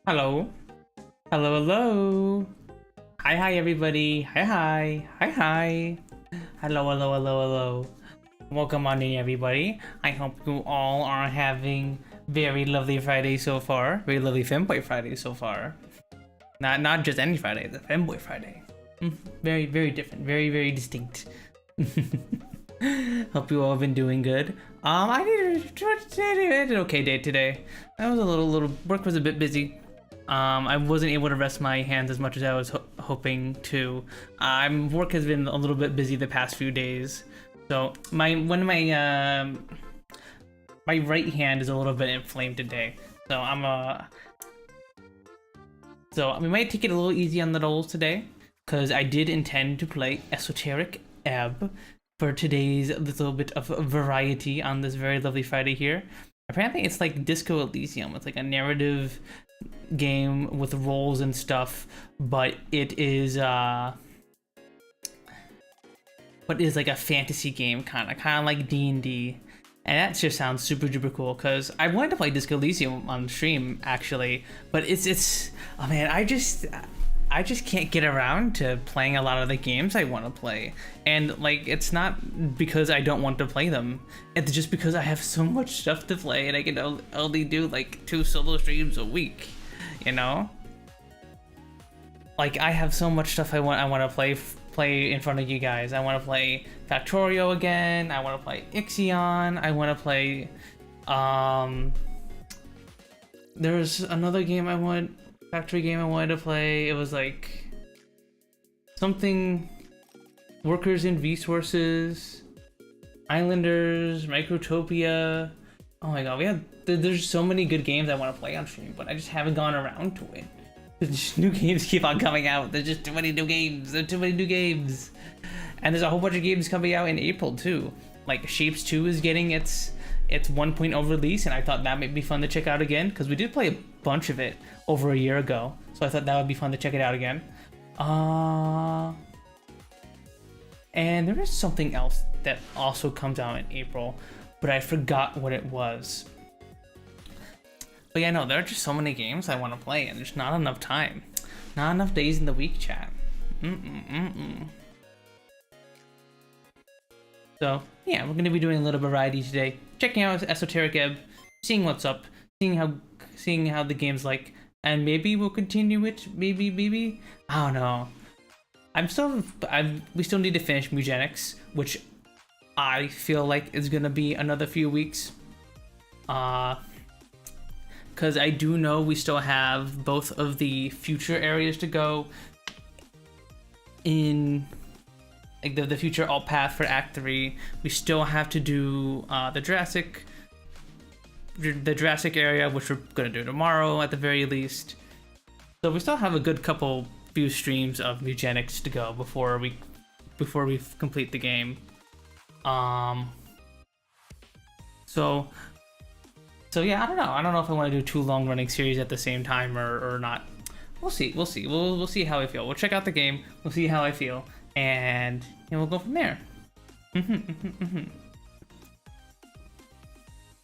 Hello. Hello, hello. Hi, everybody. Hi. Hello. Welcome on in, everybody. I hope you all are having very lovely Friday so far. Very lovely Femboy Friday so far. Not just any Friday, the Femboy Friday. Very different. Very distinct. Hope you all have been doing good. I did an okay day today. I was a little work was a bit busy. I wasn't able to rest my hands as much as I was hoping to. Work has been a little bit busy the past few days, so my right hand is a little bit inflamed today. So we might take it a little easy on the rolls today, because I did intend to play Esoteric Ebb for today's little bit of variety on this very lovely Friday here. Apparently it's like Disco Elysium. It's like a narrative game with roles and stuff, but it is like a fantasy game, kind of like D&D. And that just sounds super duper cool, because I wanted to play Disco Elysium on stream actually, but it's oh man, I just can't get around to playing a lot of the games I want to play. And like, it's not because I don't want to play them, it's just because I have so much stuff to play and I can only do like 2 solo streams a week, you know? Like, I have so much stuff I want to play in front of you guys. I want to play Factorio again, I want to play Ixion, I want to play there's another factory game I wanted to play. It was like something Workers and Resources, Islanders, Microtopia. Oh my god, there's so many good games I want to play on stream, but I just haven't gone around to it. New games keep on coming out. There's just too many new games. And there's a whole bunch of games coming out in April too. Like Shapes 2 is getting its 1.0 release, and I thought that might be fun to check out again, because we did play a bunch of it over a year ago, so I thought that would be fun to check it out again. And there is something else that also comes out in April, but I forgot what it was. But yeah, no, there are just so many games I want to play, and there's not enough time. Not enough days in the week, chat. So yeah, we're gonna be doing a little variety today, checking out Esoteric Ebb, seeing what's up, seeing how the game's like, and maybe we'll continue it. Maybe I don't know. We still need to finish Mugenics, which I feel like is gonna be another few weeks. Because I do know we still have both of the future areas to go in, like the future alt path for Act 3. We still have to do the Jurassic area, which we're gonna do tomorrow at the very least. So we still have a good few streams of Mugenics to go before we complete the game. So yeah, I don't know if I want to do 2 long running series at the same time or not. We'll see. We'll see how I feel. We'll check out the game. We'll see how I feel, and we'll go from there.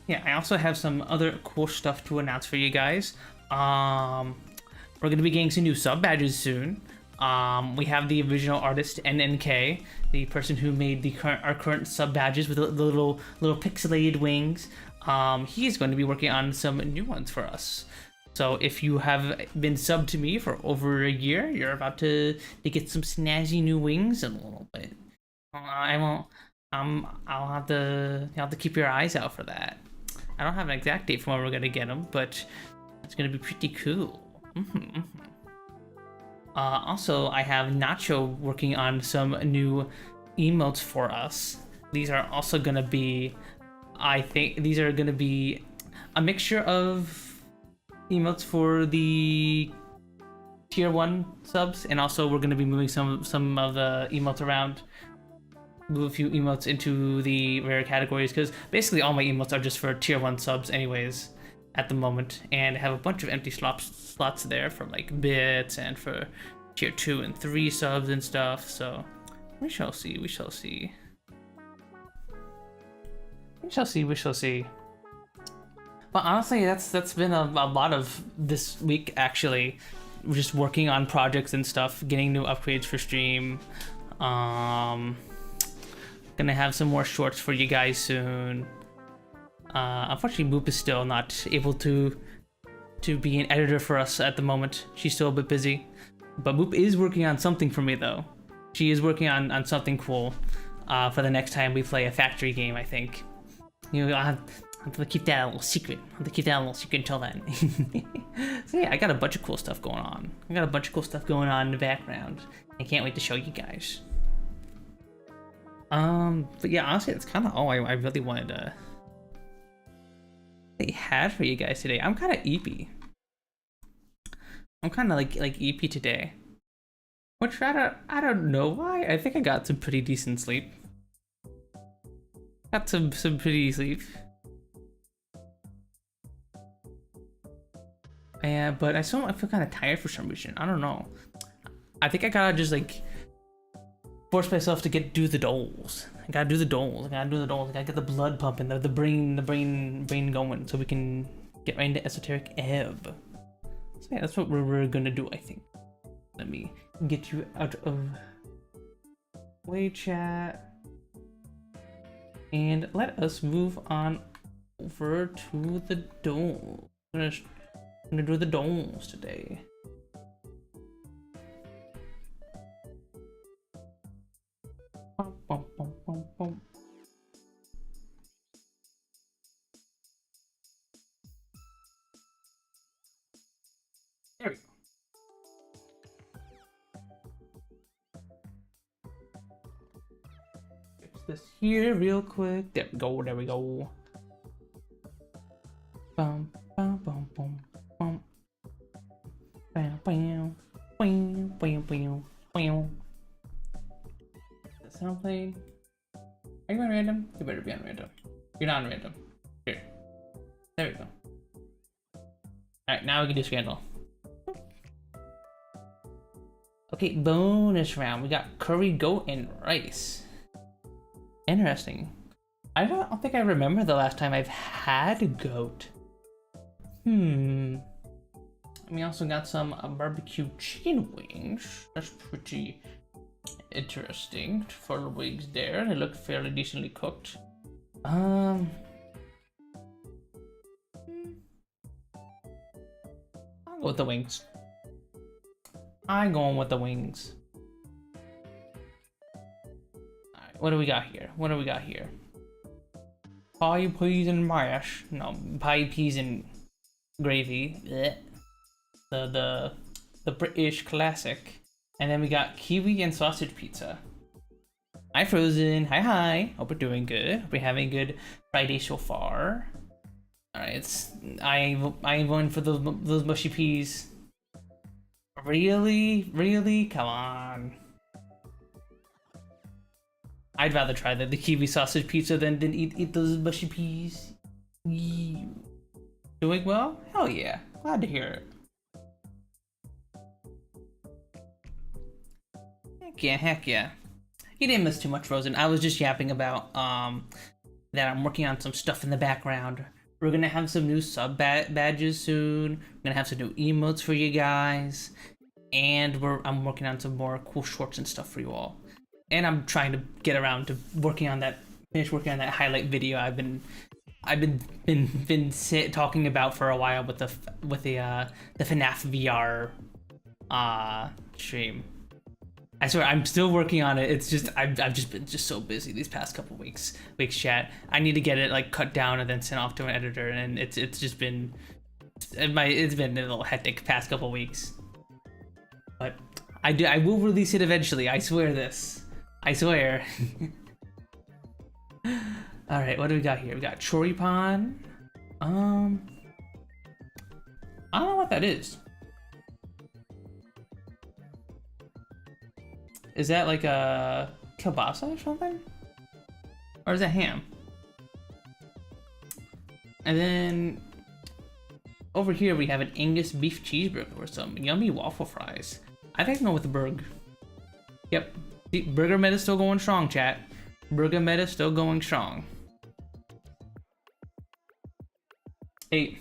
Yeah, I also have some other cool stuff to announce for you guys. We're gonna be getting some new sub badges soon. We have the original artist NNK, the person who made our current sub badges with the little pixelated wings. He's going to be working on some new ones for us. So if you have been subbed to me for over a year, you're about to get some snazzy new wings in a little bit. I'll have to keep your eyes out for that. I don't have an exact date for when we're gonna get them, but it's gonna be pretty cool. Also, I have Nacho working on some new emotes for us. These are also gonna be, I think these are gonna be a mixture of emotes for the tier 1 subs, and also we're gonna be moving some of the emotes around. Move a few emotes into the rare categories, because basically all my emotes are just for tier 1 subs anyways at the moment, and I have a bunch of empty slots there for like bits and for tier 2 and 3 subs and stuff. So we shall see. But honestly, that's been a lot of this week actually. We're just working on projects and stuff, getting new upgrades for stream. Gonna have some more shorts for you guys soon. Unfortunately, Boop is still not able to be an editor for us at the moment. She's still a bit busy. But Boop is working on something for me though. She is working on something cool for the next time we play a factory game, I think. You know, I'll have to keep that a little secret. I'll have to keep that a little secret until then. So yeah, I got a bunch of cool stuff going on. I got a bunch of cool stuff going on in the background. I can't wait to show you guys. But yeah, honestly, that's kind of all I really wanted to had for you guys today. I'm kind of eepy. I'm kind of like eepy today. Which I don't know why. I think I got some pretty decent sleep. Got some pretty sleep. Yeah, but I feel kind of tired for some reason. I don't know. I think I gotta just like force myself to do the doles. I gotta do the doles. I gotta get the blood pumping, the brain going, so we can get right into Esoteric Ebb. So yeah, that's what we're gonna do, I think. Let me get you out of way chat, and let us move on over to the doles. I'm gonna do the doles today. Bum, bum, bum, bum. There we go. Fix this here real quick. There we go. There we go. Bum, bum, bum, bum, bum. Bam, bam, bam, bam, bam, bam. Sound playing? Are you on random? You better be on random. You're not on random. Here. There we go. Alright, now we can do Scandal. Okay, bonus round. We got curry goat and rice. Interesting. I don't think I remember the last time I've had goat. We also got some barbecue chicken wings. That's pretty interesting for the wings there. They look fairly decently cooked. I'll go with the wings. I'm going with the wings. Alright, what do we got here? Pie, peas, and mash. No, pie, peas, and gravy. Blech. The British classic. And then we got kiwi and sausage pizza. Hi Frozen, hi. Hope we're doing good. Hope we're having a good Friday so far. Alright, I'm going for those mushy peas. Really? Come on. I'd rather try the kiwi sausage pizza than eat those mushy peas. Doing well? Hell yeah. Glad to hear it. Heck yeah. You didn't miss too much, Frozen. I was just yapping about that I'm working on some stuff in the background. We're gonna have some new sub badges soon. We're gonna have some new emotes for you guys, and I'm working on some more cool shorts and stuff for you all. And I'm trying to get around to finish working on that highlight video I've been talking about for a while with the FNAF VR stream. I swear, I'm still working on it. It's just I've just been so busy these past couple weeks chat. I need to get it like cut down and then sent off to an editor, and it's been a little hectic past couple weeks. But I will release it eventually. I swear this. I swear. All right, what do we got here? We got choripan. I don't know what that is. Is that like a kielbasa or something? Or is that ham? And then over here we have an Angus beef cheeseburger with some yummy waffle fries. I think I'm going with the burg. Yep. See, burger meta still going strong, chat. Burger meta still going strong. a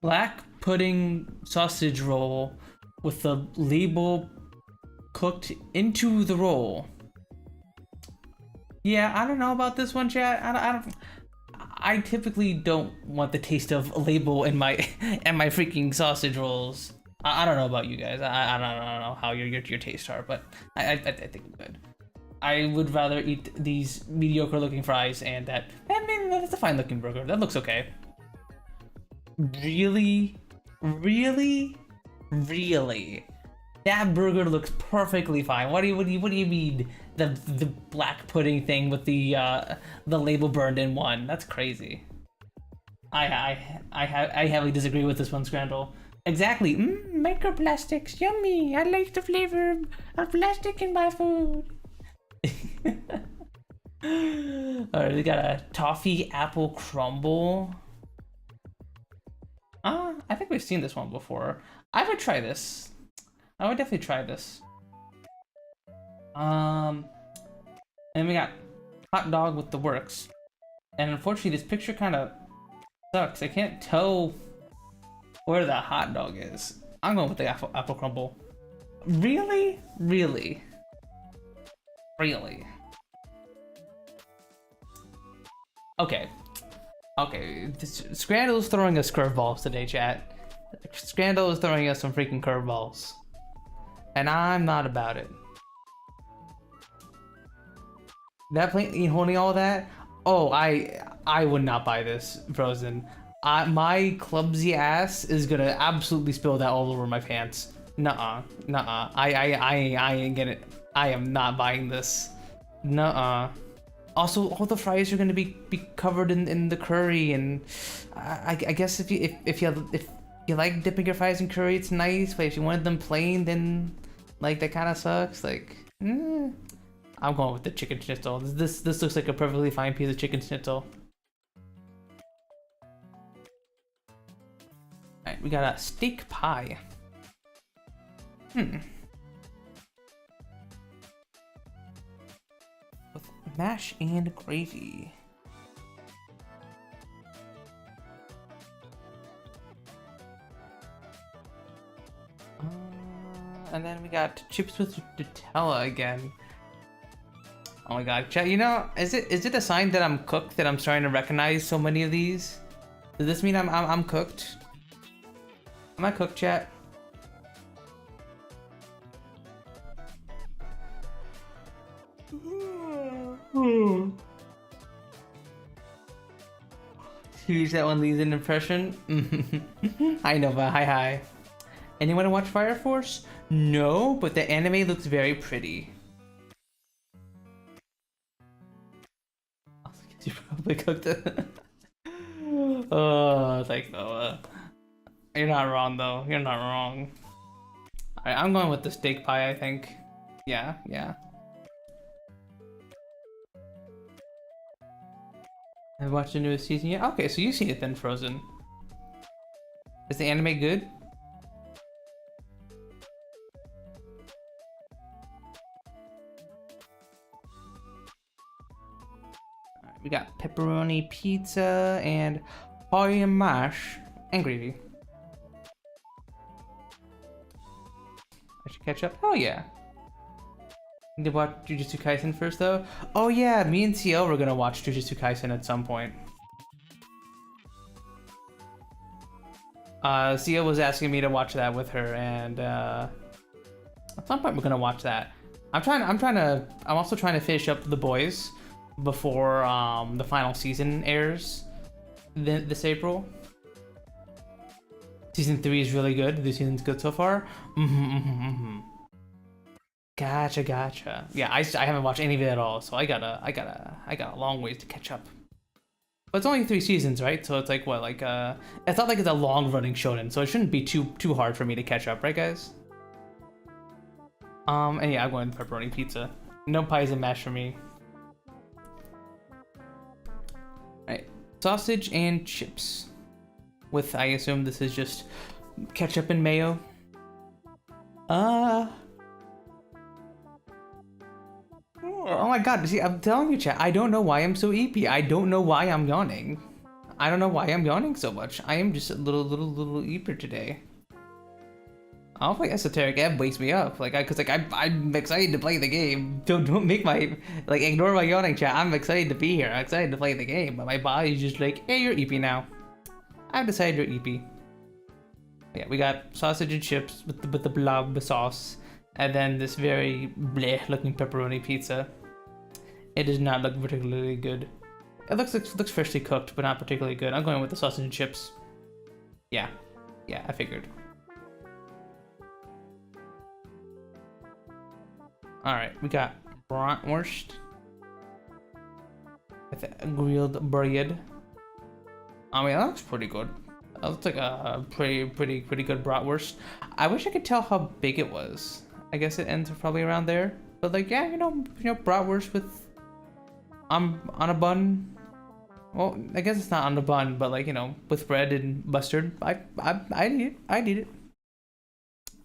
black pudding sausage roll with the label cooked into the roll. Yeah, I don't know about this one, chat. I typically don't want the taste of label in my and my freaking sausage rolls. I don't know about you guys. I don't know how your tastes are, but I think I'm good. I would rather eat these mediocre looking fries and that. I mean, that's a fine looking burger. That looks okay. Really, really, really. That burger looks perfectly fine. What do you mean the black pudding thing with the label burned in one? That's crazy. I heavily disagree with this one, Scrandle. Exactly. Microplastics, yummy. I like the flavor of plastic in my food. Alright, we got a toffee apple crumble. I think we've seen this one before. I would try this. I would definitely try this. And we got hot dog with the works. And unfortunately, this picture kind of sucks. I can't tell where the hot dog is. I'm going with the apple crumble. Really? Really? Really? Okay. Okay. Scrandle is throwing us curveballs today, chat. Scrandle is throwing us some freaking curveballs. And I'm not about it. That plane holding all that? Oh, I would not buy this, Frozen. My clumsy ass is gonna absolutely spill that all over my pants. Nuh-uh. Nuh-uh. I ain't getting it. I am not buying this. Nuh-uh. Also, all the fries are gonna be covered in the curry, and I guess if you like dipping your fries in curry, it's nice. But if you wanted them plain, then like that kind of sucks. Like, I'm going with the chicken schnitzel. This looks like a perfectly fine piece of chicken schnitzel. Alright, we got a steak pie. With mash and gravy. And then we got chips with Nutella again. Oh my god, chat, you know, is it a sign that I'm cooked, that I'm starting to recognize so many of these? Does this mean I'm cooked? Am I cooked, chat? Huge, that one leaves an impression. I know, but hi. Anyone watch Fire Force? No, but the anime looks very pretty. You probably cooked it. Oh, thanks, Noah. You're not wrong, though. You're not wrong. Alright, I'm going with the steak pie, I think. Yeah. Have you watched the newest season yet? Okay, so you've seen it then, Frozen. Is the anime good? We got pepperoni pizza and pie and mash and gravy. I should catch up. Oh yeah. Need to watch Jujutsu Kaisen first though. Oh yeah, me and T.O. were gonna watch Jujutsu Kaisen at some point. Sia was asking me to watch that with her, and at some point we're gonna watch that. I'm also trying to finish up The Boys before the final season airs this April. Season 3 is really good. The season's good so far. Gotcha. Yeah, I haven't watched any of it at all, so I got a long ways to catch up. But it's only 3 seasons, right? So it's like what, like it's not like it's a long running shonen, so it shouldn't be too hard for me to catch up, right, guys? And yeah, I'm going pepperoni pizza. No pies and mash for me. Alright, sausage and chips. With, I assume this is just ketchup and mayo. Oh my god, see, I'm telling you, chat, I don't know why I'm so eepy. I don't know why I'm yawning. I don't know why I'm yawning so much. I am just a little eager today. Hopefully Esoteric Ebb wakes me up. Like, I'm excited to play the game. Don't make my, like, ignore my yawning chat. I'm excited to be here. I'm excited to play the game. But my body's just like, hey, you're EP now. I've decided you're EP. Yeah, we got sausage and chips with the blob sauce. And then this very bleh looking pepperoni pizza. It does not look particularly good. It looks freshly cooked, but not particularly good. I'm going with the sausage and chips. Yeah, I figured. All right, we got bratwurst with grilled bread. I mean, that looks pretty good. That looks like a pretty good bratwurst. I wish I could tell how big it was. I guess it ends probably around there. But like, yeah, you know, bratwurst with on a bun. Well, I guess it's not on the bun, but like, you know, with bread and mustard. I need it.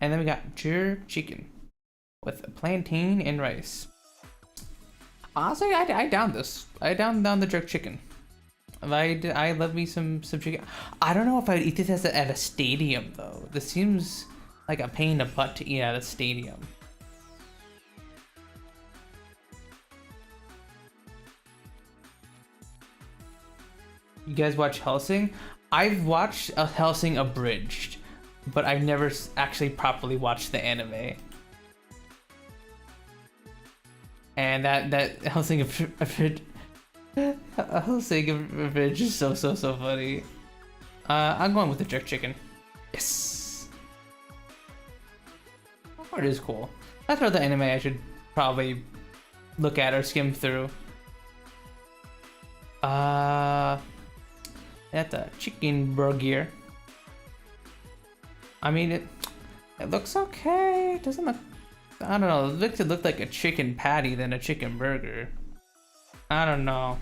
And then we got jerk chicken with plantain and rice. Honestly, I downed this. I downed the jerk chicken. I love me some chicken. I don't know if I'd eat this at a stadium though. This seems like a pain in the butt to eat at a stadium. You guys watch Hellsing? I've watched Hellsing abridged, but I've never actually properly watched the anime. And that Hellsing abridged is so funny. I'm going with the jerk chicken. Yes. That part is cool. That's another anime I should probably look at or skim through. That's a chicken burger. I mean, it looks okay. It doesn't look, I don't know, it looked like a chicken patty than a chicken burger. I don't know.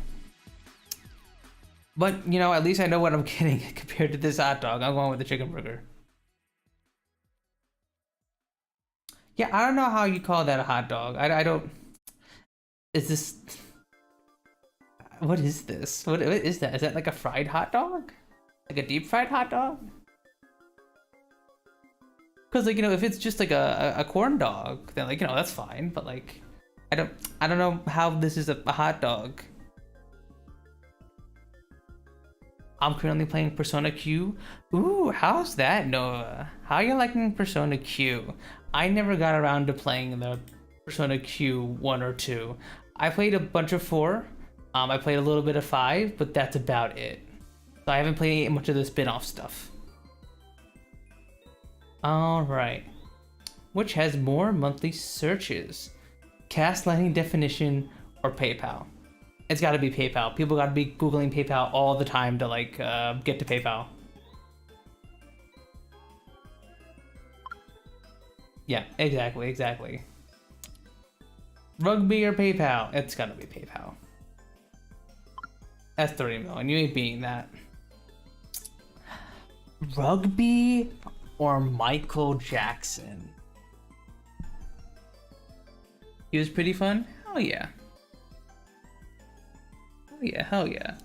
But, you know, at least I know what I'm getting compared to this hot dog. I'm going with the chicken burger. Yeah, I don't know how you call that a hot dog. I don't... Is this... What is this? What is that? Is that like a fried hot dog? Like a deep fried hot dog? Because, like, you know, if it's just like a corn dog, then, like, you know, that's fine. But, like, I don't know how this is a hot dog. I'm currently playing Persona Q. Ooh, how's that, Noah? How are you liking Persona Q? I never got around to playing the Persona Q 1 or 2. I played a bunch of 4. I played a little bit of 5, but that's about it. So I haven't played much of the spin-off stuff. Alright. Which has more monthly searches? Cast Lightning Definition or PayPal? It's gotta be PayPal. People gotta be Googling PayPal all the time to, like, get to PayPal. Yeah, exactly. Rugby or PayPal? It's gotta be PayPal. That's 30 million. You ain't beating that. Rugby or Michael Jackson? He was pretty fun? Hell yeah. Hell yeah.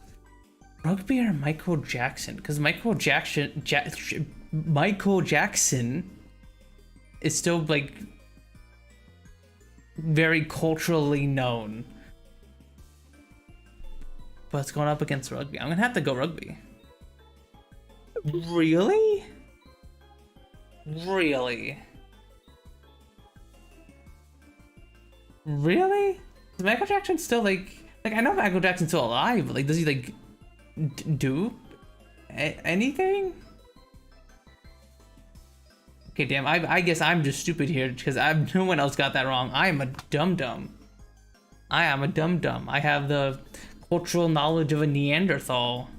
Rugby or Michael Jackson? Because Michael Jackson is still, like, very culturally known. But it's going up against rugby. I'm gonna have to go rugby. Really? Is Michael Jackson still, like I know Michael Jackson's still alive, but, like, does he, like, do anything? Okay, damn, I guess I'm just stupid here because no one else got that wrong. I am a dum-dum. I have the cultural knowledge of a Neanderthal.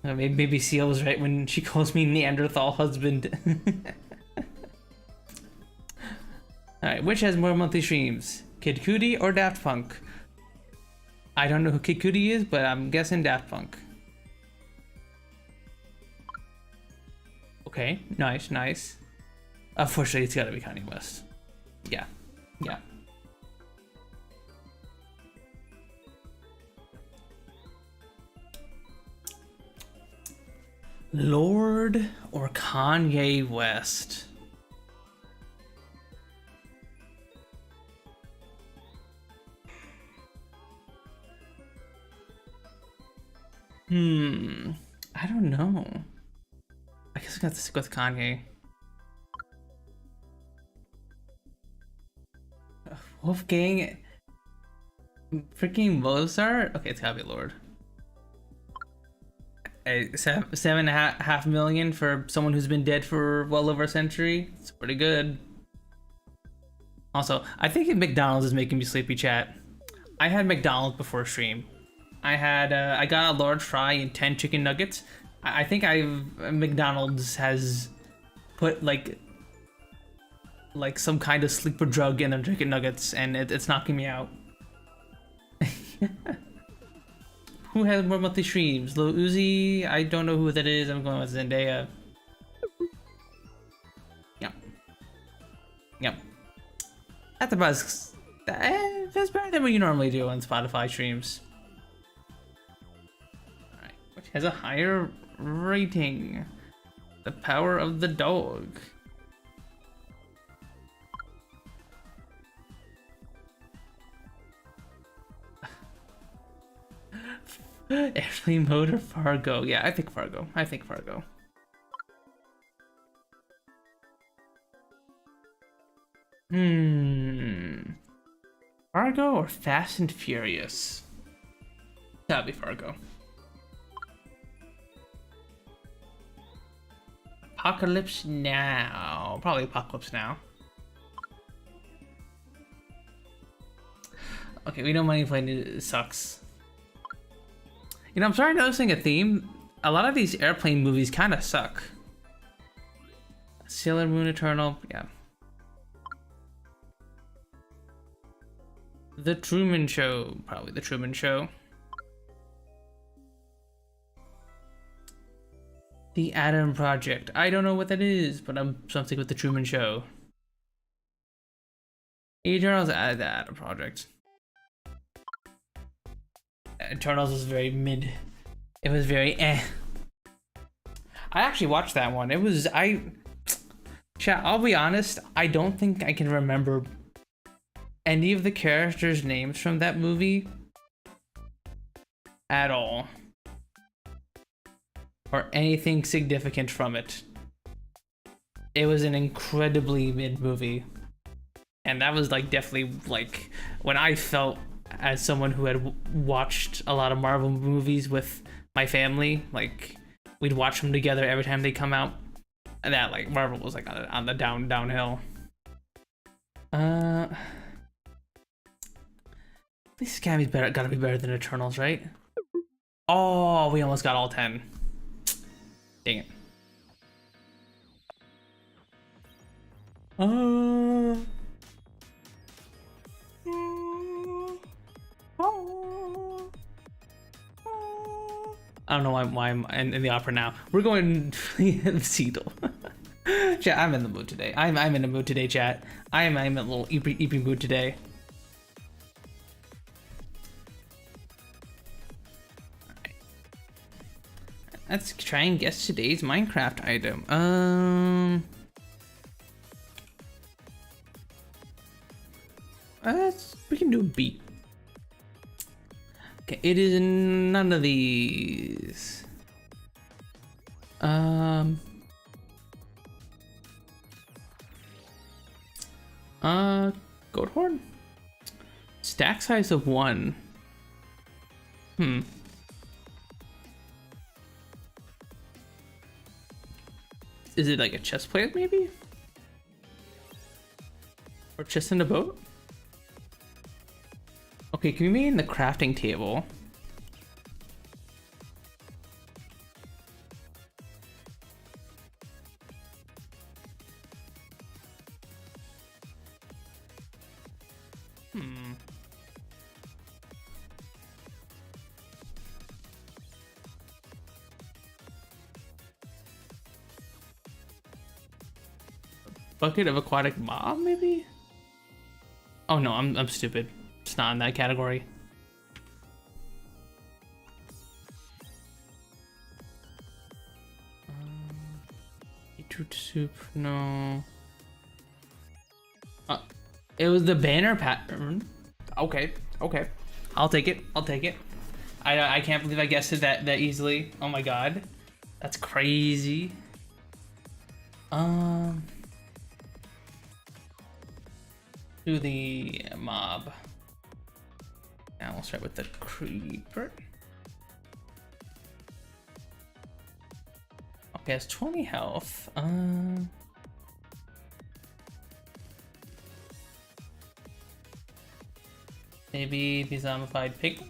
Maybe Seal was right when she calls me Neanderthal husband. Alright, which has more monthly streams? Kid Cudi or Daft Punk? I don't know who Kid Cudi is, but I'm guessing Daft Punk. Okay, nice. Unfortunately, it's gotta be Kanye West. Yeah. Lord or Kanye West? I don't know. I guess I got to stick with Kanye. Wolfgang, freaking Mozart. Okay, it's gotta be Lord. Hey, 7.5 million for someone who's been dead for well over a century. It's pretty good. Also, I think McDonald's is making me sleepy, chat. I had McDonald's before stream. I got a large fry and 10 chicken nuggets. I think McDonald's has put like some kind of sleeper drug in their chicken nuggets, and it's knocking me out. Who has more monthly streams? Lil Uzi? I don't know who that is. I'm going with Zendaya. Yep. Yep. That's about that's better than what you normally do on Spotify streams. Alright, which has a higher rating? The Power of the Dog. Airplane mode or Fargo? Yeah, I think Fargo. Fargo or Fast and Furious? Gotta be Fargo. Apocalypse Now. Probably Apocalypse Now. Okay, we know Money Plane sucks. You know, I'm starting noticing a theme. A lot of these airplane movies kind of suck. Sailor Moon Eternal, yeah. The Truman Show, probably The Truman Show. The Adam Project. I don't know what that is, but I'm something with The Truman Show. Eternals, the Adam Project. Eternals was very mid. It was very eh. I actually watched that one. Chat, I'll be honest, I don't think I can remember any of the characters' names from that movie at all. Or anything significant from it. It was an incredibly mid movie. And that was like definitely like when I felt as someone who had watched a lot of Marvel movies with my family, like we'd watch them together every time they come out, and that like Marvel was like on the downhill. This Scabby's gotta be better than Eternals, right? Oh, we almost got all 10. Dang it. I don't know why I'm in the opera now. We're going Seedle. Chat, I'm in the mood today. I'm in the mood today, chat. I'm in a little eepy mood today. Alright. Let's try and guess today's Minecraft item. We can do a beat. Okay, it is none of these. Goat horn? Stack size of 1. Is it like a chest plate maybe? Or chest in a boat? Okay, can we make it in the crafting table? Bucket of aquatic mob, maybe? Oh no, I'm stupid. It's not in that category. Shoot soup, no. It was the banner pattern. Okay, okay. I'll take it. I'll take it. I can't believe I guessed it that easily. Oh my god. That's crazy. Do the mob. Now we'll start with the creeper. Okay, it's 20 health. Maybe the zombified piglin?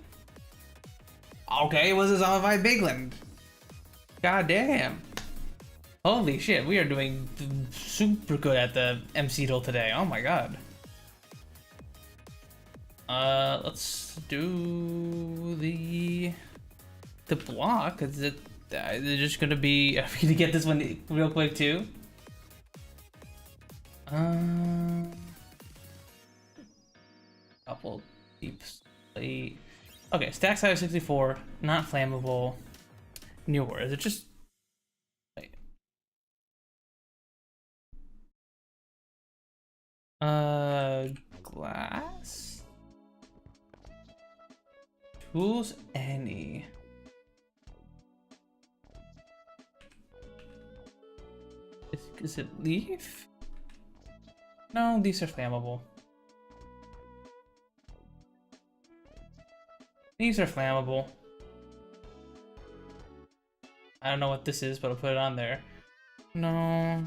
Okay, it was a zombified piglin. God damn. Holy shit, we are doing super good at the MC roll today. Oh my god. Let's do the block. Is it they're just gonna be I'm gonna get this one real quick too. Couple deep slate. Okay, stack size 64, not flammable. Newer. Is it just wait. Glass? Tools any. Is it leaf? No, these are flammable. These are flammable. I don't know what this is, but I'll put it on there. No.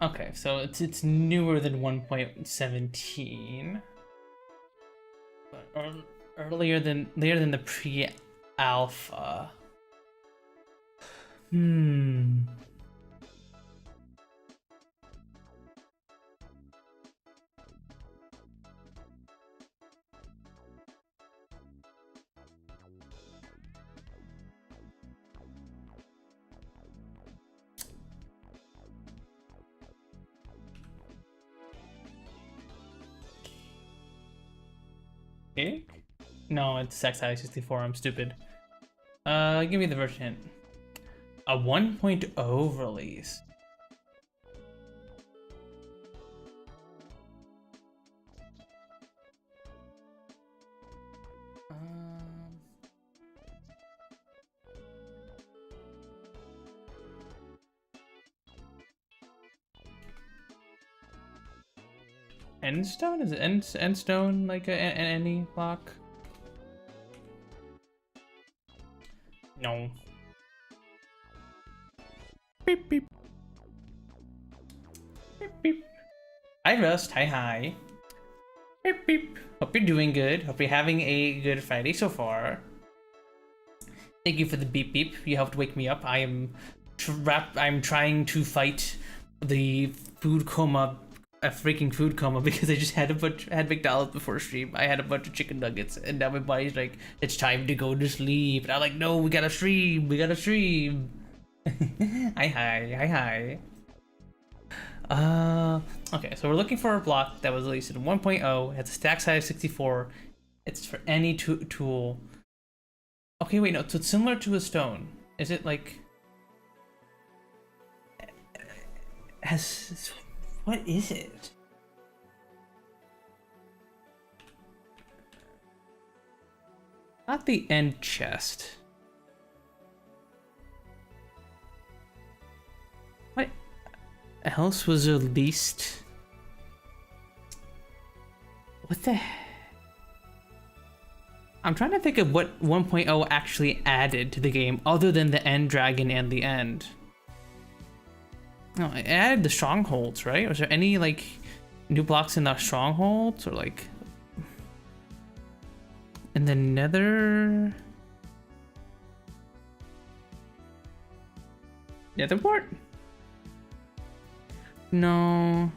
Okay, so it's newer than 1.17, but later than the pre-alpha. Okay. No, it's XI64. I'm stupid. Give me the version hint. A 1.0 release. Endstone? Is it endstone like an any block? No. Beep beep. Beep beep. Hi Rust, hi. Beep beep. Hope you're doing good. Hope you're having a good Friday so far. Thank you for the beep beep. You helped wake me up. I'm trying to fight the food coma. A freaking food coma because I just had McDonald's before stream. I had a bunch of chicken nuggets and now my body's like, it's time to go to sleep. And I'm like, no, we gotta stream. Hi. Okay, so we're looking for a block that was released in 1.0. It's a stack size 64. It's for any tool. Okay, wait, no, so it's similar to a stone. Is it like what is it? Not the end chest. What else was released? What the? I'm trying to think of what 1.0 actually added to the game other than the end dragon and the end. No, I added the strongholds, right? Was there any like new blocks in the strongholds or like in the nether? Netherport? No.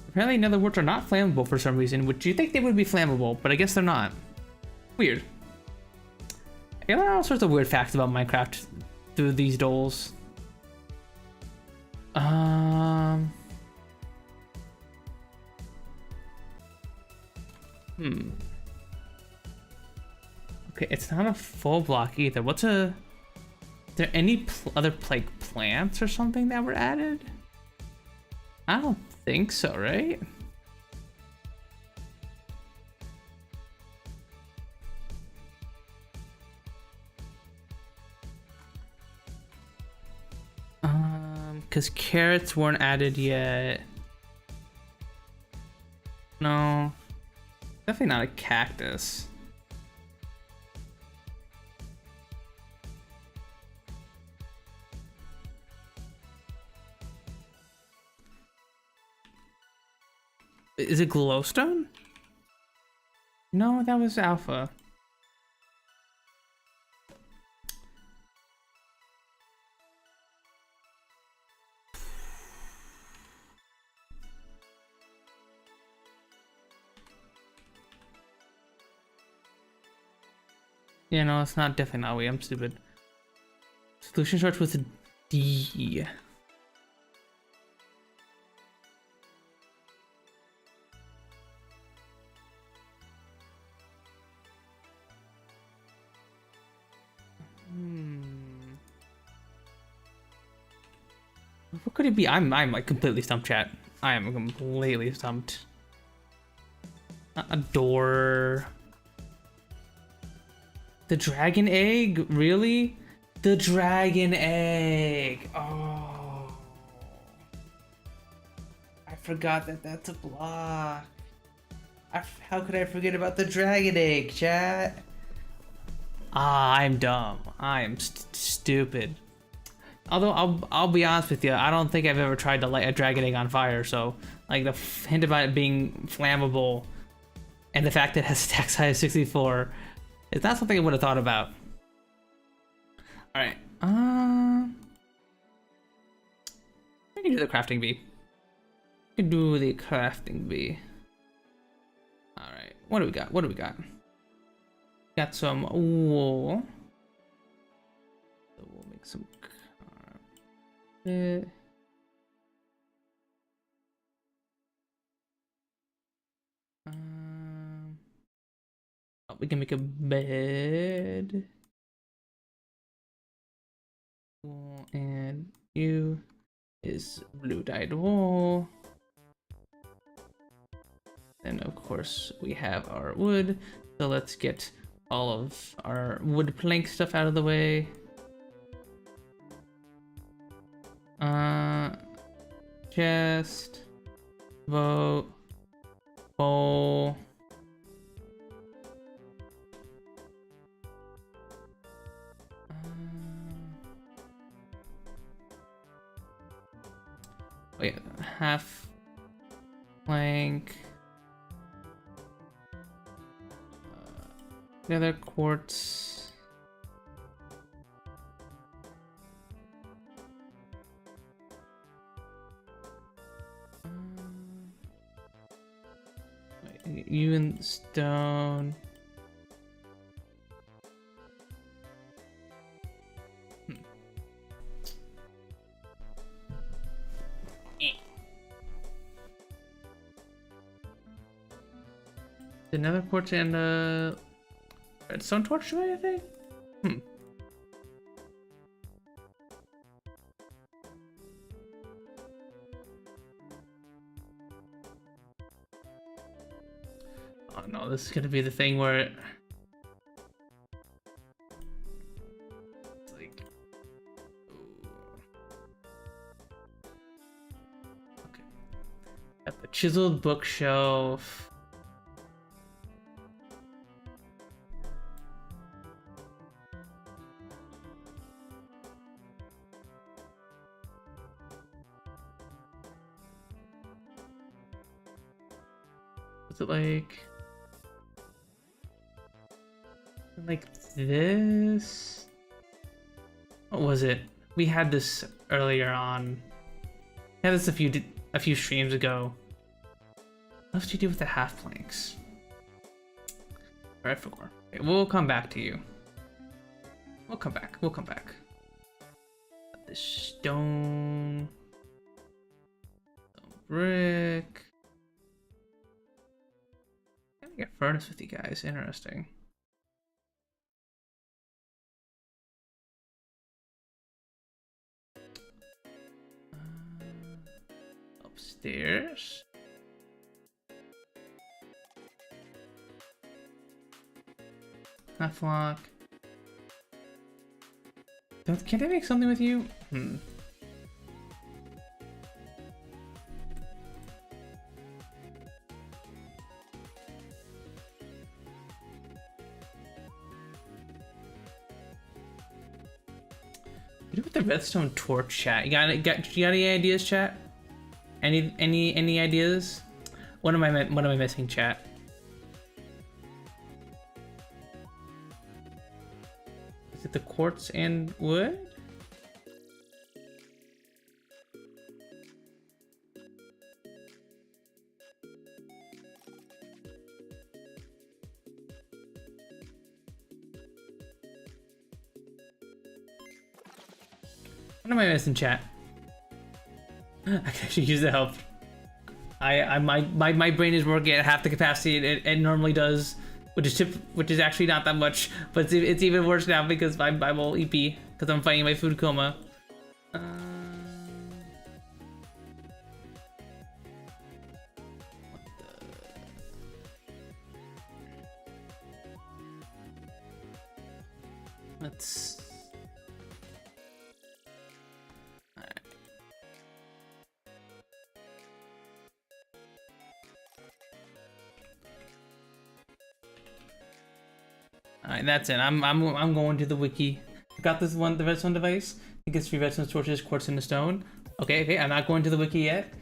Apparently netherports are not flammable for some reason, which you think they would be flammable, but I guess they're not. Weird. I learned all sorts of weird facts about Minecraft through these doles. Okay, it's not a full block either. What's a... Is there any other like plants or something that were added? I don't think so, right? Because carrots weren't added yet. No. Definitely not a cactus. Is it glowstone? No, that was alpha. Yeah, no, it's not, definitely not. Wait, I'm stupid. Solution starts with a D. What could it be? I'm like completely stumped, chat. I am completely stumped. A door. The dragon egg? Really? The dragon egg. Oh. I forgot that that's a block. How could I forget about the dragon egg, chat? Ah, I'm dumb. I am stupid. Although I'll be honest with you, I don't think I've ever tried to light a dragon egg on fire. So like the hint about it being flammable, and the fact that it has stack size 64, is not something I would have thought about. All right, we can do the crafting bee. We can do the crafting bee. All right, what do we got? What do we got? Got some wool. So we'll make some carpet. Oh, we can make a bed. Wool, and you is blue dyed wool. And of course we have our wood. So let's get all of our wood plank stuff out of the way. Chest, boat, bowl. Oh yeah, half plank. The other quartz. You and stone. Another quartz and a redstone torch, I think. Oh no, this is gonna be the thing where it's like, okay, got the chiseled bookshelf. Was it like this? What was it? We had this earlier on. We had this a few streams ago. What did you do with the half planks? Alright, okay, we'll come back to you. We'll come back. We'll come back. The stone, brick. get furnace with you guys. Interesting. Upstairs. Half-lock. Can't I make something with you? What do with the redstone torch, chat? You got any ideas, chat? Any ideas? What am I missing, chat? Is it the quartz and wood? What am I missing, chat? I can actually use the help. My brain is working at half the capacity it normally does, which is actually not that much, but it's even worse now because I'm all EP because I'm fighting my food coma. Let's. Alright, that's it. I'm going to the wiki. I got this one, the redstone device. It gets 3 redstone torches, quartz, and a stone. Okay, I'm not going to the wiki yet.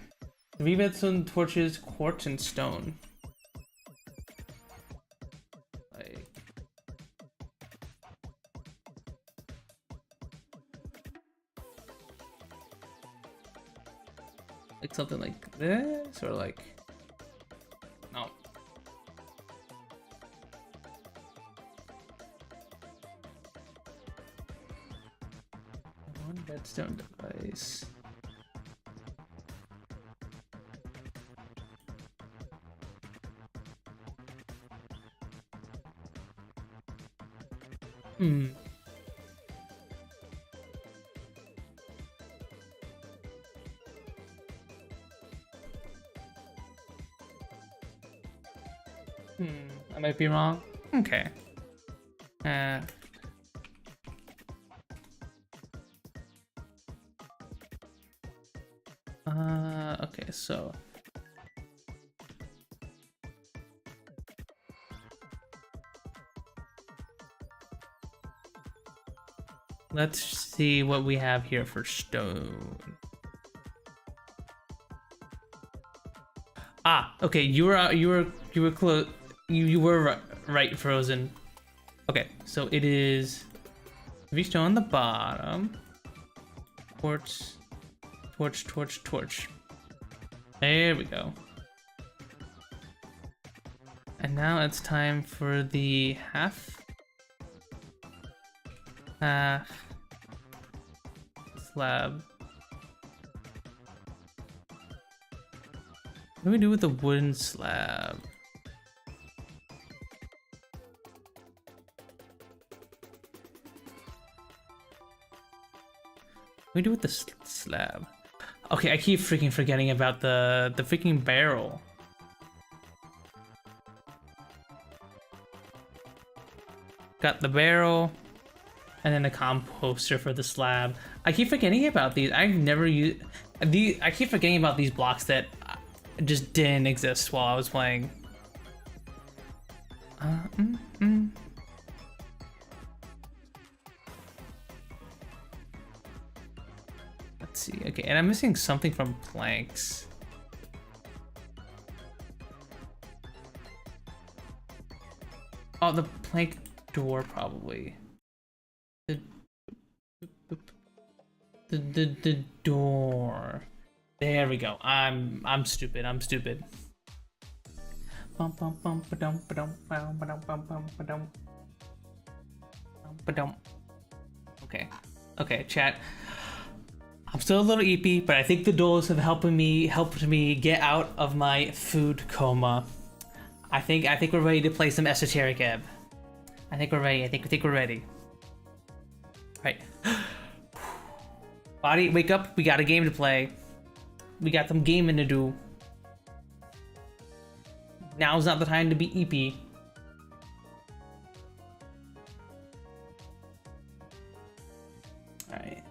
3 redstone torches, quartz, and stone. Like something like this, or like no. One redstone device. I might be wrong. Okay. Okay, so let's see what we have here for stone. Ah, okay, you were close. You were right, Frozen. Okay, so it is 3 stone on the bottom. Torch, torch, torch, torch. There we go. And now it's time for the half slab. What do we do with the wooden slab? What do we do with the slab? Okay, I keep freaking forgetting about the freaking barrel. Got the barrel, and then a composter for the slab. I keep forgetting about these. I've never used these. I keep forgetting about these blocks that just didn't exist while I was playing. Let's see. Okay, and I'm missing something from planks. Oh, the plank door probably. The door. There we go. I'm stupid. I'm stupid. Okay. Okay, chat. I'm still a little EP, but I think the doors have helped me get out of my food coma. I think we're ready to play some Esoteric Ebb. I think we're ready. I think we're ready. All right. Body, wake up. We got a game to play. We got some gaming to do. Now's not the time to be EP. Alright.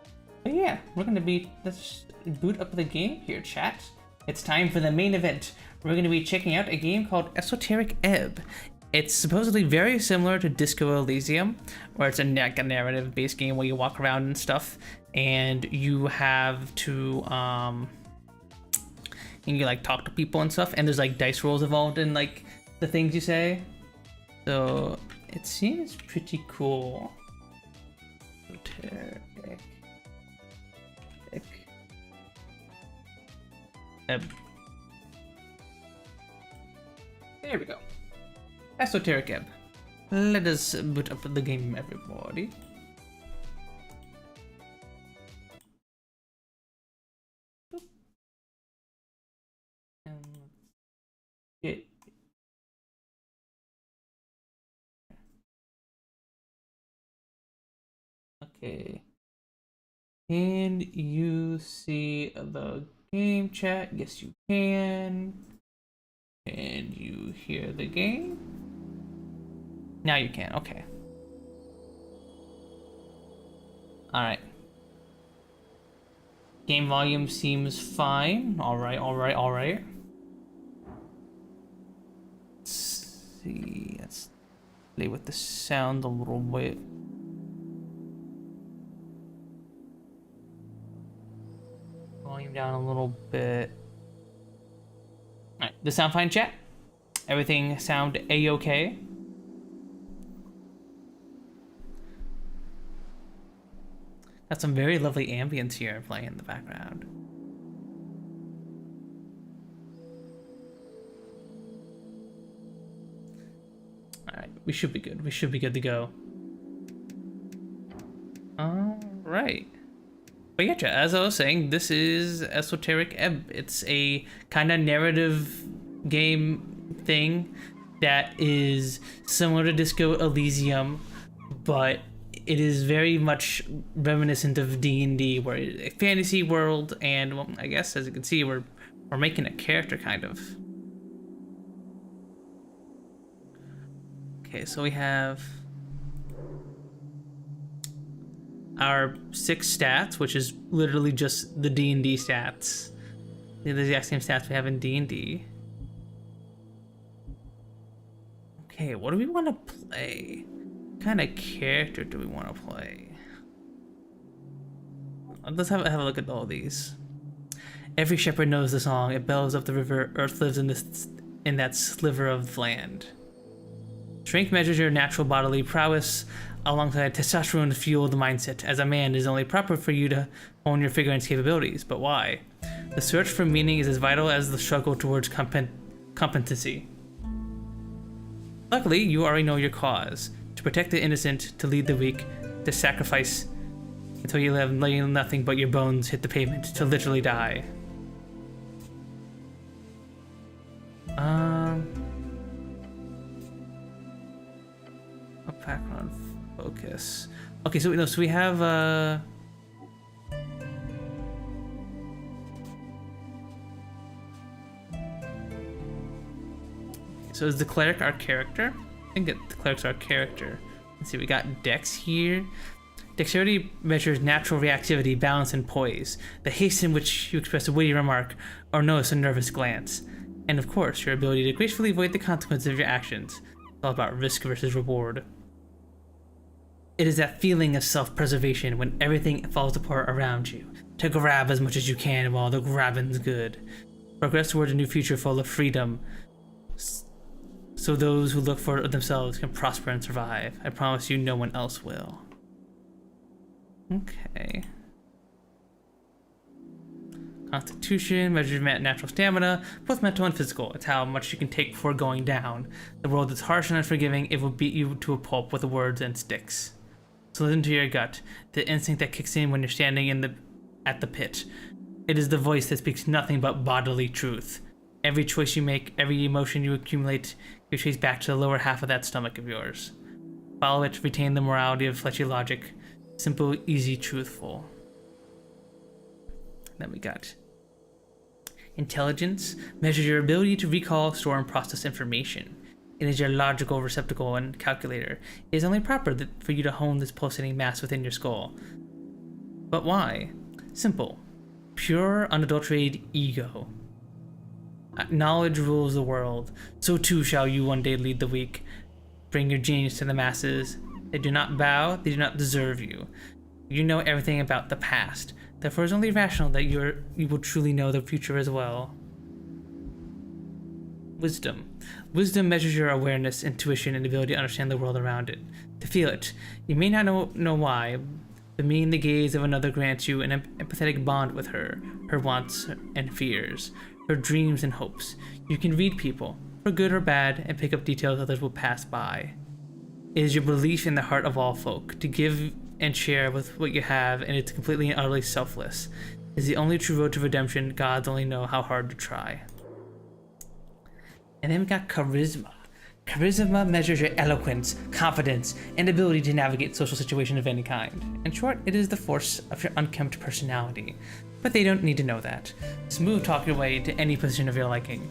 But yeah, let's boot up the game here, chat. It's time for the main event. We're going to be checking out a game called Esoteric Ebb. It's supposedly very similar to Disco Elysium, where it's a narrative-based game where you walk around and stuff, and you have to, and you like talk to people and stuff, and there's like dice rolls involved in like the things you say. So it seems pretty cool. Esoteric Ebb. There we go. Esoteric Ebb. Let us boot up the game, everybody. And okay. Can you see the game chat? Yes, you can. Can you hear the game? Now you can. Okay. Alright. Game volume seems fine. Alright. Let's see. Let's play with the sound a little bit. Volume down a little bit. Alright, does sound fine, chat? Everything sound a-okay? Got some very lovely ambience here playing in the background. Alright, we should be good. We should be good to go. Alright. But yeah, chat, as I was saying, this is Esoteric Ebb. It's a kind of narrative game thing that is similar to Disco Elysium, but it is very much reminiscent of D&D, where it's a fantasy world, and well, I guess as you can see, we're making a character kind of. Okay, so we have our 6 stats, which is literally just the D&D stats. They're the exact same stats we have in D&D. Okay, what do we want to play? What kind of character do we want to play? Let's have a look at all these. Every shepherd knows the song. It bellows up the river. Earth lives in that sliver of land. Strength measures your natural bodily prowess alongside testosterone to fuel the mindset. As a man, it is only proper for you to hone your figure and capabilities. But why? The search for meaning is as vital as the struggle towards competency. Luckily, you already know your cause. To protect the innocent, to lead the weak, to sacrifice until you have nothing but your bones hit the pavement, to literally die. Background focus. Okay, so we have so is the cleric our character? I think that the cleric's our character. Let's see, we got Dex here. Dexterity measures natural reactivity, balance, and poise. The haste in which you express a witty remark or notice a nervous glance. And of course, your ability to gracefully avoid the consequences of your actions. It's all about risk versus reward. It is that feeling of self-preservation when everything falls apart around you. To grab as much as you can while the grabbing's good. Progress towards a new future full of freedom, so those who look for themselves can prosper and survive. I promise you no one else will. Okay. Constitution measures natural stamina, both mental and physical. It's how much you can take before going down. The world is harsh and unforgiving. It will beat you to a pulp with words and sticks. So listen to your gut, the instinct that kicks in when you're standing at the pit. It is the voice that speaks nothing but bodily truth. Every choice you make, every emotion you accumulate, you trace back to the lower half of that stomach of yours. Follow it, retain the morality of fleshy logic. Simple, easy, truthful. Then we got intelligence. Measures your ability to recall, store, and process information. It is your logical receptacle and calculator. It is only proper for you to hone this pulsating mass within your skull. But why? Simple. Pure, unadulterated ego. Knowledge rules the world. So too shall you one day lead the weak. Bring your genius to the masses. They do not bow, they do not deserve you. You know everything about the past. Therefore, it's only rational that you will truly know the future as well. Wisdom. Wisdom measures your awareness, intuition, and ability to understand the world around it. To feel it. You may not know why, but meeting the gaze of another grants you an empathetic bond with her wants and fears, her dreams and hopes. You can read people, for good or bad, and pick up details others will pass by. It is your belief in the heart of all folk, to give and share with what you have, and it's completely and utterly selfless. It is the only true road to redemption. Gods only know how hard to try. And then we got charisma. Charisma measures your eloquence, confidence, and ability to navigate social situations of any kind. In short, it is the force of your unkempt personality. But they don't need to know that. Smooth talk your way to any position of your liking.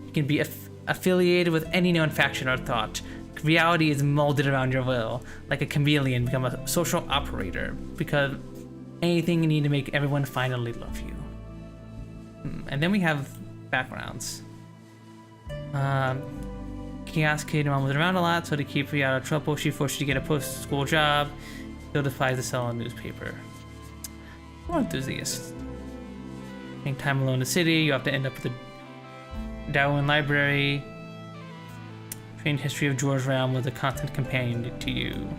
You can be affiliated with any known faction or thought. Reality is molded around your will. Like a chameleon, become a social operator. Because anything you need to make everyone finally love you. And then we have backgrounds. Chaos Kid, mom was around a lot, so to keep you out of trouble, she forced you to get a post-school job. Still defies to sell a newspaper. More enthusiast. Spending time alone in the city, you have to end up at the Darwin Library. Trained history of George Realm was a constant companion to you.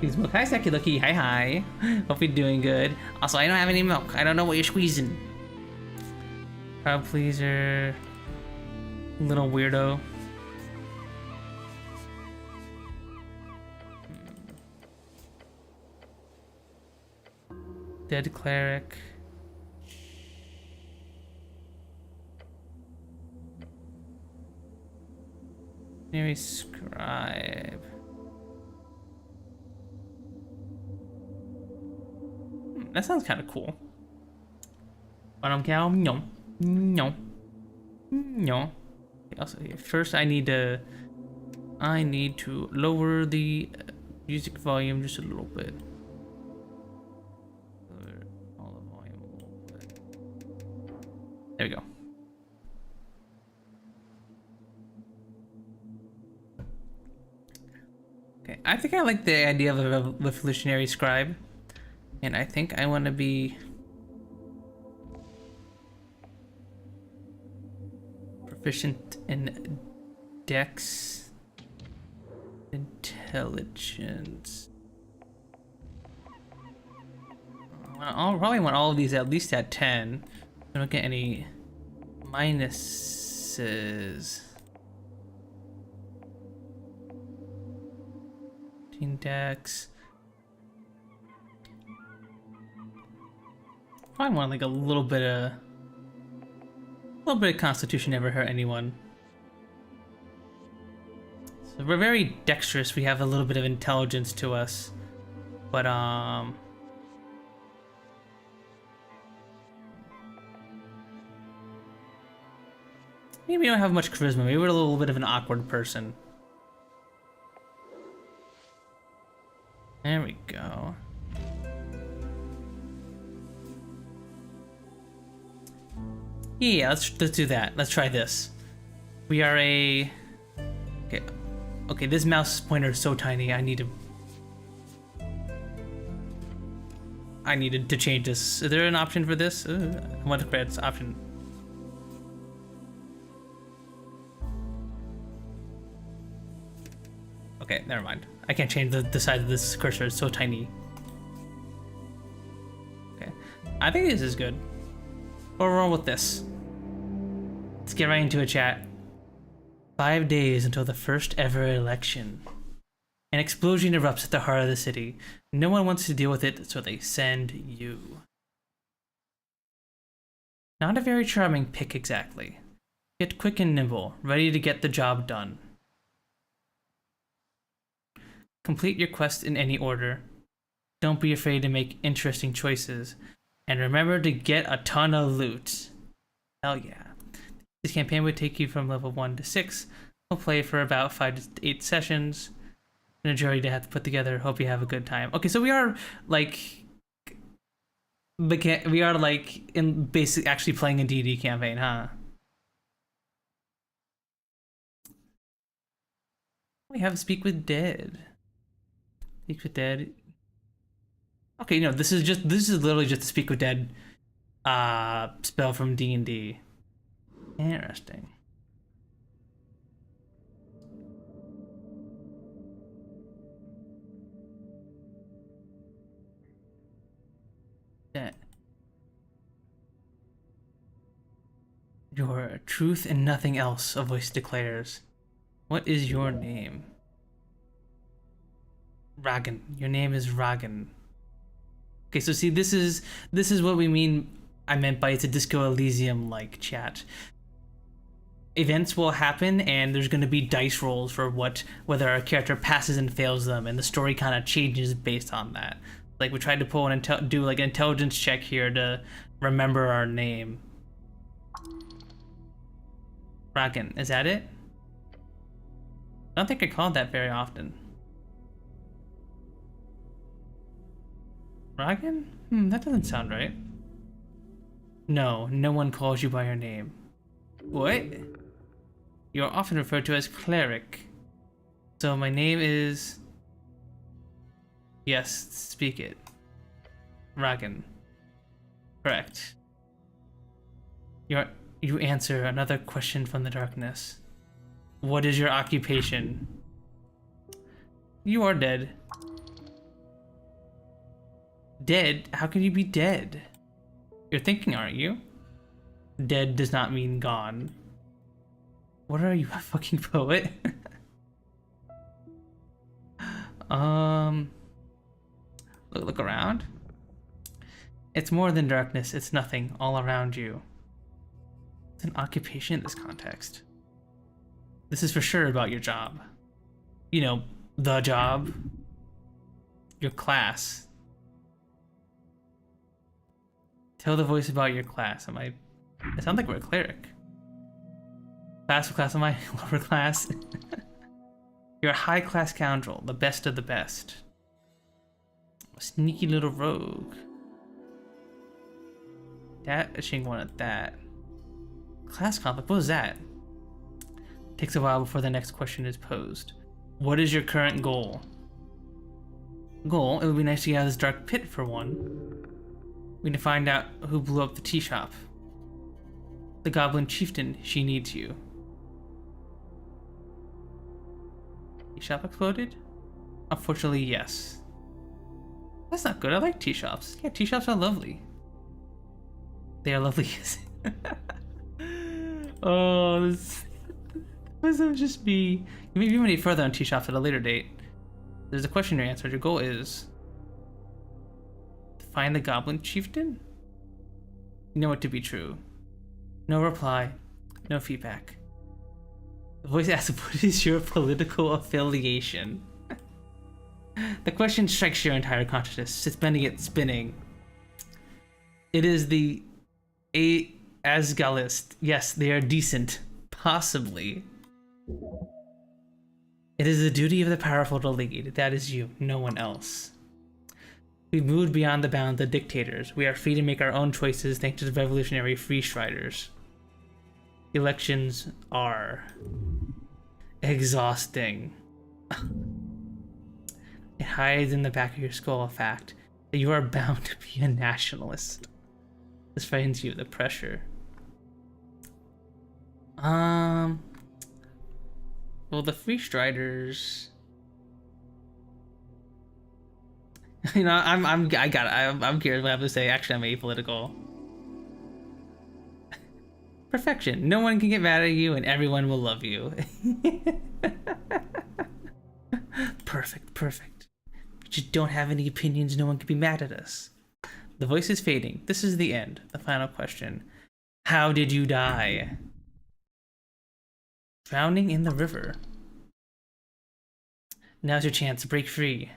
Use milk. Hi, Seki Lucky. Hi, hi. Hope you're doing good. Also, I don't have any milk. I don't know what you're squeezing. Crowd pleaser. Little weirdo. Dead cleric. Mary scribe. That sounds kind of cool. But no. Also, first I need to lower the music volume just a little bit. Lower all the volume a little bit. There we go. Okay, I think I like the idea of a revolutionary scribe, and I think I want to be proficient in Dex, intelligence. I'll probably want all of these at least at 10. I don't get any minuses. Dex. Probably want like a little bit of Constitution, never hurt anyone. So we're very dexterous. We have a little bit of intelligence to us, but maybe we don't have much charisma. Maybe we're a little bit of an awkward person. There we go. Yeah, let's do that. Let's try this. We are a... Okay, this mouse pointer is so tiny. I need to change this. Is there an option for this? I want to create this option. Okay, never mind. I can't change the size of this cursor. It's so tiny. Okay, I think this is good. We'll roll with this. Let's get right into it, chat. 5 days until the first ever election. An explosion erupts at the heart of the city. No one wants to deal with it, so they send you. Not a very charming pick exactly. Yet quick and nimble, ready to get the job done. Complete your quest in any order. Don't be afraid to make interesting choices. And remember to get a ton of loot. Hell yeah. This campaign would take you from level 1 to 6. We'll play for about 5 to 8 sessions. And a jury to have to put together. Hope you have a good time. Okay, so we are like in basic actually playing a D&D campaign, huh? We have Speak with Dead. Speak with Dead. Okay, no, this is literally just a Speak with Dead spell from D&D. Interesting. Your truth and nothing else, a voice declares. What is your name? Ragan. Your name is Ragan. Okay, so see, this is what we mean. I meant by it's a Disco Elysium like chat. Events will happen, and there's going to be dice rolls for whether our character passes and fails them, and the story kind of changes based on that. Like we tried to pull do like an intelligence check here to remember our name. Ragan, is that it? I don't think I called that very often. Ragan? That doesn't sound right. No, no one calls you by your name. What? You are often referred to as cleric. So my name is... Yes, speak it. Ragan. Correct. You answer another question from the darkness. What is your occupation? You are dead. Dead? How can you be dead? You're thinking, aren't you? Dead does not mean gone. What are you, a fucking poet? Look around. It's more than darkness, it's nothing all around you. It's an occupation in this context. This is for sure about your job. You know, the job. Your class. Tell the voice about your class. It sounds like we're a cleric. Class, what class am I? Lower class? You're a high class scoundrel, the best of the best. A sneaky little rogue. Dashing one at that. Class conflict, what was that? Takes a while before the next question is posed. What is your current goal? Goal? It would be nice to get out of this dark pit for one. We need to find out who blew up the tea shop. The goblin chieftain, she needs you. Tea shop exploded? Unfortunately, yes. That's not good. I like tea shops. Yeah, tea shops are lovely. They are lovely. Oh, this would just be... Maybe you may need further on tea shops at a later date. There's a question you answered. Your goal is... to find the goblin chieftain? You know it to be true. No reply. No feedback. The voice asks, what is your political affiliation? The question strikes your entire consciousness, suspending it spinning. It is the Asgalist. Yes, they are decent. Possibly. It is the duty of the powerful to lead. That is you, no one else. We've moved beyond the bounds of dictators. We are free to make our own choices thanks to the revolutionary free striders. Elections are exhausting. It hides in the back of your skull a fact that you are bound to be a nationalist. This frightens you, the pressure. Well, the free striders. You know, I'm curious what I have to say. Actually, I'm apolitical. Perfection. No one can get mad at you, and everyone will love you. Perfect, perfect. We just don't have any opinions. No one can be mad at us. The voice is fading. This is the end. The final question. How did you die? Drowning in the river. Now's your chance to break free.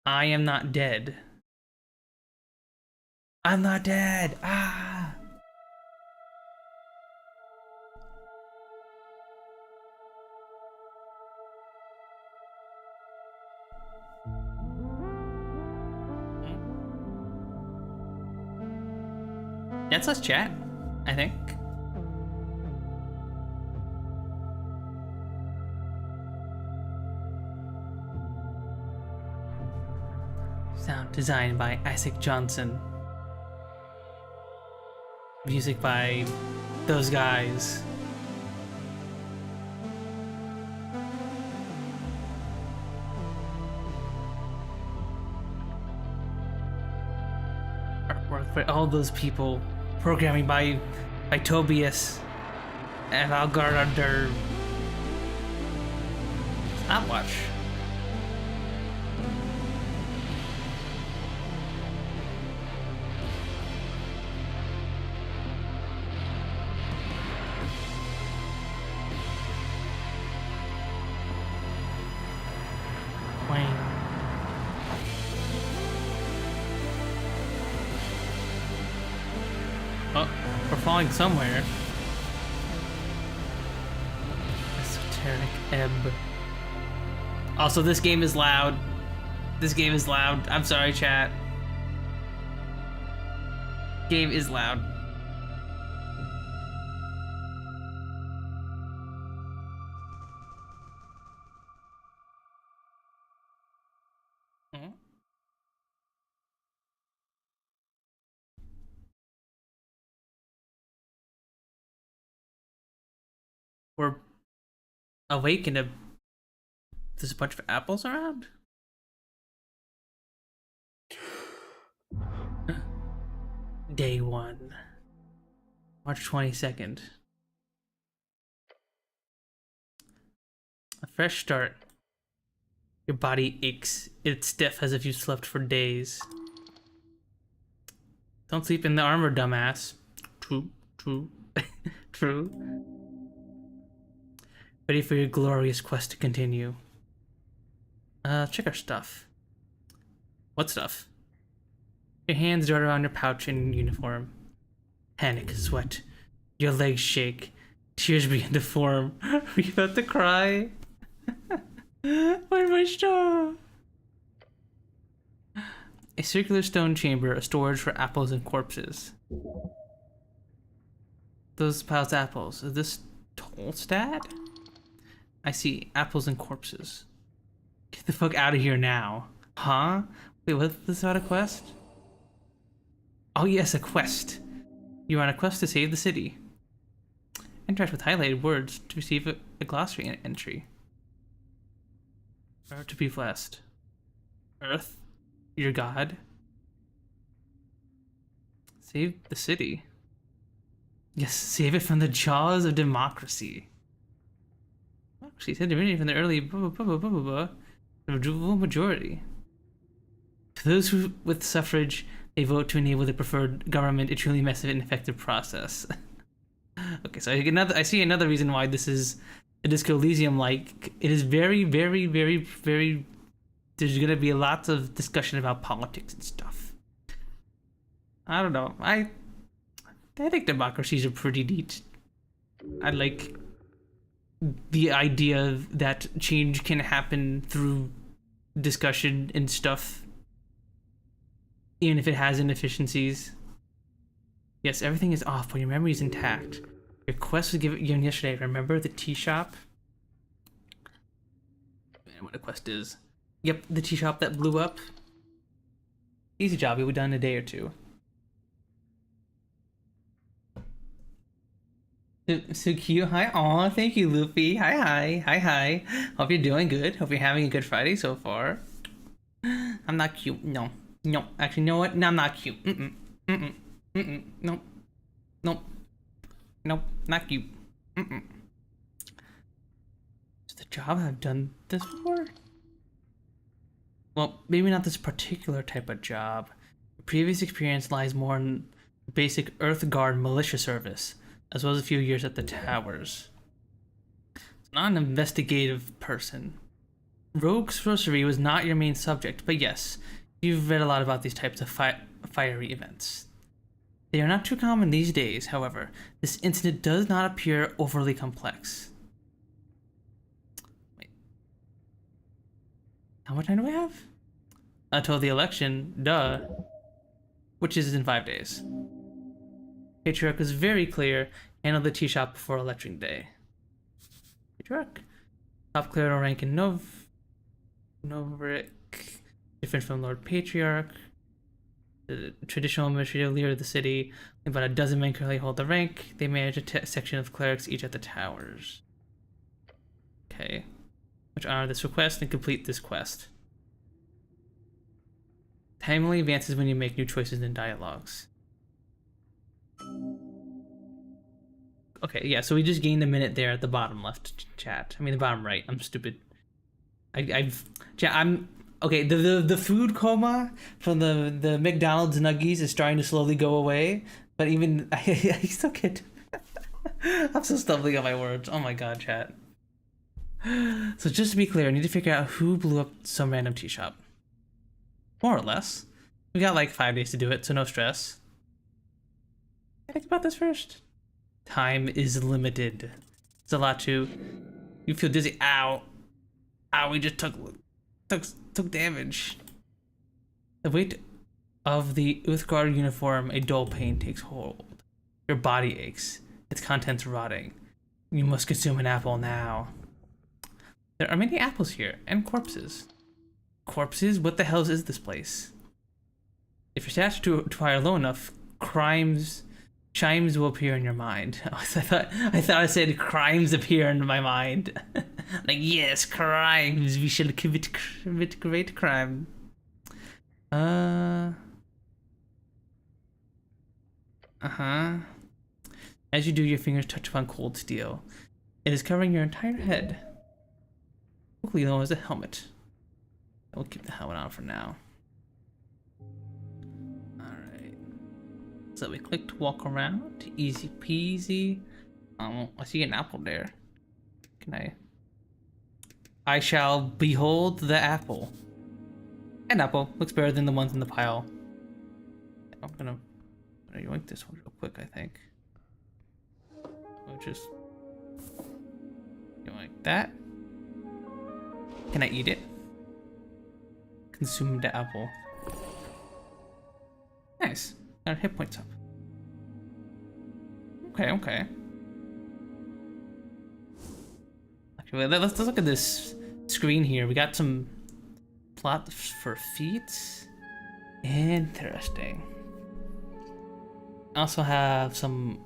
I am not dead. I'm not dead! Ah! That's us chat, I think. Sound designed by Isaac Johnson. Music by those guys. Artwork by all those people. Programming by T.O.S. and Algar Stopwatch. Oh, we're falling somewhere. Esoteric Ebb. Also, this game is loud. This game is loud. I'm sorry, chat. Game is loud. We're awake and there's a bunch of apples around? Day 1. March 22nd. A fresh start. Your body aches. It's stiff as if you slept for days. Don't sleep in the armor, dumbass. True. True. Ready for your glorious quest to continue. Check our stuff. What stuff? Your hands dart around your pouch and uniform. Panic, sweat. Your legs shake. Tears begin to form. Are you about to cry? Where's my straw? A circular stone chamber, a storage for apples and corpses. Those piles of apples. Is this Tolstad? I see apples and corpses. Get the fuck out of here now. Huh? Wait, what's this about a quest? Oh yes, a quest. You're on a quest to save the city. Interact with highlighted words to receive a glossary entry. Or to be blessed. Earth, your god. Save the city. Yes, save it from the jaws of democracy. She said divinity from the early majority. To those who with suffrage, they vote to enable the preferred government, a truly massive and effective process. Okay, so I see another reason why this is a Disco Elysium. Like, it is very, very, very, very. There's gonna be lots of discussion about politics and stuff. I don't know. I think democracies are pretty neat. I like the idea that change can happen through discussion and stuff, even if it has inefficiencies. Yes, everything is off, but your memory is intact. Your quest was given yesterday. Remember the tea shop? Man, what a quest is. Yep, the tea shop that blew up. Easy job, it would done in a day or two. So cute. Hi. Aw, thank you, Luffy. Hi. Hope you're doing good. Hope you're having a good Friday so far. I'm not cute. No. Actually, you know what? No, I'm not cute. Nope. Not cute. Is the job I've done this before? Well, maybe not this particular type of job. Previous experience lies more in basic Earth Guard militia service, as well as a few years at the towers. It's not an investigative person. Rogue sorcery was not your main subject, but yes, you've read a lot about these types of fiery events. They are not too common these days, however. This incident does not appear overly complex. Wait. How much time do we have? Until the election, duh. Which is in 5 days. Patriarch was very clear. Handle the tea shop before election day. Patriarch. Top clerical rank in Noveric. Different from Lord Patriarch. The traditional administrative leader of the city. About a dozen men currently hold the rank. They manage a section of clerics each at the towers. Okay. Which honor this request and complete this quest. Timely advances when you make new choices in dialogues. Okay, yeah, so we just gained a minute there at the bottom left chat. I mean the bottom right. I'm stupid. I'm okay. The food coma from the McDonald's nuggies is starting to slowly go away, but even I still can't. I'm so stumbling on my words. Oh my god, chat. So just to be clear, I need to figure out who blew up some random tea shop. More or less. We got like 5 days to do it, so no stress. Think about this first. Time is limited. It's a lot to. You feel dizzy. Ow. Ow, we just took damage. The weight of the Uthgard uniform, a dull pain takes hold. Your body aches. Its contents rotting. You must consume an apple now. There are many apples here, and corpses. Corpses? What the hell is this place? If your stats to fire low enough, chimes will appear in your mind. I thought I said crimes appear in my mind. Like, yes, crimes. We shall commit great crime. Uh-huh. As you do, your fingers touch upon cold steel. It is covering your entire head. Locally known as a helmet. We'll keep the helmet on for now. Alright. So we click to walk around. Easy peasy. I see an apple there. Can I shall behold the apple. An apple. Looks better than the ones in the pile. I'm gonna yoink this one real quick, I think. I'll just yoink that. Can I eat it? Consume the apple. Nice. Got our hit points up. Okay. Actually, let's look at this screen here. We got some plot for feats. Interesting. I also have some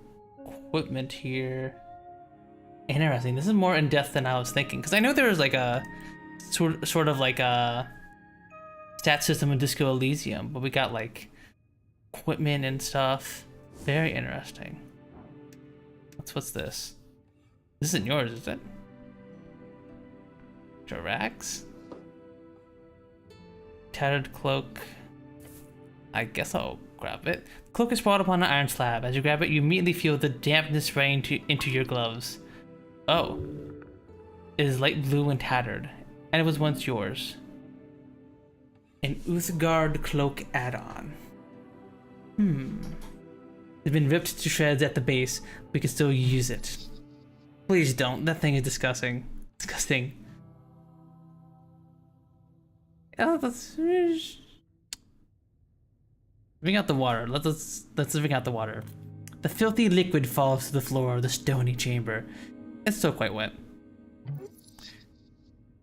equipment here. Interesting. This is more in depth than I was thinking, because I know there was like a sort of like a stat system in Disco Elysium, but we got like equipment and stuff. Very interesting. What's this? This isn't yours, is it? Jirax? Tattered cloak. I guess I'll grab it. The cloak is brought upon an iron slab. As you grab it, you immediately feel the dampness spraying into your gloves. Oh. It is light blue and tattered, and it was once yours. An Uthgard cloak add-on. It's been ripped to shreds at the base. We can still use it. Please don't. That thing is disgusting. Disgusting. Oh, let's bring out the water. Let's bring out the water. The filthy liquid falls to the floor of the stony chamber. It's still quite wet.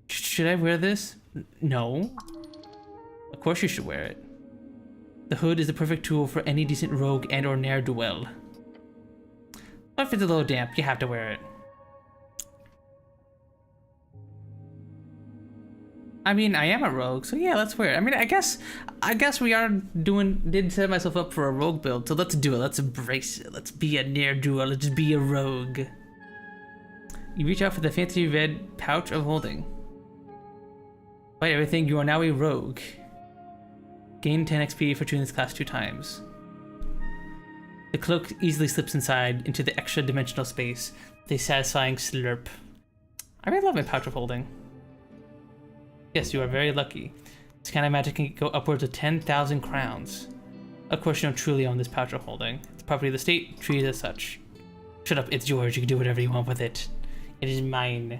Should I wear this? No. Of course you should wear it. The hood is the perfect tool for any decent rogue and or ne'er-do-well. But if it's a little damp, you have to wear it. I mean, I am a rogue, so yeah, let's wear it. I mean, I guess we did set myself up for a rogue build, so let's do it. Let's embrace it. Let's be a ne'er-do-well. Let's just be a rogue. You reach out for the fancy red pouch of holding. Fight everything, you are now a rogue. Gain 10 XP for choosing this class 2 times. The cloak easily slips inside into the extra-dimensional space with a satisfying slurp. I really love my pouch of holding. Yes, you are very lucky. This kind of magic can go upwards of 10,000 crowns. Of course, you don't truly own this pouch of holding. It's property of the state, treated as such. Shut up, it's yours. You can do whatever you want with it. It is mine.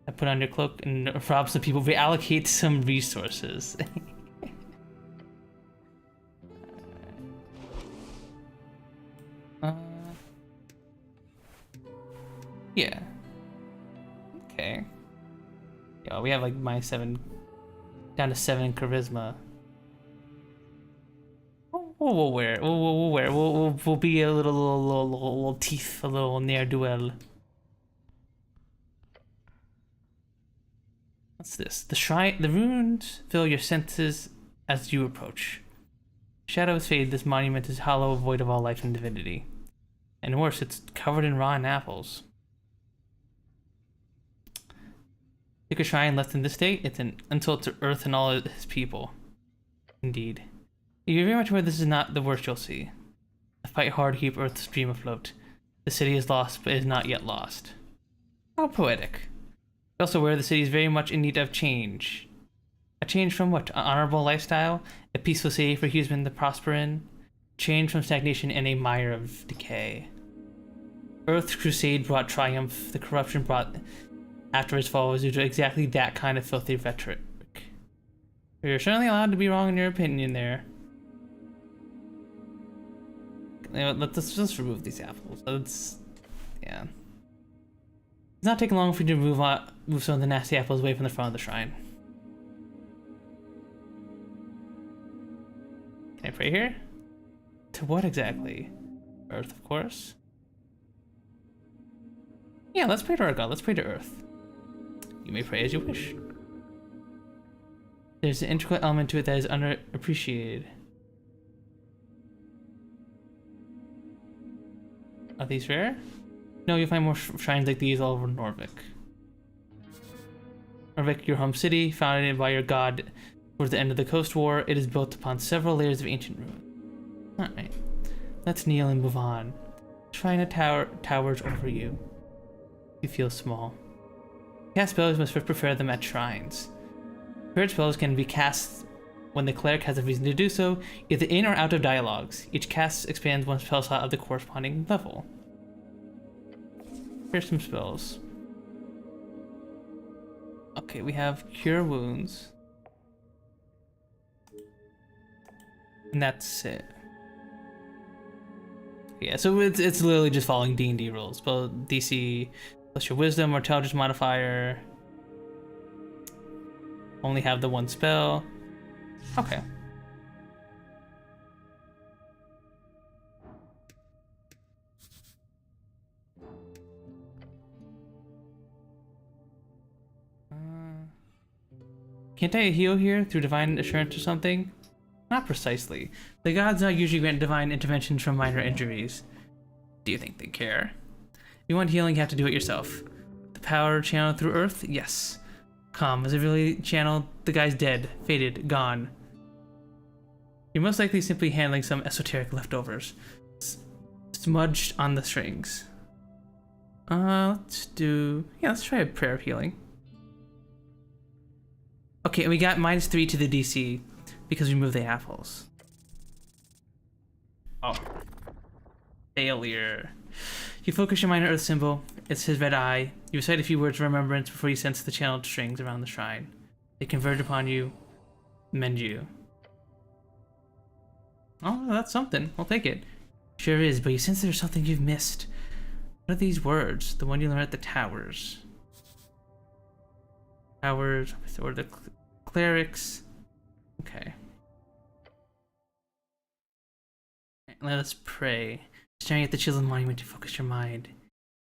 I put on your cloak and rob some people. Reallocate some resources. Yeah. Okay. Yeah, we have like -7, down to 7 in charisma. We'll wear it. We'll be a little thief, a little ne'er-do-well. What's this? The shrine. The runes fill your senses as you approach. Shadows fade. This monument is hollow, void of all life and divinity. And worse, it's covered in rotten apples. Take a shrine left in this state, it's an insult to Earth and all his people. Indeed. You're very much aware this is not the worst you'll see. Fight hard to keep Earth's dream afloat. The city is lost, but is not yet lost. How poetic. You're also aware the city is very much in need of change. A change from what? An honorable lifestyle? A peaceful city for humans to prosper in? Change from stagnation and a mire of decay. Earth's crusade brought triumph. The corruption brought after his fall was due to exactly that kind of filthy rhetoric. You're certainly allowed to be wrong in your opinion there. Let's just remove these apples. Yeah. It's not taking long for you to move some of the nasty apples away from the front of the shrine. Can I pray here? To what exactly? Earth, of course. Yeah, let's pray to our god. Let's pray to Earth. You may pray as you wish. There's an integral element to it that is underappreciated. Are these rare? No, you'll find more shrines like these all over Norvik. Norvik, your home city, founded by your god towards the end of the Coast War, it is built upon several layers of ancient ruin. Alright, let's kneel and move on. Shrine towers over you. You feel small. Cast spells must first prepare them at shrines. Prepared spells can be cast when the cleric has a reason to do so, either in or out of dialogues. Each cast expands one spell slot of the corresponding level. Here's some spells. Okay, we have Cure Wounds. And that's it. Yeah, so it's literally just following D&D rules. Spell DC plus your Wisdom or Intelligence modifier. Only have the one spell. Okay. Can't I heal here through divine assurance or something? Not precisely. The gods not usually grant divine interventions from minor injuries. Do you think they care? If you want healing, you have to do it yourself. The power channeled through Earth? Yes. Calm. Is it really channeled? The guy's dead. Faded. Gone. You're most likely simply handling some esoteric leftovers. Smudged on the strings. Let's try a prayer of healing. Okay, we got -3 to the DC because we moved the apples. Oh. Failure. You focus your mind on Earth symbol. It's his red eye. You recite a few words of remembrance before you sense the channeled strings around the shrine. They converge upon you, mend you. Oh, that's something. I'll take it. Sure is, but you sense there's something you've missed. What are these words? The one you learned at the towers. Towers, or the clerics. Okay. Let us pray. Staring at the chiseled monument to focus your mind.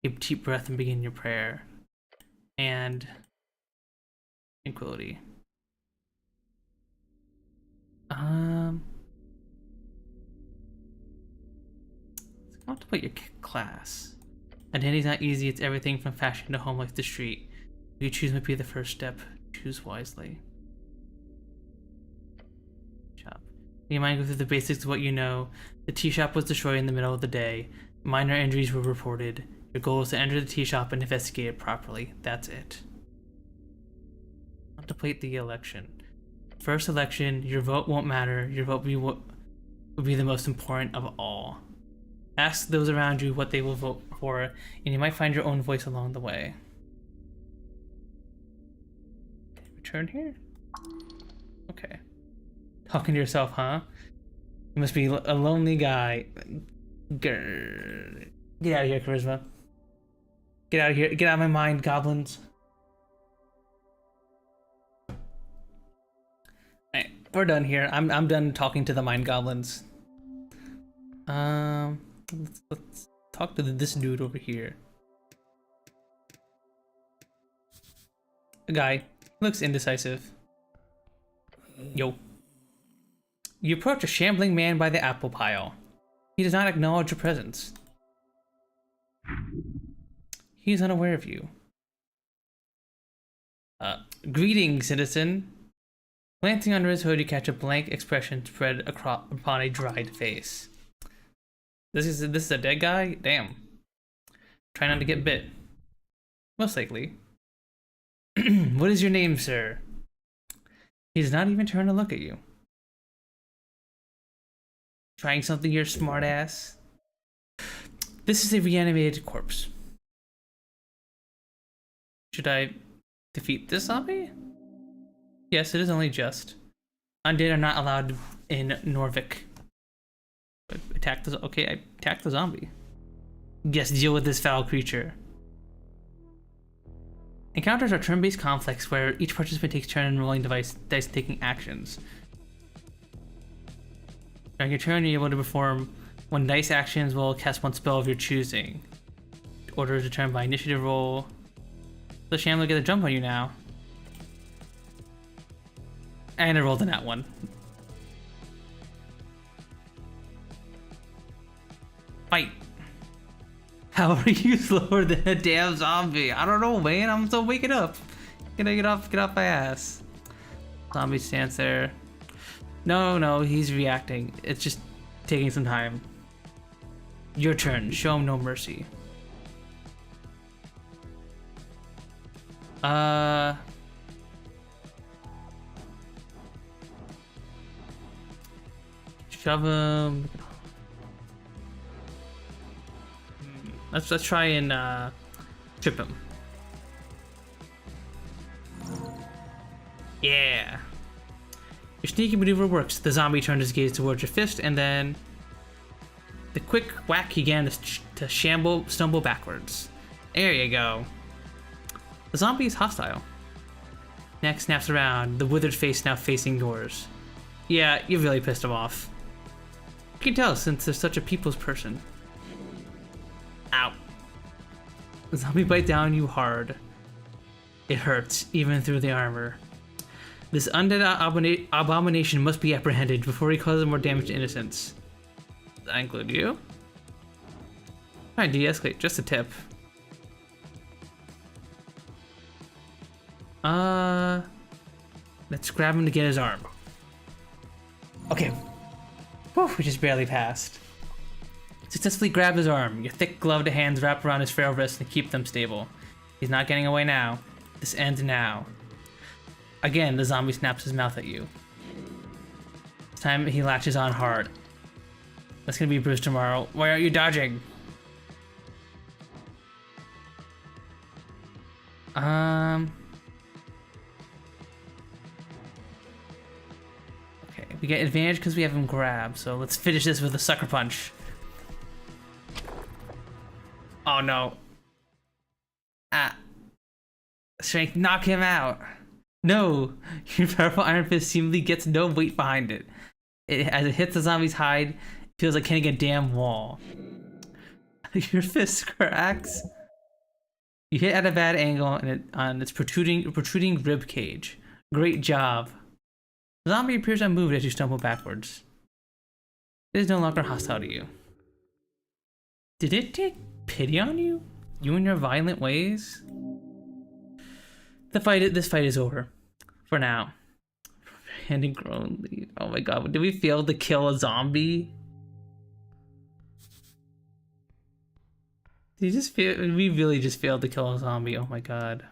Take a deep breath and begin your prayer. And tranquility. Let's go to put your class. Identity's not easy. It's everything from fashion to home life to street. What you choose might be the first step. Choose wisely. Good job. You might go through the basics of what you know. The tea shop was destroyed in the middle of the day. Minor injuries were reported. Your goal is to enter the tea shop and investigate it properly. That's it. Contemplate the election. First election, your vote won't matter. Your vote will be the most important of all. Ask those around you what they will vote for, and you might find your own voice along the way. Return here? Okay. Talking to yourself, huh? You must be a lonely guy. Grr. Get out of here, Charisma. Get out of here. Get out of my mind, goblins. Alright, we're done here. I'm done talking to the mind goblins. Let's talk to this dude over here. A guy. Looks indecisive. Yo. You approach a shambling man by the apple pile. He does not acknowledge your presence. He is unaware of you. Greetings, citizen. Glancing under his hood, you catch a blank expression spread upon a dried face. This is a dead guy? Damn. Try not to get bit. Most likely. What is your name, sir? He does not even turn to look at you. Trying something here, smartass? This is a reanimated corpse. Should I defeat this zombie? Yes, it is only just. Undead are not allowed in Norvik. Attack the... Okay, I attacked the zombie. Yes, deal with this foul creature. Encounters are turn-based conflicts where each participant takes turn in rolling dice taking actions. During your turn, you're able to perform one dice actions will cast one spell of your choosing. Order is determined by initiative roll. The Shambler get a jump on you now. And I rolled in that one. Fight. How are you slower than a damn zombie? I don't know, man. I'm still waking up. Get off my ass. Zombie stands there. No, he's reacting. It's just taking some time. Your turn. Show him no mercy. Shove him. Let's try and trip him. Yeah. Your sneaky maneuver works. The zombie turned his gaze towards your fist, and then the quick whack began to stumble backwards. There you go. The zombie is hostile. Neck snaps around, the withered face now facing yours. Yeah, you really pissed him off. You can tell since they're such a people's person. Ow. The zombie bites down on you hard. It hurts, even through the armor. This undead abomination must be apprehended before he causes more damage to innocents. Does that include you? Try and de-escalate, just a tip. Let's grab him to get his arm. Okay. Whew, we just barely passed. Successfully grab his arm. Your thick gloved hands wrap around his frail wrists and keep them stable. He's not getting away now. This ends now. Again, the zombie snaps his mouth at you. This time he latches on hard. That's gonna be Bruce tomorrow. Why aren't you dodging? Okay, we get advantage because we have him grabbed, so let's finish this with a sucker punch. Oh no. Strength, knock him out. No, your powerful iron fist seemingly gets no weight behind it. As it hits the zombie's hide, it feels like hitting a damn wall. Your fist cracks. You hit at a bad angle on its protruding rib cage. Great job. The zombie appears unmoved as you stumble backwards. It is no longer hostile to you. Did it take pity on you? You and your violent ways? This fight is over. For now. abandoned grown leaf. Oh my god, did we fail to kill a zombie? Did you just fail? We really just failed to kill a zombie. Oh my god.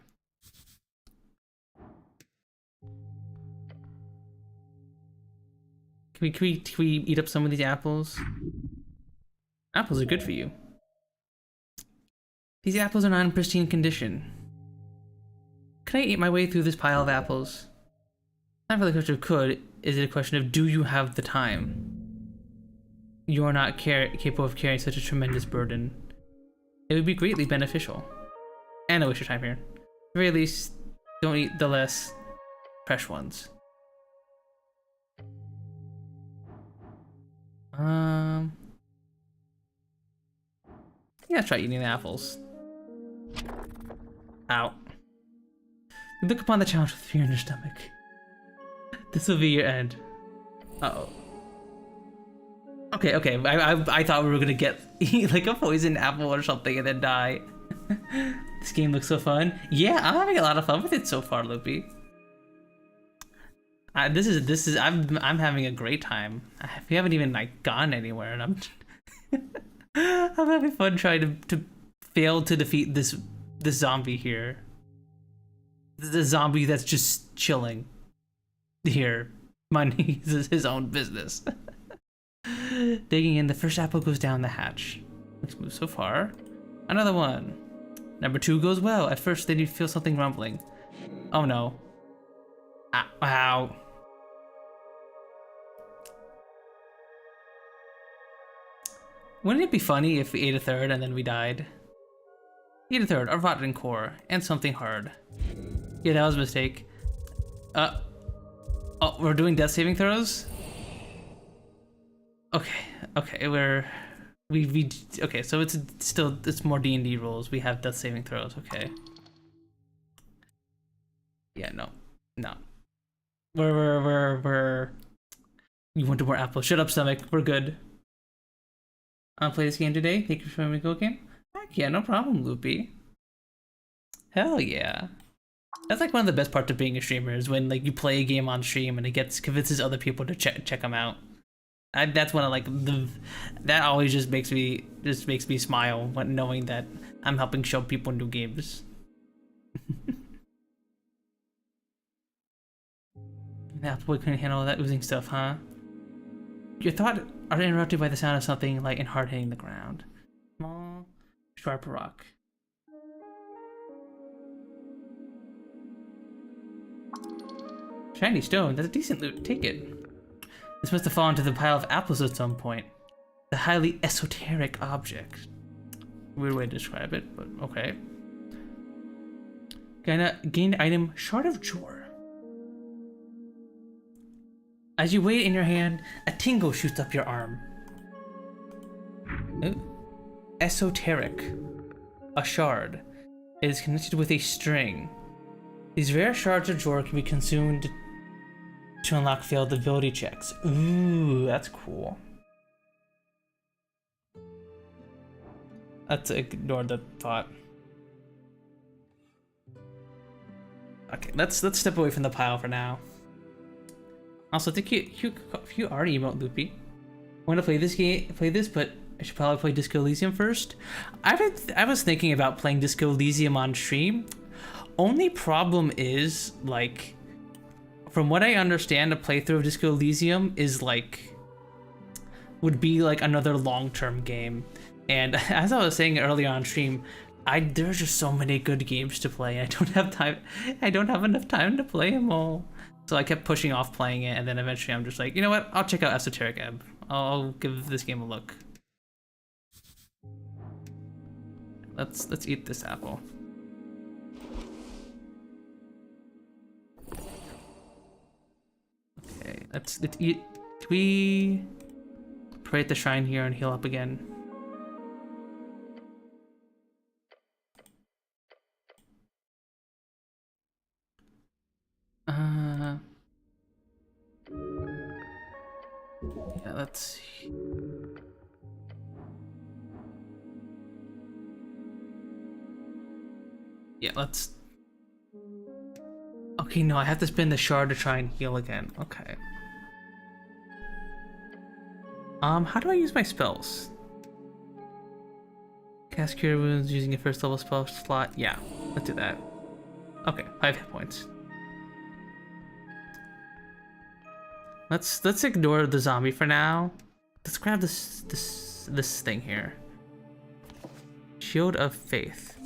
Can we eat up some of these apples? Apples are good for you. These apples are not in pristine condition. Can I eat my way through this pile of apples? Not really a question of could, is it a question of do you have the time? You are not capable of carrying such a tremendous burden. It would be greatly beneficial. And I waste your time here. At the very least, don't eat the less fresh ones. Yeah, try eating the apples. Ow. You look upon the challenge with fear in your stomach. This will be your end. Uh-oh. Okay, I thought we were gonna get like a poisoned apple or something and then die. This game looks so fun. Yeah, I'm having a lot of fun with it so far, Loopy. I'm having a great time. We haven't even like gone anywhere, and I'm having fun trying to fail to defeat this zombie here. The zombie that's just chilling here, minding his own business. Digging in, the first apple goes down the hatch. Looks smooth so far. Another one. Number 2 goes well. At first, then you feel something rumbling. Oh no. Ow. Wouldn't it be funny if we ate a third and then we died? Ate a third, a rotten core, and something hard. Yeah, that was a mistake. Oh, we're doing death saving throws? Okay, okay, so it's more D&D rules. We have death saving throws, okay. Yeah, no. You want more apples? Shut up, stomach. We're good. I'll play this game today. Thank you for showing me go game. Heck yeah, no problem, Loopy. Hell yeah. That's like one of the best parts of being a streamer is when like you play a game on stream and it convinces other people to check them out. That's one of like that always just makes me smile when knowing that I'm helping show people new games. That boy couldn't handle that oozing stuff, huh? Your thoughts are interrupted by the sound of something light and hard hitting the ground. Small, sharp rock. Shiny stone, that's a decent loot, take it. This must have fallen to the pile of apples at some point. The highly esoteric object. Weird way to describe it, but okay. Gained item, Shard of Jor. As you weigh it in your hand, a tingle shoots up your arm. Ooh. Esoteric. A shard. It is connected with a string. These rare shards of Jor can be consumed to unlock failed ability checks. Ooh, that's cool. Let's ignore the thought. Okay, let's step away from the pile for now. Also, thank you already emote, Loopy. I want to play this, but I should probably play Disco Elysium first. I was thinking about playing Disco Elysium on stream. Only problem is, like, from what I understand, a playthrough of Disco Elysium is like, would be like another long-term game. And as I was saying earlier on stream, there's just so many good games to play. I don't have time. I don't have enough time to play them all. So I kept pushing off playing it, and then eventually I'm just like, you know what? I'll check out Esoteric Ebb. I'll give this game a look. Let's eat this apple. Okay, let's eat. Can we pray at the shrine here and heal up again? Yeah, let's see. Yeah, let's. Okay, no, I have to spend the shard to try and heal again. Okay. How do I use my spells? Cast Cure Wounds using a first level spell slot. Yeah, let's do that. Okay, 5 hit points. Let's ignore the zombie for now. Let's grab this thing here. Shield of Faith.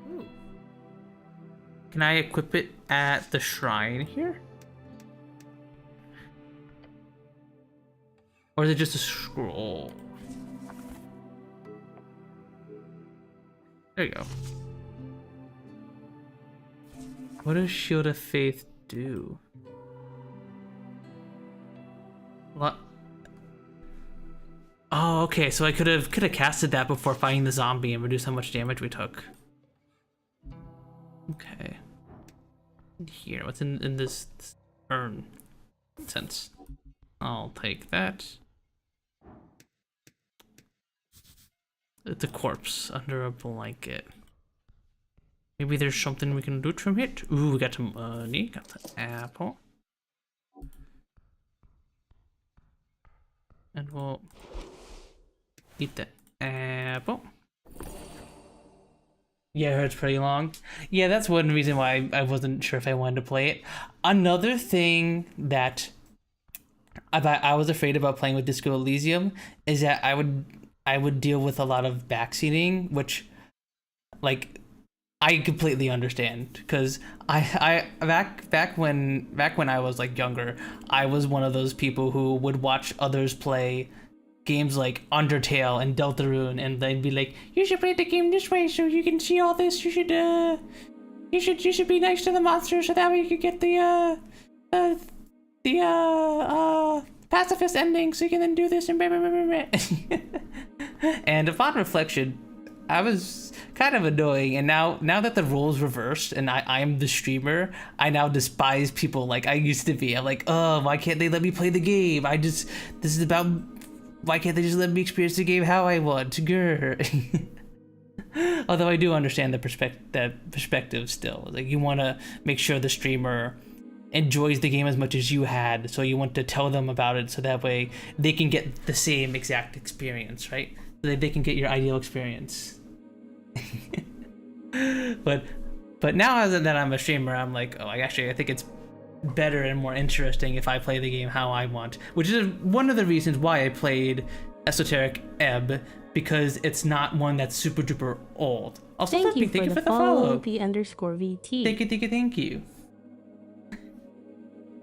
Ooh. Can I equip it at the shrine here? Or is it just a scroll? There you go. What does Shield of Faith do? What? Oh, okay. So I could have casted that before fighting the zombie and reduced how much damage we took. Okay. Here, what's in this urn? Sense. I'll take that. It's a corpse under a blanket. Maybe there's something we can loot from it. Ooh, we got some money. Got the apple. And we'll eat the apple. Yeah, it's pretty long. Yeah, that's one reason why I wasn't sure if I wanted to play it. Another thing that I was afraid about playing with Disco Elysium is that I would deal with a lot of backseating, which, like, I completely understand, because I back when I was like younger, I was one of those people who would watch others play games like Undertale and Deltarune, and they'd be like, "You should play the game this way so you can see all this. You should be nice to the monster so that way you could get the pacifist ending so you can then do this and blah, blah, blah, blah, blah." And upon reflection, I was kind of annoying, and now that the roles reversed and I'm the streamer, I now despise people like I used to be. I'm like, oh, why can't they let me play the game? This is about, why can't they just let me experience the game how I want? Grr. Although I do understand that perspective still. Like, you want to make sure the streamer enjoys the game as much as you had, so you want to tell them about it so that way they can get the same exact experience, right? So that they can get your ideal experience. but now as that I'm a streamer, I'm like, oh, I think it's better and more interesting if I play the game how I want, which is one of the reasons why I played Esoteric Ebb, because it's not one that's super duper old. Also, thank you for the follow. P_VT. Thank you.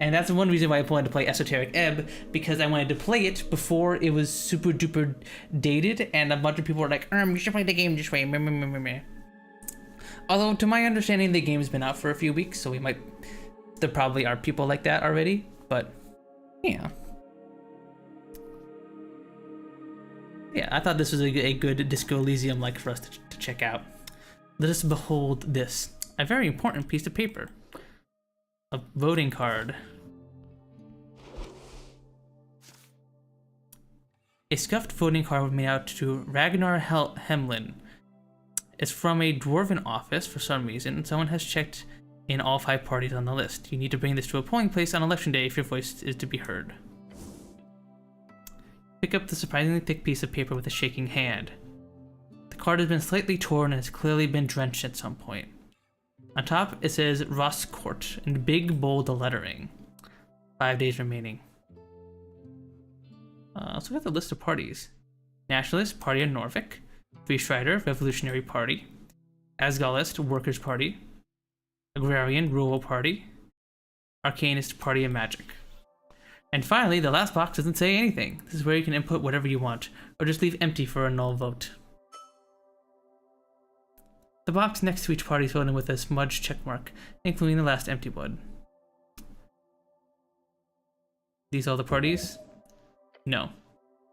And that's one reason why I wanted to play Esoteric Ebb, because I wanted to play it before it was super duper dated, and a bunch of people were like, you should play the game this way. Although, to my understanding, the game's been out for a few weeks, so there probably are people like that already, but yeah. Yeah, I thought this was a good Disco Elysium like for us to check out. Let us behold this. A very important piece of paper. A voting card. A scuffed voting card was made out to Ragnar Hemlin. It's from a dwarven office for some reason. Someone has checked in all 5 parties on the list. You need to bring this to a polling place on election day if your voice is to be heard. Pick up the surprisingly thick piece of paper with a shaking hand. The card has been slightly torn and has clearly been drenched at some point. On top, it says Ross Court in big, bold lettering. 5 days remaining. Let's look at the list of parties. Nationalist, Party of Norvik. Free Strider, Revolutionary Party. Asgallist, Workers' Party. Agrarian, Rural Party. Arcanist, Party of Magic. And finally, the last box doesn't say anything. This is where you can input whatever you want, or just leave empty for a null vote. The box next to each party is filled in with a smudged checkmark, including the last empty one. These all the parties? No.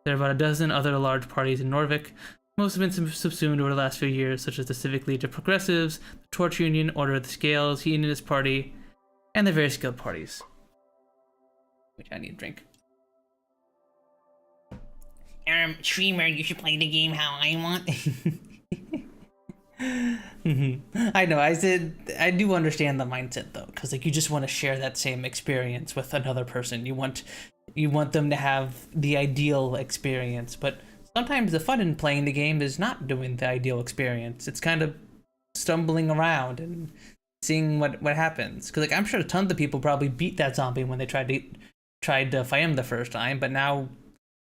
There are about a dozen other large parties in Norvik. Most have been subsumed over the last few years, such as the Civic League of Progressives, the Torch Union, Order of the Scales, Unionist Party, and the various guild parties. Which I need a drink. Streamer, you should play the game how I want. I know. I said I do understand the mindset though, because like you just want to share that same experience with another person. You want them to have the ideal experience, but sometimes the fun in playing the game is not doing the ideal experience. It's kind of stumbling around and seeing what happens. Because like I'm sure tons of people probably beat that zombie when they tried to fight him the first time, but now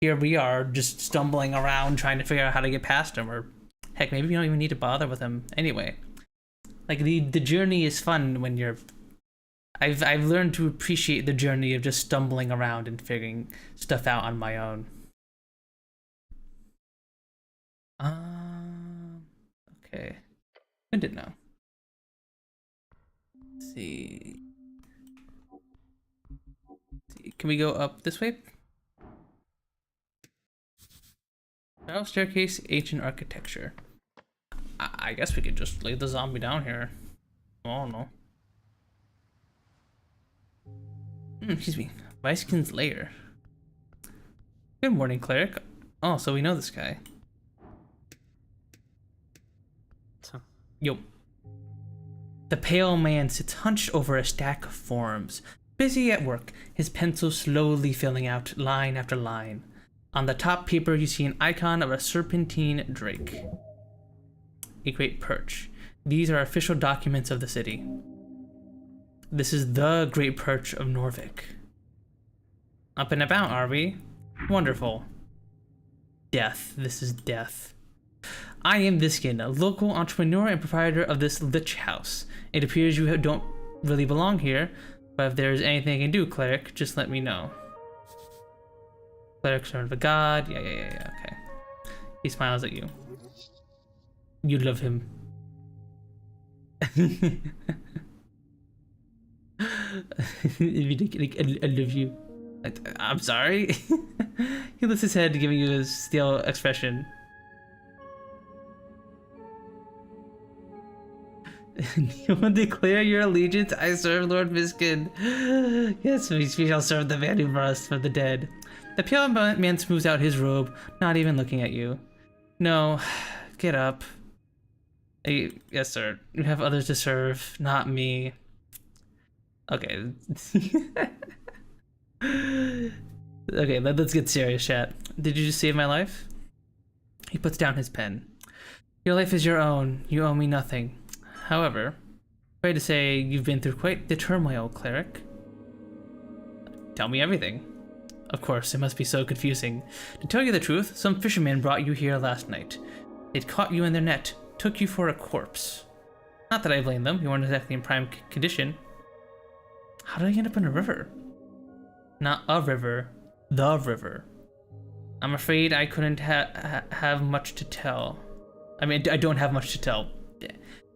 here we are just stumbling around trying to figure out how to get past him, or heck, maybe you don't even need to bother with him anyway. Like the journey is fun when you're. I've learned to appreciate the journey of just stumbling around and figuring stuff out on my own. Okay. Good to know. Let's see. Can we go up this way? Spiral staircase, ancient architecture. I guess we could just lay the zombie down here. Oh no. Excuse me. Viskin's lair. Good morning, cleric. Oh, so we know this guy. Yo. The pale man sits hunched over a stack of forms, busy at work, his pencil slowly filling out line after line. On the top paper, you see an icon of a serpentine drake. A great perch. These are official documents of the city. This is the Great Perch of Norvik. Up and about, are we? Wonderful. Death. This is death. I am Viskin, a local entrepreneur and proprietor of this lich house. It appears you don't really belong here, but if there is anything I can do, cleric, just let me know. Cleric, servant of a god. Yeah, okay. He smiles at you. You love him. I love you. I'm sorry. He lifts his head, giving you his steel expression. You want to declare your allegiance? I serve Lord Viskin. Yes, we shall serve the man who brought us from the dead. The pale man smooths out his robe, not even looking at you. No, get up. Yes, sir. You have others to serve, not me. Okay. Okay, let's get serious, chat. Did you just save my life? He puts down his pen. Your life is your own. You owe me nothing. However, afraid to say you've been through quite the turmoil, cleric. Tell me everything. Of course, it must be so confusing. To tell you the truth, some fishermen brought you here last night. They'd caught you in their net, took you for a corpse. Not that I blame them, you weren't exactly in prime condition. How did I end up in a river? Not a river, the river. I'm afraid I couldn't have much to tell. I mean, I don't have much to tell.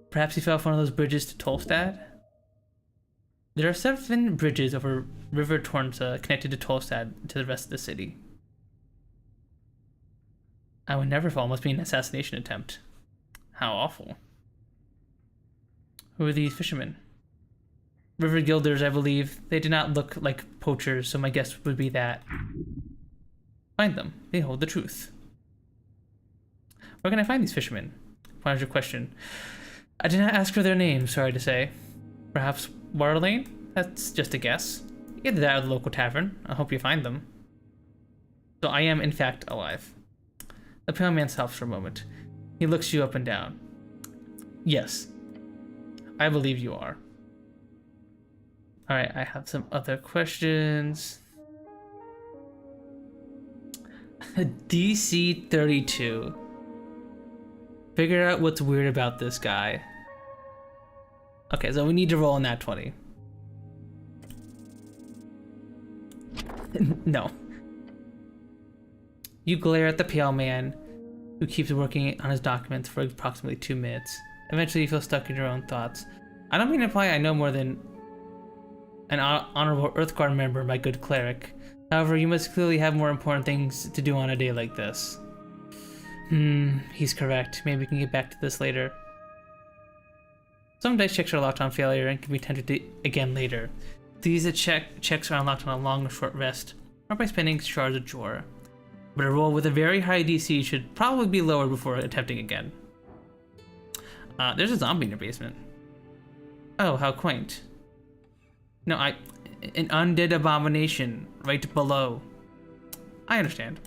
Perhaps you fell off one of those bridges to Tolstad? There are 7 bridges over River Tornsa connected to Tolstad to the rest of the city. I would never fall. Must be an assassination attempt. How awful. Who are these fishermen? River Guilders, I believe. They do not look like poachers, so my guess would be that. Find them. They hold the truth. Where can I find these fishermen? What was your question? I did not ask for their names, sorry to say. Perhaps Waterlane? That's just a guess. Either that or the local tavern. I hope you find them. So I am, in fact, alive. The pale man stops for a moment. He looks you up and down. Yes. I believe you are. Alright, I have some other questions. DC 32. Figure out what's weird about this guy. Okay, so we need to roll in that 20. No. You glare at the pale man, who keeps working on his documents for approximately 2 minutes. Eventually you feel stuck in your own thoughts. I don't mean to imply I know more than an honorable Earthguard member, my good cleric. However, you must clearly have more important things to do on a day like this. He's correct. Maybe we can get back to this later. Some dice checks are locked on failure and can be attempted again later. These checks are unlocked on a long or short rest, or by spending shards of Jor. But a roll with a very high DC should probably be lower before attempting again. There's a zombie in your basement. Oh, how quaint. No, an undead abomination right below. I understand.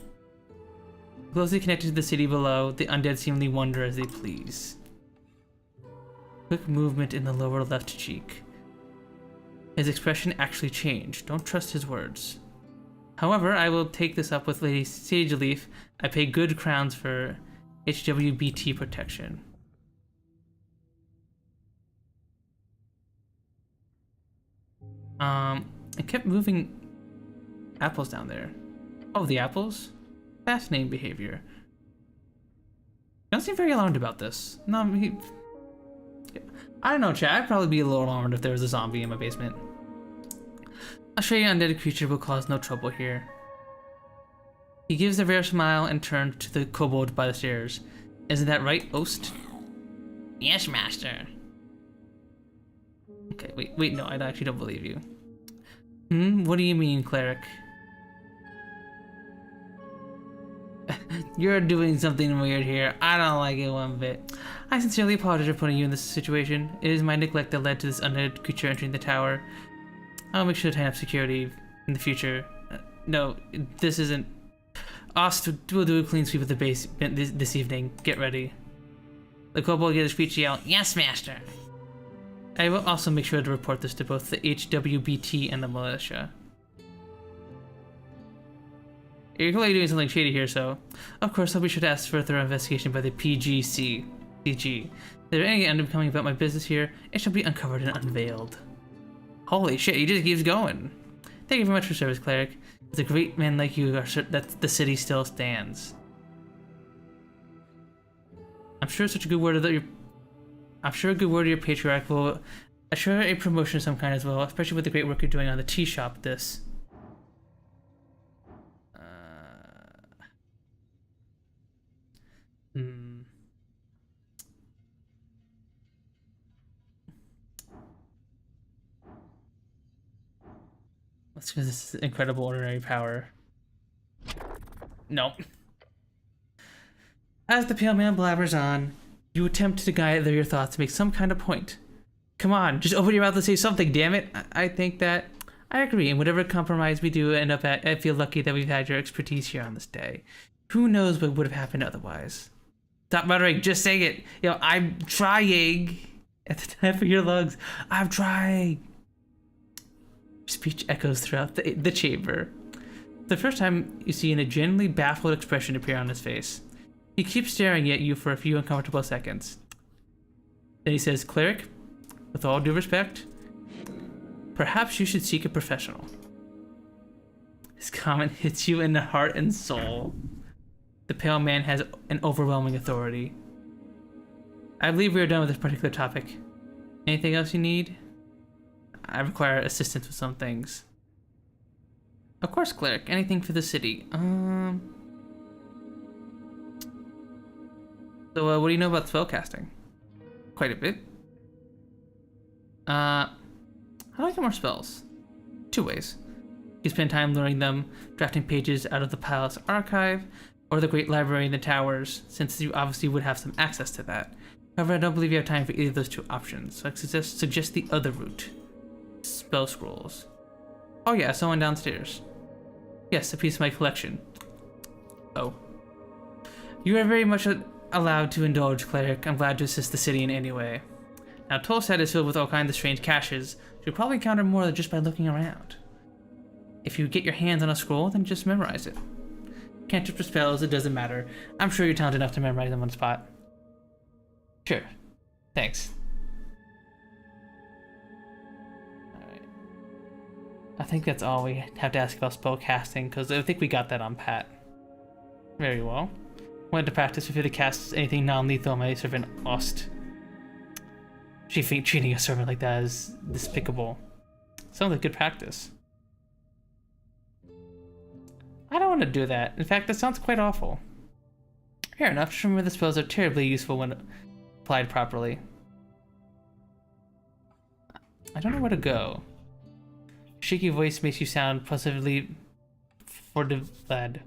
Closely connected to the city below, the undead seemingly wander as they please. Quick movement in the lower left cheek. His expression actually changed. Don't trust his words. However, I will take this up with Lady Sageleaf. I pay good crowns for HWBT protection. I kept moving apples down there. Oh, the apples? Fascinating behavior. You don't seem very alarmed about this. No, I don't know, chat. I'd probably be a little alarmed if there was a zombie in my basement. I'll show you undead creature will cause no trouble here. He gives a rare smile and turns to the kobold by the stairs. Isn't that right, Ost? Yes, master. Okay, wait, no, I actually don't believe you. What do you mean, cleric? You're doing something weird here. I don't like it one bit. I sincerely apologize for putting you in this situation. It is my neglect that led to this undead creature entering the tower. I'll make sure to tighten up security in the future. No, this isn't... Ost will do a clean sweep of the base this evening. Get ready. The kobold gives a screechy yell, yes, master! I will also make sure to report this to both the HWBT and the militia. You're clearly doing something shady here, so... Of course, I'll be sure to ask for a thorough investigation by the PGC. PG. If there are any end coming about my business here, it shall be uncovered and unveiled. Holy shit, he just keeps going. Thank you very much for service, cleric. With a great man like you, that the city still stands. I'm sure such a good word of your... I'm sure a good word of your patriarch will assure a promotion of some kind as well, especially with the great work you're doing on the tea shop. This. Let's give this incredible ordinary power. Nope. As the pale man blabbers on, you attempt to gather your thoughts to make some kind of point. Come on, just open your mouth and say something, damn it. I think that... I agree, and whatever compromise we do end up at, I feel lucky that we've had your expertise here on this day. Who knows what would have happened otherwise? Stop muttering, just say it. You know, I'm trying. At the top of your lungs, I'm trying. Speech echoes throughout the chamber. The first time you see a genuinely baffled expression appear on his face. He keeps staring at you for a few uncomfortable seconds. Then he says, cleric, with all due respect, perhaps you should seek a professional. His comment hits you in the heart and soul. The pale man has an overwhelming authority. I believe we are done with this particular topic. Anything else you need? I require assistance with some things. Of course, cleric. Anything for the city. So, what do you know about spellcasting? Quite a bit. How do I get more spells? Two ways. You spend time learning them, drafting pages out of the palace archive, or the great library in the towers, since you obviously would have some access to that. However, I don't believe you have time for either of those two options, so I suggest the other route. Spell scrolls. Oh yeah, someone downstairs. Yes, a piece of my collection. Oh. You are very much allowed to indulge, cleric. I'm glad to assist the city in any way. Now, Tolstad is filled with all kinds of strange caches, so you'll probably encounter more than just by looking around. If you get your hands on a scroll, then just memorize it. Cantrips or spells, it doesn't matter. I'm sure you're talented enough to memorize them on the spot. Sure. Thanks. Alright. I think that's all we have to ask about spell casting, because I think we got that on pat. Very well. Wanted to practice before to cast anything non-lethal on my servant Ost. She think treating a servant like that is despicable. Sounds like good practice. I don't want to do that. In fact, that sounds quite awful. Fair enough, just remember the spells are terribly useful when applied properly. I don't know where to go. Shaky voice makes you sound positively led.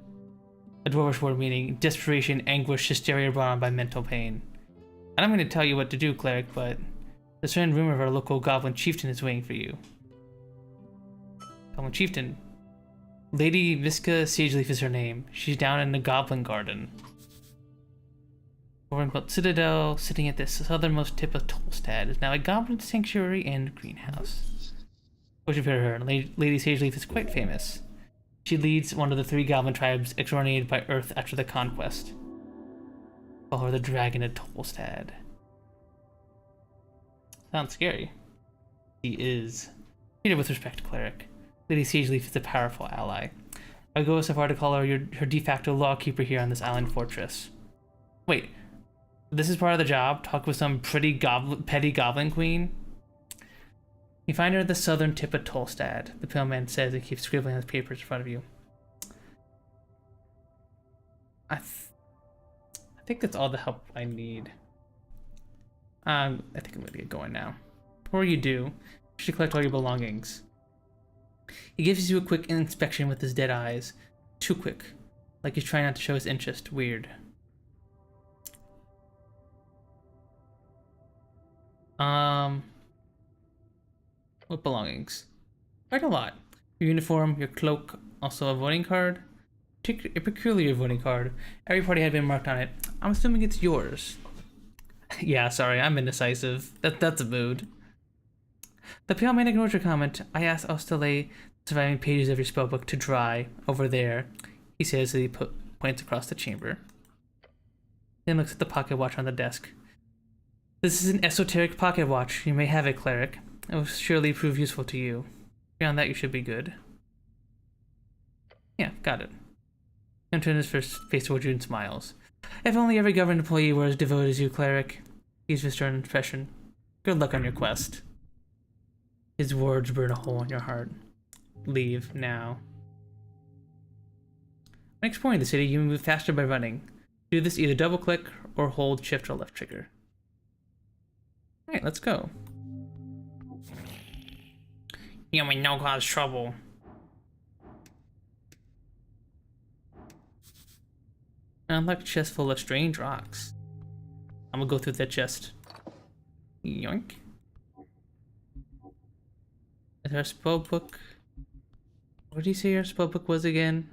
A dwarvish word meaning desperation, anguish, hysteria brought on by mental pain. I don't mean to tell you what to do, cleric, but there's a certain rumor of our local goblin chieftain is waiting for you. Goblin chieftain. Lady Visca Sageleaf is her name. She's down in the Goblin Garden. Overbuilt citadel, sitting at the southernmost tip of Tolstad, is now a goblin sanctuary and greenhouse. What you heard her, Lady Sageleaf is quite famous. She leads one of the 3 goblin tribes exterminated by Earth after the conquest. Call her the Dragon of Tolstad. Sounds scary. She is. Treat her with respect, cleric. Lady Sageleaf is a powerful ally. I go so far to call her her de facto lawkeeper here on this island fortress. Wait, this is part of the job? Talk with some petty goblin queen? You find her at the southern tip of Tolstad. The pale man says he keeps scribbling on his papers in front of you. I think that's all the help I need. I think I'm gonna get going now. Before you do, you should collect all your belongings. He gives you a quick inspection with his dead eyes. Too quick. Like he's trying not to show his interest. Weird. What belongings? Quite a lot. Your uniform, your cloak, also a voting card. A peculiar voting card. Every party had been marked on it. I'm assuming it's yours. Yeah, sorry, I'm indecisive. That's a mood. The pale man ignores your comment. I asked us to lay the surviving pages of your spellbook to dry over there, he says as he points across the chamber. Then looks at the pocket watch on the desk. This is an esoteric pocket watch. You may have it, cleric. It will surely prove useful to you. Beyond that, you should be good. Yeah, got it. He turns his face towards you and smiles. If only every government employee were as devoted as you, cleric. He's a stern impression. Good luck on your quest. His words burn a hole in your heart. Leave now. When exploring the city, you move faster by running. Do this either double click or hold shift or left trigger. Alright, let's go. You may no cause trouble. Unlock chest full of strange rocks. I'm gonna go through that chest. Yoink. Is our spellbook? What did you say our spellbook was again?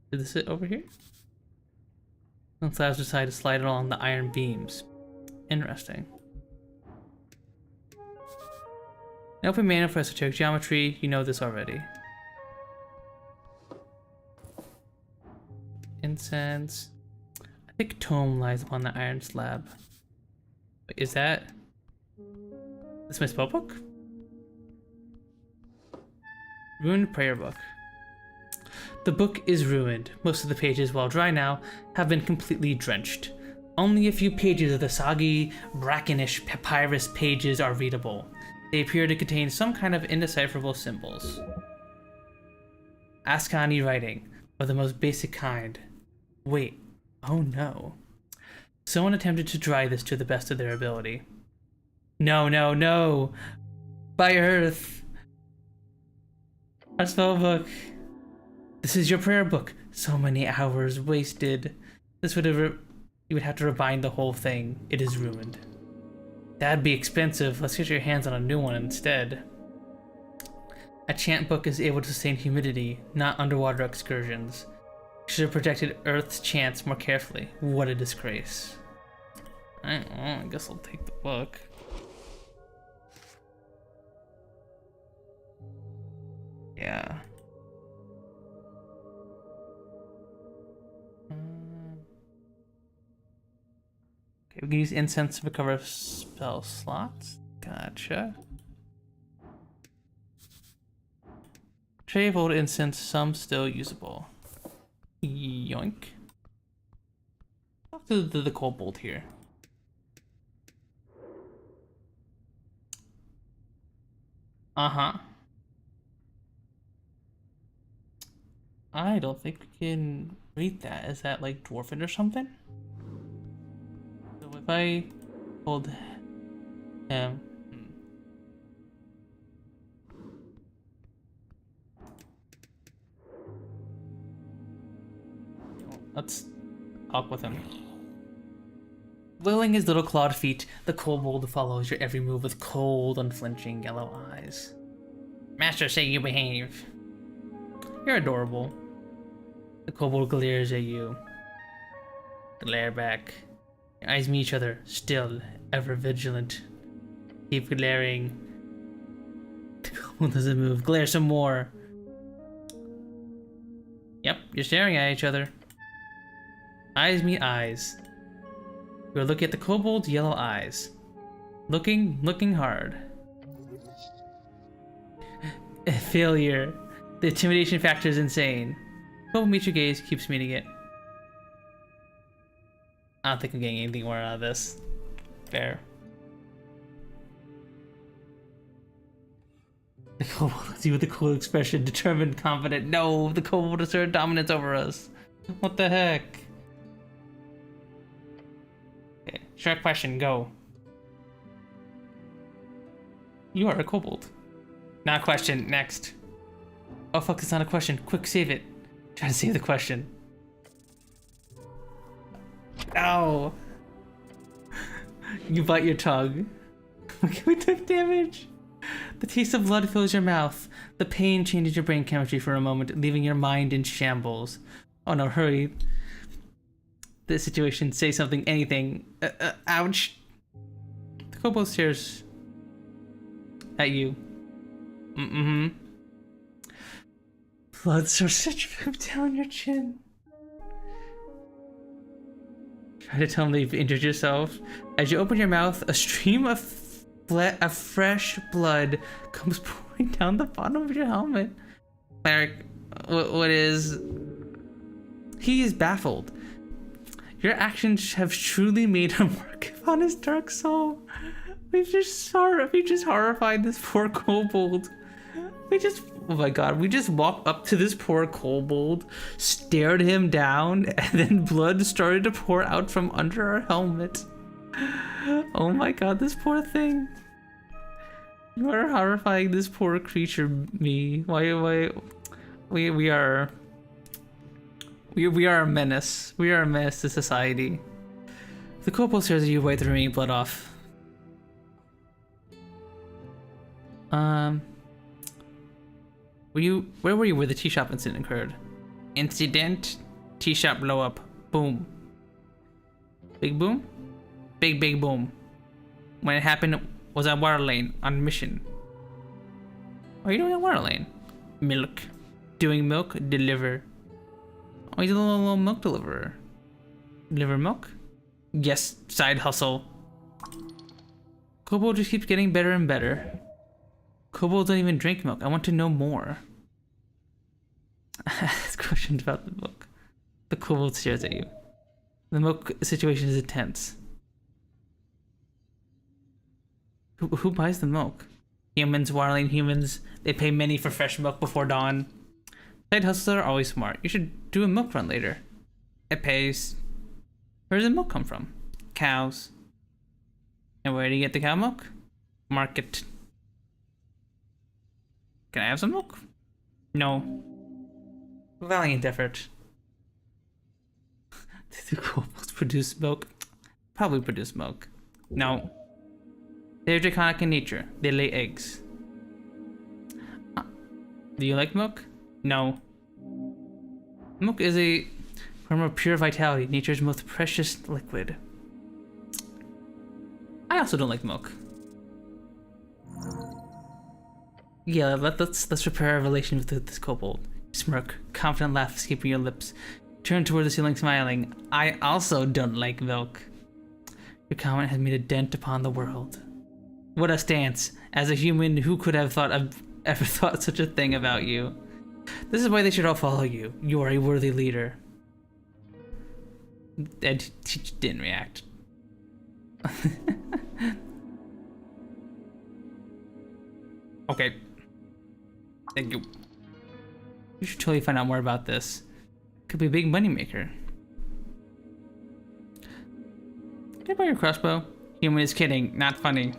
Did this sit over here? Some slabs decide to slide along the iron beams. Interesting. An open manual for esoteric geometry, you know this already. Incense. I think tome lies upon the iron slab. Wait, is that... This my spellbook? Ruined prayer book. The book is ruined. Most of the pages, while dry now, have been completely drenched. Only a few pages of the soggy, brackenish papyrus pages are readable. They appear to contain some kind of indecipherable symbols. Ascani writing, of the most basic kind. Wait, oh no. Someone attempted to dry this to the best of their ability. No, no, no! By Earth! Our spellbook! This is your prayer book. So many hours wasted. This would have... You would have to rebind the whole thing. It is ruined. That'd be expensive. Let's get your hands on a new one instead. A chant book is able to sustain humidity, not underwater excursions. You should have protected Earth's chants more carefully. What a disgrace. I don't know, I guess I'll take the book. Yeah. Okay, we can use incense to recover spell slots. Gotcha. Tray of old incense, some still usable. Yoink. Talk to the kobold here. Uh-huh. I don't think we can read that. Is that like dwarven or something? So if I hold him... Let's talk with him. Wiggling his little clawed feet, the kobold follows your every move with cold, unflinching yellow eyes. Master, say you behave. You're adorable. The kobold glares at you. Glare back. Your eyes meet each other, still, ever vigilant. Keep glaring. The kobold doesn't move. Glare some more. Yep, you're staring at each other. Eyes meet eyes. You're looking at the kobold's yellow eyes. Looking hard. Failure. The intimidation factor is insane. Kobold meets your gaze, keeps meeting it. I don't think I'm getting anything more out of this. Fair. The kobold looks at you with a cool expression, determined, confident. No, the kobold asserted dominance over us. What the heck? Okay, short question, go. You are a kobold. Not a question, next. Oh fuck, it's not a question. Quick, save it. Try to save the question. Ow! You bite your tongue. We took damage. The taste of blood fills your mouth. The pain changes your brain chemistry for a moment, leaving your mind in shambles. Oh no, hurry. This situation, say something, anything. Ouch. The kobold stares at you. Blood starts to drip down your chin. Try to tell him that you've injured yourself. As you open your mouth, a stream of fresh blood comes pouring down the bottom of your helmet. Cleric, what is... He is baffled. Your actions have truly made a mark upon his dark soul. We just horrified this poor kobold. Oh my god, we just walked up to this poor kobold, stared him down, and then blood started to pour out from under our helmet. Oh my god, this poor thing. You are horrifying this poor creature, me. Why, we are a menace. We are a menace to society. The kobold stares at you, wipe the remaining blood off. Where were you where the tea shop incident occurred? Incident? Tea shop blow up. Boom. Big boom? Big boom. When it happened, was at water lane on mission. What are you doing at water lane? Milk. Doing milk? Deliver. Oh, he's a little milk deliverer. Deliver milk? Yes, side hustle. Kobold just keeps getting better and better. Kobolds don't even drink milk. I want to know more. Ask questions about the book. The kobold stares at you. The milk situation is intense. Who buys the milk? Humans, waterline humans. They pay many for fresh milk before dawn. Side hustlers are always smart. You should do a milk run later. It pays. Where does the milk come from? Cows. And where do you get the cow milk? Market. Can I have some milk? No. Valiant effort. Do kobolds produce milk? Probably produce milk. No. They're draconic in nature. They lay eggs. Do you like milk? No. Milk is a form of pure vitality, nature's most precious liquid. I also don't like milk. Yeah, let's repair a relation with this kobold. Smirk, confident laugh escaping your lips. Turn toward the ceiling, smiling. I also don't like milk. Your comment has made a dent upon the world. What a stance! As a human, who could have ever thought such a thing about you? This is why they should all follow you. You are a worthy leader. Ed didn't react. Okay. Thank you. You should totally find out more about this. Could be a big moneymaker. Can I buy your crossbow? Human is kidding, not funny.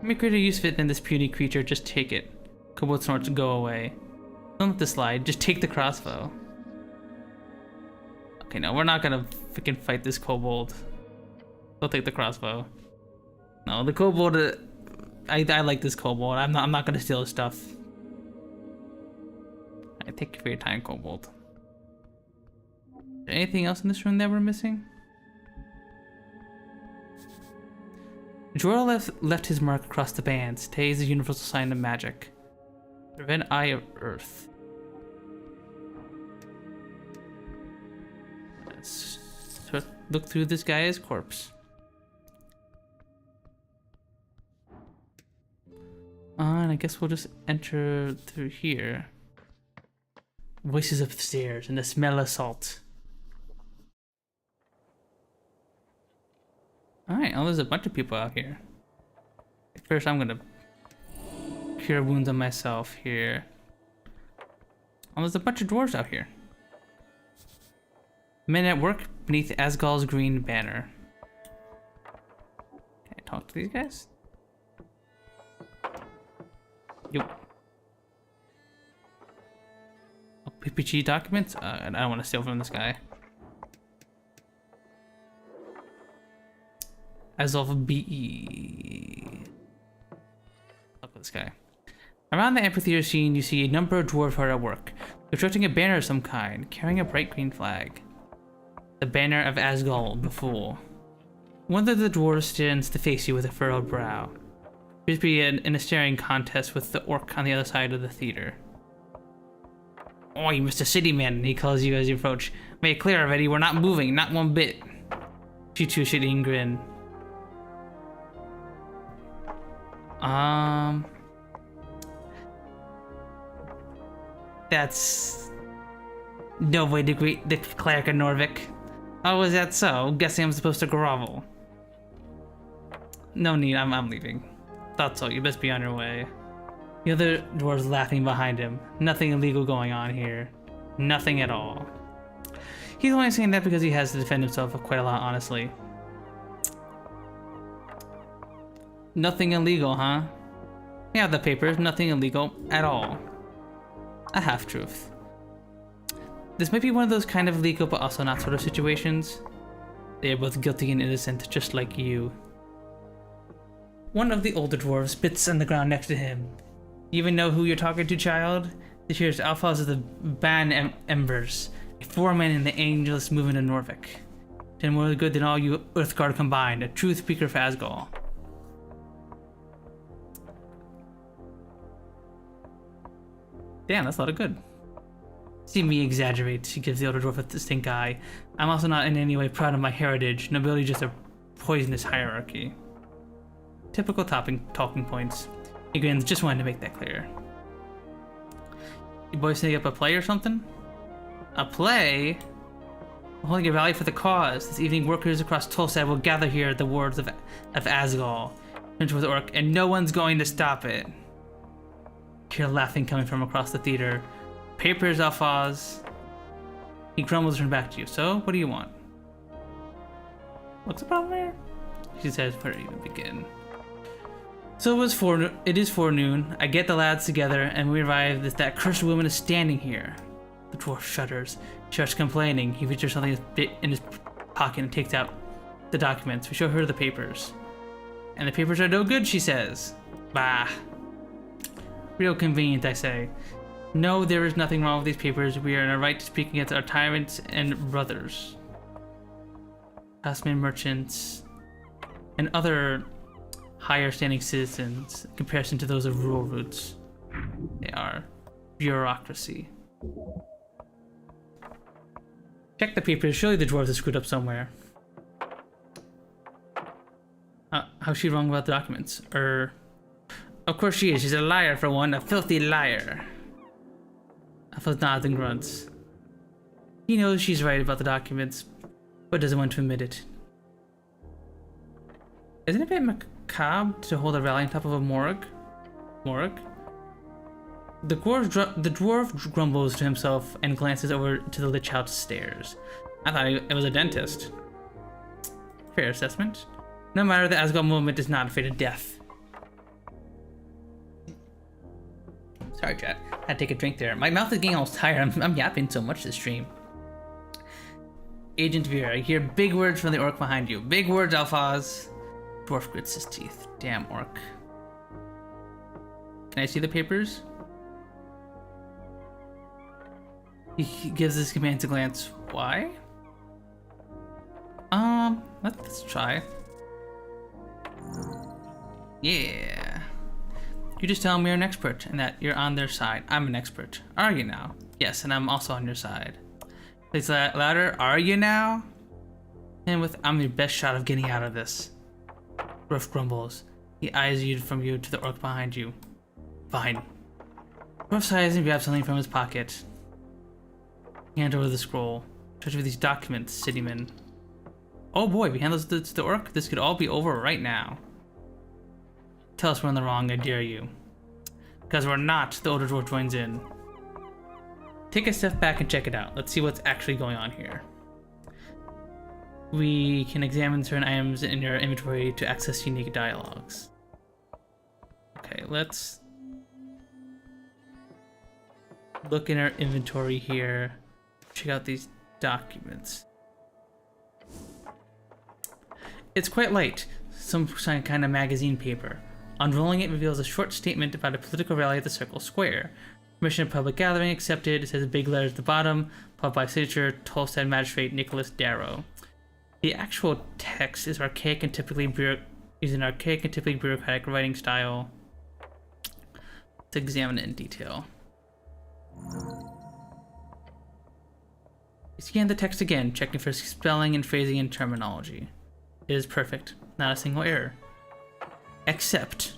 Make greater use of it than this puny creature, just take it. Kobold snorts, go away. Don't let this slide, just take the crossbow. Okay, Okay, no, we're not gonna freaking fight this kobold. Don't take the crossbow. No, the kobold. I like this kobold. I'm not gonna steal his stuff. I thank you for your time, kobold. Is there anything else in this room that we're missing? Jorah left his mark across the bands. Today is the universal sign of magic. The red eye of Earth. Let's look through this guy's corpse. And I guess we'll just enter through here. Voices upstairs and the smell of salt. Alright, oh, there's a bunch of people out here. First, I'm gonna cure wounds on myself here. Oh, there's a bunch of dwarves out here. Men at work beneath Asgal's green banner. Can I talk to these guys? Yep. Oh, PPG documents? I don't want to steal from this guy. As of BE. Look at this guy. Around the amphitheater scene, you see a number of dwarves hard at work, constructing a banner of some kind, carrying a bright green flag. The banner of Asgal, the Fool. One of the dwarves stands to face you with a furrowed brow. Appears to be in a staring contest with the orc on the other side of the theater. Oh, you Mr. City Man, he calls you as you approach. Make it clear already, we're not moving, not one bit. Shoots you a shitty grin. That's no way to greet the cleric of Norvik. Oh, is that so? Guessing I'm supposed to grovel. No need, I'm leaving. Thought so, you best be on your way. The other dwarf's laughing behind him. Nothing illegal going on here. Nothing at all. He's only saying that because he has to defend himself quite a lot, honestly. Nothing illegal, huh? We have the papers, nothing illegal at all. A half-truth. This might be one of those kind of legal but also not sort of situations. They are both guilty and innocent, just like you. One of the older dwarves spits on the ground next to him. You even know who you're talking to, child? This here's Alphas of the Ban Embers, a foreman in the Angelus movement of Norvik. Done more good than all you Earthguard combined, a true speaker of Asgal. Damn, that's a lot of good. See me exaggerate, she gives the older dwarf a stink eye. I'm also not in any way proud of my heritage. Nobility is just a poisonous hierarchy. Typical talking points. He grins, just wanted to make that clear. You boys setting up a play or something? A play? We're holding a rally for the cause. This evening, workers across Tulsa will gather here at the wards of Asgal. Turns with Orc, and no one's going to stop it. Hear laughing coming from across the theater. Papers, Alphas. He grumbles and turns back to you. So, what do you want? What's the problem here? She says, where do you even begin? So it is forenoon. I get the lads together, and we arrive that cursed woman is standing here. The dwarf shudders. He starts complaining. He reaches something in his pocket and takes out the documents. We show her the papers. And the papers are no good, she says. Bah. Real convenient, I say. No, there is nothing wrong with these papers. We are in a right to speak against our tyrants and brothers. Craftsmen, merchants, and other higher standing citizens in comparison to those of rural roots. They are bureaucracy. Check the papers. Surely the dwarves are screwed up somewhere. How's she wrong about the documents? Of course she is. She's a liar for one. A filthy liar. Alpha nods and grunts. He knows she's right about the documents, but doesn't want to admit it. Isn't it a bit macabre to hold a rally on top of a morgue? The dwarf grumbles to himself and glances over to the Lich House stairs. I thought it was a dentist. Fair assessment. No matter, the Asgard movement is not afraid of death. Sorry, chat. I had to take a drink there. My mouth is getting almost tired. I'm yapping so much this stream. Agent Vera, I hear big words from the orc behind you. Big words, Alphaz. Dwarf grits his teeth. Damn orc. Can I see the papers? He gives his commands a glance. Why? Let's try. Yeah. You just tell them you're an expert and that you're on their side. I'm an expert. Are you now? Yes, and I'm also on your side. Please louder. Are you now? And I'm your best shot of getting out of this. Ruff grumbles. He eyes you from you to the orc behind you. Fine. Ruff sighs and grabs something from his pocket. Hand over the scroll. Touch with these documents, Cityman. Oh boy, we hand those to the orc? This could all be over right now. Tell us we're in the wrong, I dare you. Because we're not, the older dwarf joins in. Take a step back and check it out. Let's see what's actually going on here. We can examine certain items in your inventory to access unique dialogues. Okay, let's look in our inventory here. Check out these documents. It's quite light, some kind of magazine paper. Unrolling it reveals a short statement about a political rally at the Circle Square. Permission of public gathering accepted. It says in big letters at the bottom, followed by signature, T.O.S Magistrate Nicholas Darrow. The actual text is archaic and typically bureaucratic writing style. Let's examine it in detail. You scan the text again, checking for spelling and phrasing and terminology. It is perfect, not a single error. Except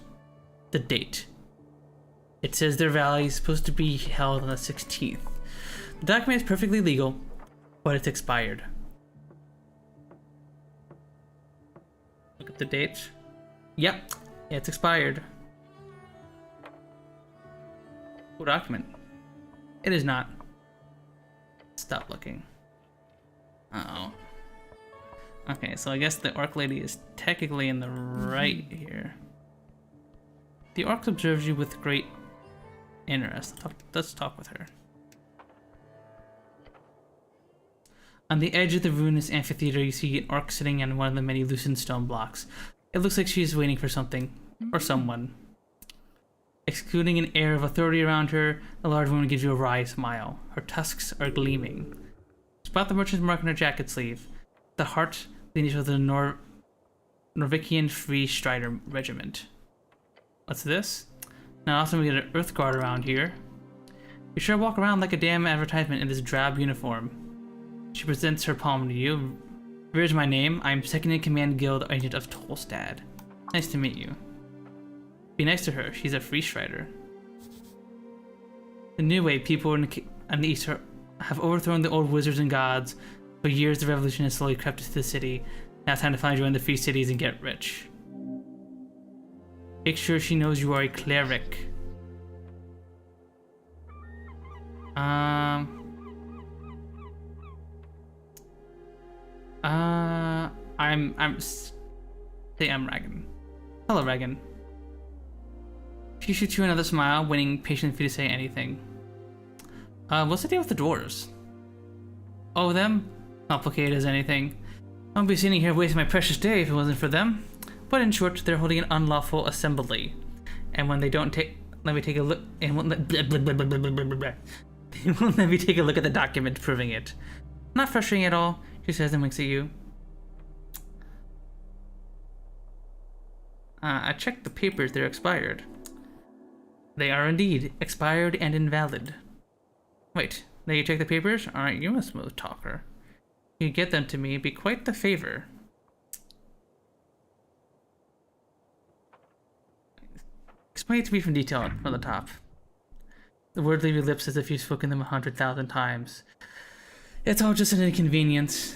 the date. It says their rally is supposed to be held on the 16th. The document is perfectly legal, but it's expired. Look at the date. Yep, it's expired. What document? It is not. Stop looking. Uh-oh. Okay, so I guess the orc lady is technically in the right here. The orc observes you with great interest. Let's talk with her. On the edge of the ruinous amphitheater, you see an orc sitting on one of the many loosened stone blocks. It looks like she's waiting for something, or someone. Excluding an air of authority around her, the large woman gives you a wry smile. Her tusks are gleaming. Spot the merchant's mark on her jacket sleeve. The heart, the initial of the Norvikian Free Strider Regiment. What's this? Now often we get an Earth Guard around here. You sure walk around like a damn advertisement in this drab uniform. She presents her palm to you. Here's my name. I'm Second in Command Guild Agent of Tolstad. Nice to meet you. Be nice to her. She's a free strider. The new way people on the East have overthrown the old wizards and gods. For years, the revolution has slowly crept into the city. Now it's time to finally join the free cities and get rich. Make sure she knows you are a cleric. I'm Regan. Hello, Regan. She shoots you another smile, waiting patiently for you to say anything. What's the deal with the dwarves? Oh, them? Complicated as anything. I wouldn't be sitting here wasting my precious day if it wasn't for them. But in short, they're holding an unlawful assembly. And when they don't let me take a look, and won't let, they won't let me take a look at the document proving it. Not frustrating at all, she says and winks at you. I checked the papers, they're expired. They are indeed expired and invalid. Wait, now you check the papers? Aren't you a smooth talker? You get them to me, it'd be quite the favor. Explain it to me from detail from the top. The words leave your lips as if you've spoken them 100,000 times. It's all just an inconvenience.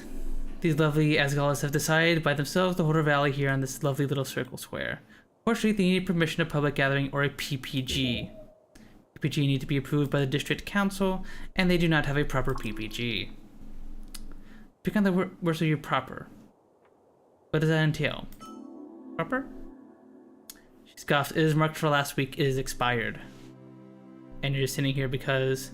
These lovely Asgalas have decided by themselves to hold a rally here on this lovely little circle square. Fortunately, they need permission of public gathering or a PPG. PPG need to be approved by the district council, and they do not have a proper PPG. Pick on the words of you proper. What does that entail? Proper? She scoffs. It is marked for last week. It is expired. And you're just sitting here because...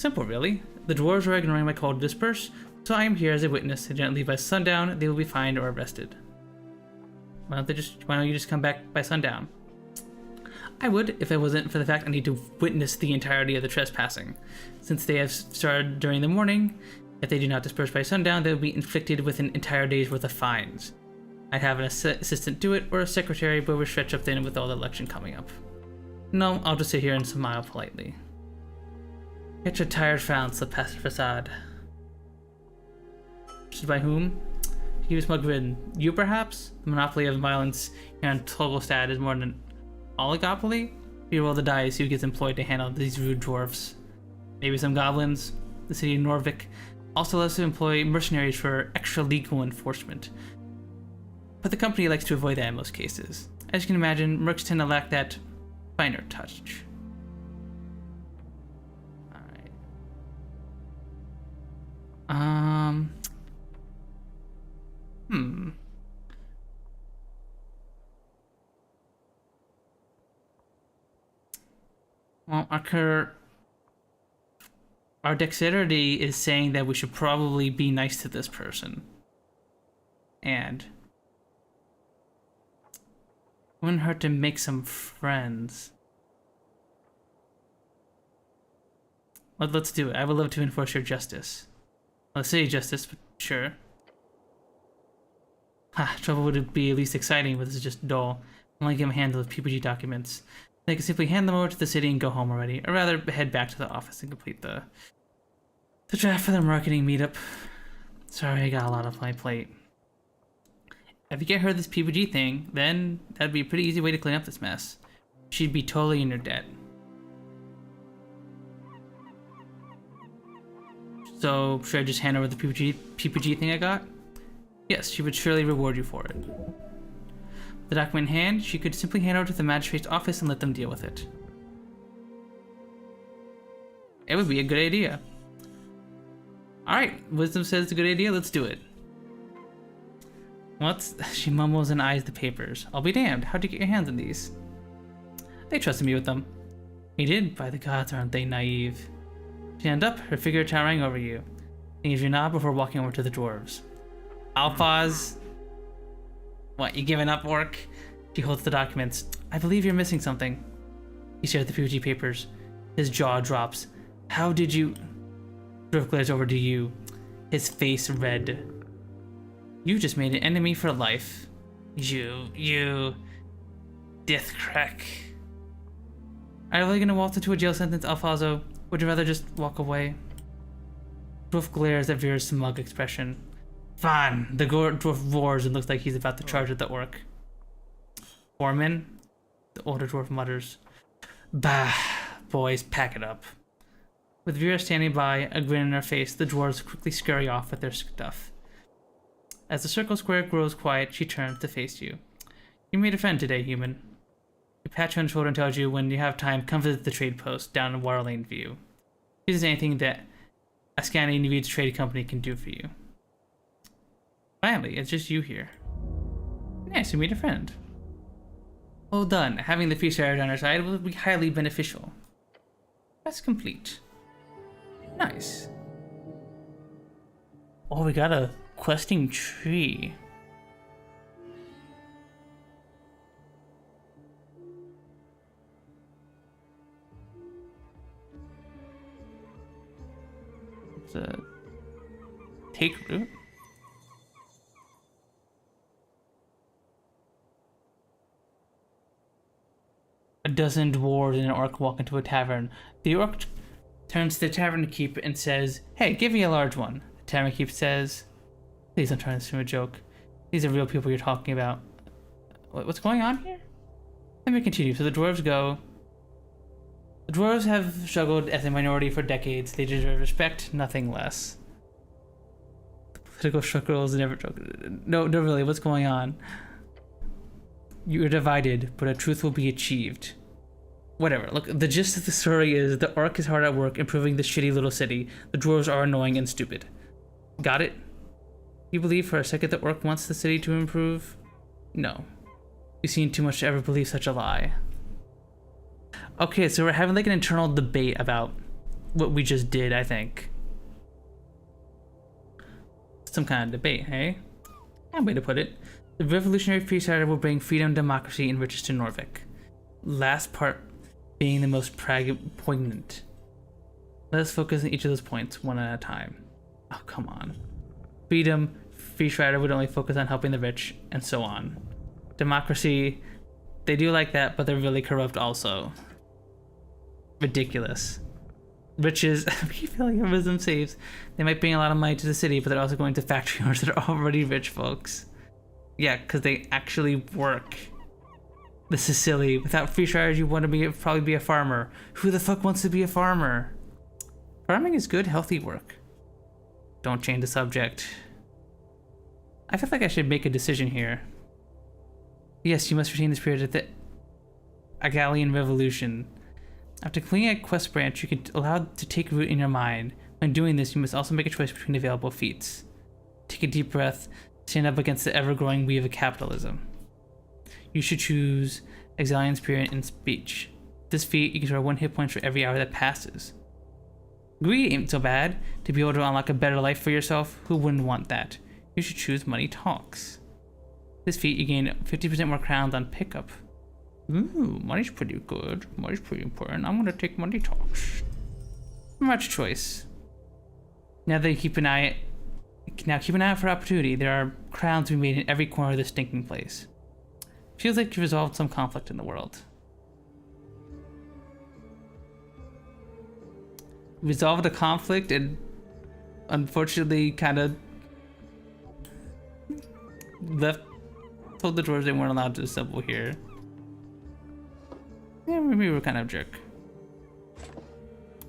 Simple, really. The dwarves were ignoring my call to disperse, so I am here as a witness. If they don't leave by sundown, they will be fined or arrested. Why don't you just come back by sundown? I would, if it wasn't for the fact I need to witness the entirety of the trespassing. Since they have started during the morning, if they do not disperse by sundown, they will be inflicted with an entire day's worth of fines. I'd have an assistant do it, or a secretary, but we're stretched up thin with all the election coming up. No, I'll just sit here and smile politely. Get your tired frowns, the facade. By whom? To give a smug grin. You, perhaps? The monopoly of violence here in Togolstad is more than an oligopoly? You roll the dice, who gets employed to handle these rude dwarfs. Maybe some goblins? The city of Norvik also loves to employ mercenaries for extra legal enforcement. But the company likes to avoid that in most cases. As you can imagine, mercs tend to lack that finer touch. Alright. Well, our dexterity is saying that we should probably be nice to this person. And wouldn't hurt to make some friends. Well, let's do it. I would love to enforce your justice. Let's say justice, but sure. Trouble would be at least exciting, but this is just dull. I'm only give them a handle of PPG documents. They can simply hand them over to the city and go home already, or rather head back to the office and complete the draft for their marketing meetup. Sorry, I got a lot on my plate. If you get her this PPG thing, then that'd be a pretty easy way to clean up this mess. She'd be totally in your debt. So, should I just hand over the PPG thing I got? Yes, she would surely reward you for it. With the document in hand, she could simply hand over to the magistrate's office and let them deal with it. It would be a good idea. Alright, wisdom says it's a good idea, let's do it. She mumbles and eyes the papers. I'll be damned, how'd you get your hands on these? They trusted me with them. He did, by the gods, aren't they naive? She ended up, her figure towering over you. He gives you a nod before walking over to the dwarves. I'll pause. What, you giving up, orc? She holds the documents. I believe you're missing something. He shared the PPG papers. His jaw drops. How did you... Dwarf glares over to you, his face red. You just made an enemy for life. You... Death crack. Are you really gonna waltz into a jail sentence, Alfonso? Would you rather just walk away? Dwarf glares at Vera's smug expression. Fine. The dwarf roars and looks like he's about to charge at the orc. Foreman? The older dwarf mutters. Bah, boys, pack it up. With Vera standing by, a grin on her face, the dwarves quickly scurry off with their stuff. As the circle square grows quiet, she turns to face you. You made a friend today, human. She pats you on the shoulder and tells you when you have time, come visit the trade post down in Waterlane View. This is anything that a Scandinavian trade company can do for you. Finally, it's just you here. Nice, you made a friend. Well done. Having the feast on our side will be highly beneficial. That's complete. Nice. Oh, we got a questing tree. It's a take root. A dozen dwarves and an orc walk into a tavern. The orc turns to the tavern keep and says, "Hey, give me a large one." The tavern keep says, "Please don't turn this into a joke. These are real people you're talking about." What's going on here? Let me continue. So the dwarves go. The dwarves have struggled as a minority for decades. They deserve respect, nothing less. The political struggles never. No, really. What's going on? You are divided, but a truth will be achieved. Whatever. Look, the gist of the story is the orc is hard at work improving this shitty little city. The dwarves are annoying and stupid. Got it? You believe for a second the orc wants the city to improve? No. You've seen too much to ever believe such a lie. Okay, so we're having like an internal debate about what we just did, I think. Some kind of debate, hey? One way to put it. The revolutionary freesider will bring freedom, democracy, and riches to Norvik. Last part being the most poignant. Let us focus on each of those points, one at a time. Oh, come on. Freedom, freesider would only focus on helping the rich, and so on. Democracy, they do like that, but they're really corrupt also. Ridiculous. Riches, refilling saves. They might bring a lot of money to the city, but they're also going to factory owners that are already rich folks. Yeah, because they actually work. This is silly. Without free riders, you want to probably be a farmer. Who the fuck wants to be a farmer? Farming is good, healthy work. Don't change the subject. I feel like I should make a decision here. Yes, you must retain the spirit of the Agalian Revolution. After completing a quest branch, you can allow it to take root in your mind. When doing this, you must also make a choice between available feats. Take a deep breath, stand up against the ever-growing weave of capitalism. You should choose Exilian Spirit and Speech. This feat, you can restore 1 hit point for every hour that passes. Greed ain't so bad. To be able to unlock a better life for yourself, who wouldn't want that? You should choose Money Talks. This feat, you gain 50% more crowns on pickup. Ooh, money's pretty good. Money's pretty important. I'm gonna take Money Talks. Much choice. Now that you keep an eye out for opportunity. There are crowns to be made in every corner of this stinking place. Feels like you resolved some conflict in the world. Resolved a conflict and unfortunately kind of told the dwarves they weren't allowed to assemble here. Yeah, maybe we were kind of a jerk.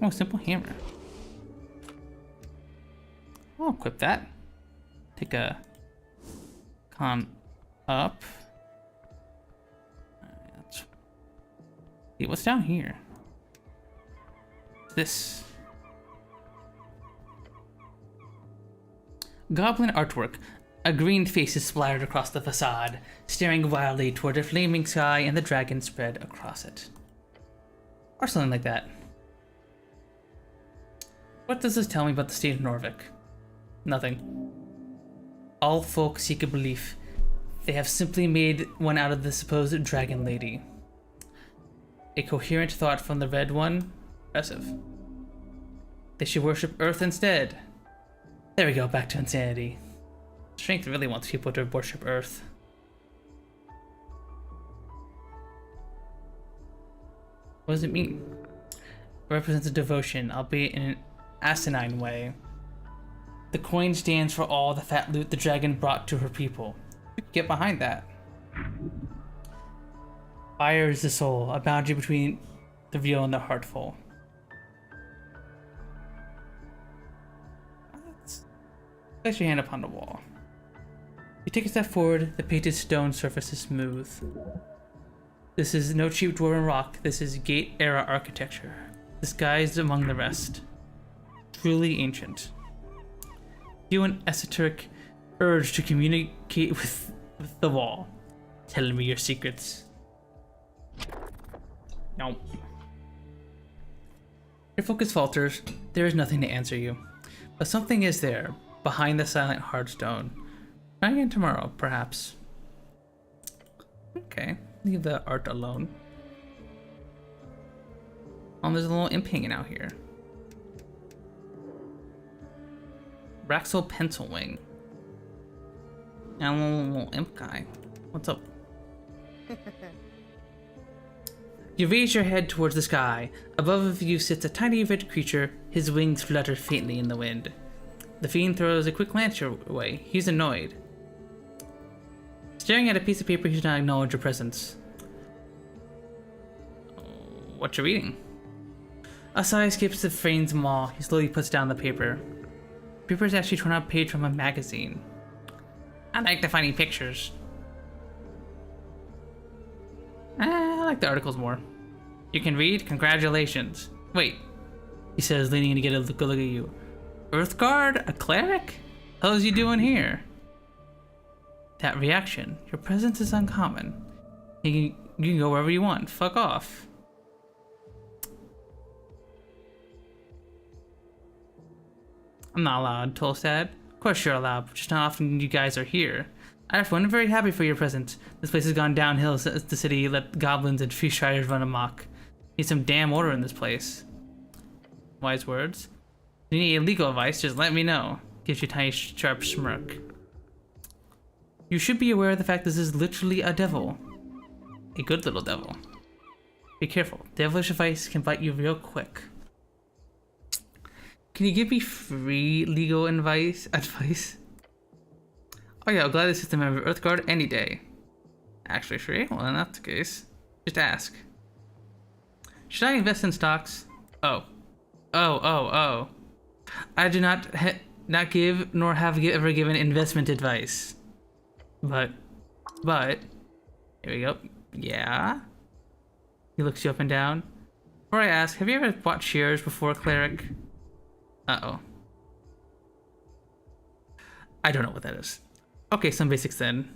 Oh, simple hammer. I'll equip that. Take a con up. Let's see what's down here. This goblin artwork. A green face is splattered across the facade, staring wildly toward a flaming sky and the dragon spread across it. Or something like that. What does this tell me about the state of Norvik? Nothing. All folk seek a belief. They have simply made one out of the supposed dragon lady. A coherent thought from the red one? Impressive. They should worship Earth instead. There we go, back to insanity. Strength really wants people to worship Earth. What does it mean? It represents a devotion, albeit in an asinine way. The coin stands for all the fat loot the dragon brought to her people. Get behind that. Fire is the soul, a boundary between the real and the heartful. Place your hand upon the wall. You take a step forward, the painted stone surface is smooth. This is no cheap dwarven rock, this is Gate-era architecture, disguised among the rest. Truly ancient. You an esoteric urge to communicate with the wall. Tell me your secrets. No. Your focus falters, there is nothing to answer you. But something is there, behind the silent hard stone. Try again tomorrow, perhaps. Okay, leave the art alone. Oh, there's a little imp hanging out here. Raxel Pencil Wing. And a little imp guy. What's up? You raise your head towards the sky. Above you sits a tiny red creature. His wings flutter faintly in the wind. The fiend throws a quick glance your way. He's annoyed. Staring at a piece of paper, he does not acknowledge your presence. What you reading? A sigh escapes the fiend's maw. He slowly puts down the paper. The paper is actually torn out a page from a magazine. I like the funny pictures. I like the articles more. You can read? Congratulations. Wait, he says, leaning in to get a good look at you. Earthguard? A cleric? How's you doing here? That reaction. Your presence is uncommon. You can go wherever you want. Fuck off. I'm not allowed, Tolstad. Of course you're allowed, but just not often you guys are here. I, for one, am very happy for your presence. This place has gone downhill since the city let goblins and tree striders run amok. Need some damn order in this place. Wise words. If you need legal advice, just let me know. Gives you a tiny sharp smirk. You should be aware of the fact this is literally a devil. A good little devil. Be careful. Devilish advice can bite you real quick. Can you give me free legal advice? Oh yeah, I'll gladly assist a member of Earthguard any day. Actually free? Well, then that's the case. Just ask. Should I invest in stocks? Oh. I do not give nor have ever given investment advice. But, here we go. Yeah? He looks you up and down. Before I ask, have you ever bought shares before, cleric? Uh-oh. I don't know what that is. Okay, some basics then.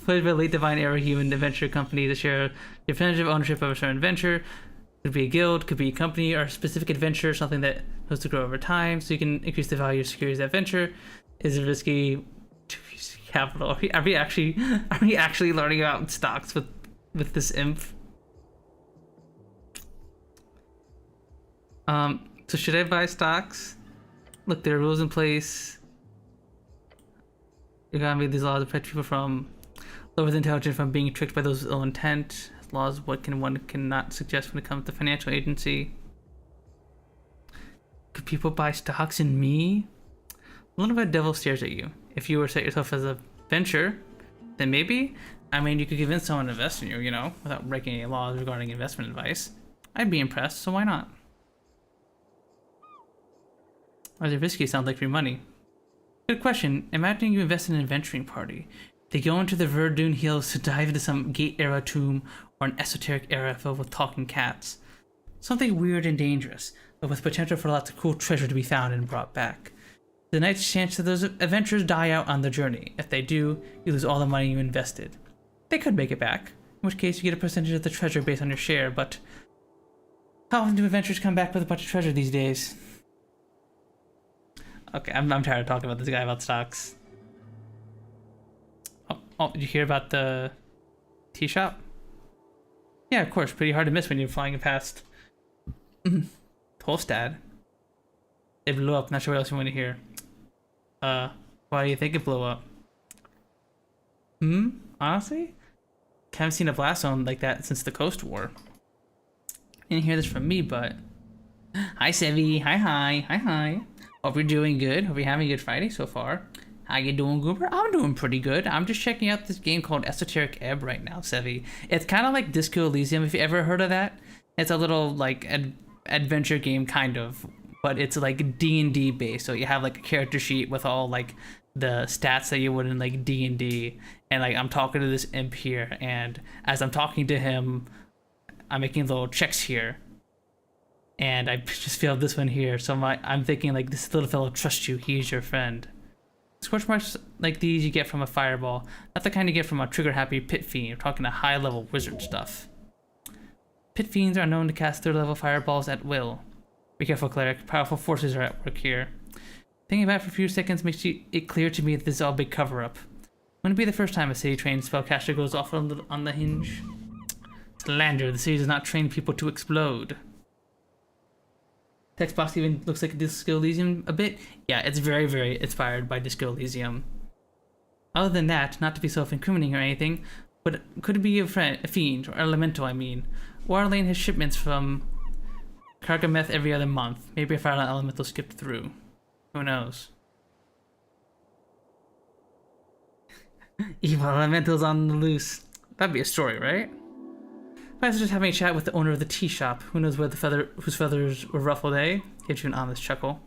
Played by late divine era human adventure company to share the percentage of ownership of a certain venture. Could be a guild, could be a company, or a specific adventure, something that has to grow over time, so you can increase the value of securities of that venture. Is it risky to use capital? Are we actually learning about stocks with this imp? So should I buy stocks? Look, there are rules in place. You gotta make these laws to protect people from lower intelligence from being tricked by those with ill intent. Laws what one cannot suggest when it comes to financial agency. Could people buy stocks in me? What if a devil stares at you? If you were to set yourself as a venture, then maybe. I mean, you could convince someone to invest in you, you know, without breaking any laws regarding investment advice. I'd be impressed, so why not? Or the risky sounds like free money. Good question. Imagine you invest in an adventuring party. They go into the Verdun Hills to dive into some Gate-era tomb or an esoteric era filled with talking cats. Something weird and dangerous, but with potential for lots of cool treasure to be found and brought back. The night's chance that those adventurers die out on their journey. If they do, you lose all the money you invested. They could make it back, in which case you get a percentage of the treasure based on your share, but how often do adventurers come back with a bunch of treasure these days? Okay, I'm tired of talking about this guy about stocks. Oh, did you hear about the tea shop? Yeah, of course. Pretty hard to miss when you're flying past Tolstad. It blew up. Not sure what else you want to hear. Why do you think it blew up? Honestly? Haven't seen a blast zone like that since the Coast War. Didn't hear this from me, but... Hi, Sevi. Hi. Hope you're doing good. Hope you're having a good Friday so far. How you doing, Goober? I'm doing pretty good. I'm just checking out this game called Esoteric Ebb right now, Sevi. It's kind of like Disco Elysium, if you ever heard of that. It's a little, like, adventure game, kind of. But it's, like, D&D based. So you have, like, a character sheet with all, like, the stats that you would in, like, D&D. And, like, I'm talking to this imp here. And as I'm talking to him, I'm making little checks here. And I just feel this one here. So I'm thinking, like, this little fellow trusts you. He's your friend. Scorch marks like these you get from a fireball, not the kind you get from a trigger-happy pit fiend. We're talking a high-level wizard stuff. Pit fiends are known to cast third-level fireballs at will. Be careful, cleric. Powerful forces are at work here. Thinking about it for a few seconds makes it clear to me that this is all a big cover-up. Wouldn't be the first time a city-trained spellcaster goes off on the hinge. Slander. The city does not train people to explode. Text box even looks like Disco Elysium a bit. Yeah, it's very, very inspired by Disco Elysium. Other than that, not to be self-incriminating or anything, but could it be a fiend, or elemental, I mean. Waterlane has shipments from Kargameth every other month. Maybe a fire elemental skipped through. Who knows? Evil elementals on the loose. That'd be a story, right? I was just having a chat with the owner of the tea shop. Who knows where whose feathers were ruffled, eh? Gives you an honest chuckle.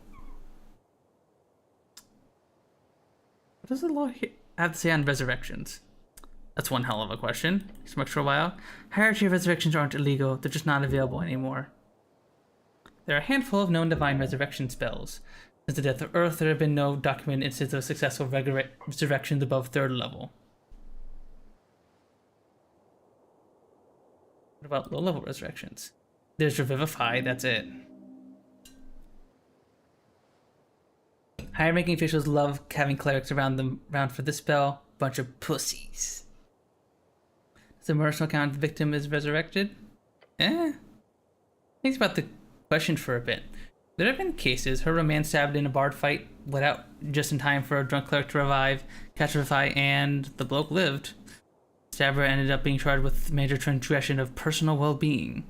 What does the law have to say on resurrections? That's one hell of a question. He smoked for a while. Hierarchy of resurrections aren't illegal. They're just not available anymore. There are a handful of known divine resurrection spells. Since the death of Earth, there have been no documented instances of successful resurrections above 3rd level. What about low-level resurrections? There's Revivify, that's it. Higher-ranking officials love having clerics around for this spell. Bunch of pussies. Does the emotional count the victim is resurrected? Think about the question for a bit. There have been cases her man stabbed in a bard fight, let out just in time for a drunk cleric to revive, catrify, and the bloke lived. Stabber ended up being charged with major transgression of personal well-being.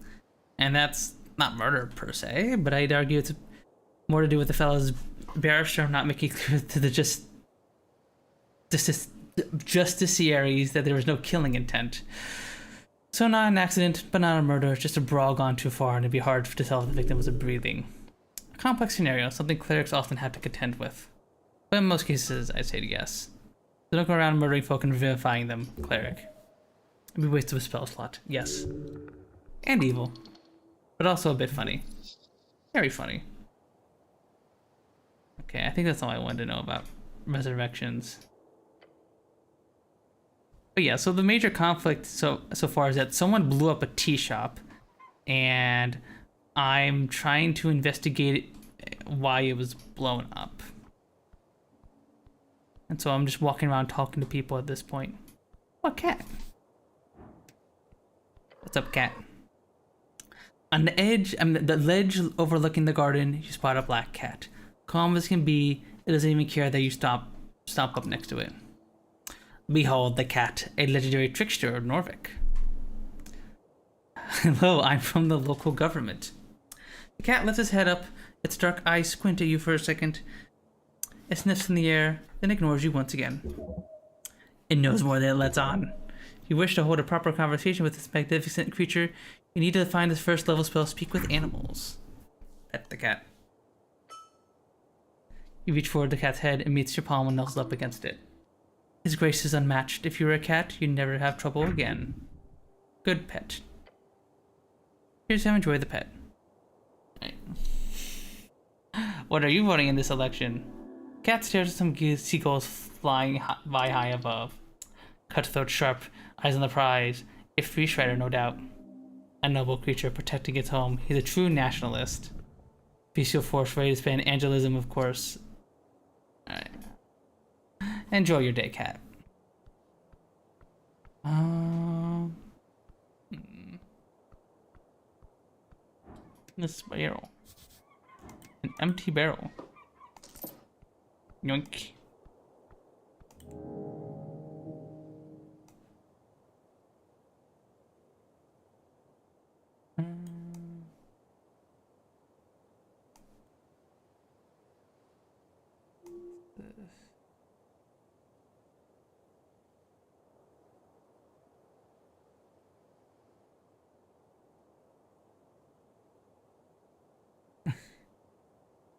And that's not murder per se, but I'd argue it's more to do with the fellow's barrister not making clear to the justiciaries that there was no killing intent. So not an accident, but not a murder, just a brawl gone too far, and it'd be hard to tell if the victim was breathing. A complex scenario, something clerics often have to contend with. But in most cases, I'd say yes. So don't go around murdering folk and vivifying them, cleric. It'd be a waste of a spell slot, yes. And evil. But also a bit funny. Very funny. Okay, I think that's all I wanted to know about resurrections. But yeah, so the major conflict so far is that someone blew up a tea shop, and I'm trying to investigate why it was blown up. And so I'm just walking around talking to people at this point. What cat? What's up, cat? On the edge, the ledge overlooking the garden, you spot a black cat. Calm as can be, it doesn't even care that you stop up next to it. Behold the cat, a legendary trickster of Norvik. Hello, I'm from the local government. The cat lifts its head up, its dark eyes squint at you for a second. It sniffs in the air, then ignores you once again. It knows more than it lets on. If you wish to hold a proper conversation with this magnificent creature, you need to find this first level spell, Speak with Animals. Pet the cat. You reach forward the cat's head and meets your palm and nuzzles up against it. His grace is unmatched. If you were a cat, you'd never have trouble again. Good pet. Here's how to enjoy the pet. Right. What are you voting in this election? Cat stares at some seagulls flying high above. Cutthroat sharp, eyes on the prize. A free strider, no doubt. A noble creature protecting its home. He's a true nationalist. Bestial force ready to spend angelism, of course. Alright. Enjoy your day, cat. This barrel. An empty barrel. Yoink.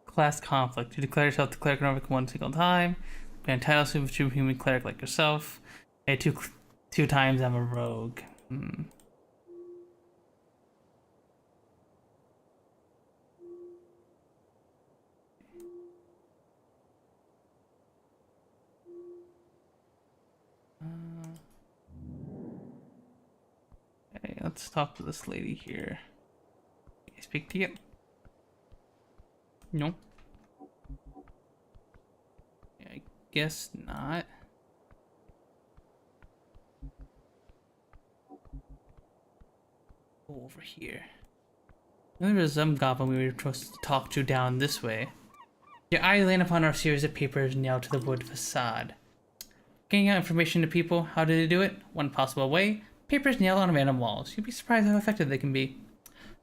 Class conflict. You declare yourself the cleric Norvik one single time. Grant titles to a human cleric like yourself. Hey, two times I'm a rogue. Okay, let's talk to this lady here. Can I speak to you? No. I guess not. Go over here. There was some goblin we were supposed to talk to down this way. Your eye land upon our series of papers nailed to the wood facade. Getting out information to people, how did they do it? One possible way, papers nailed on random walls. You'd be surprised how effective they can be.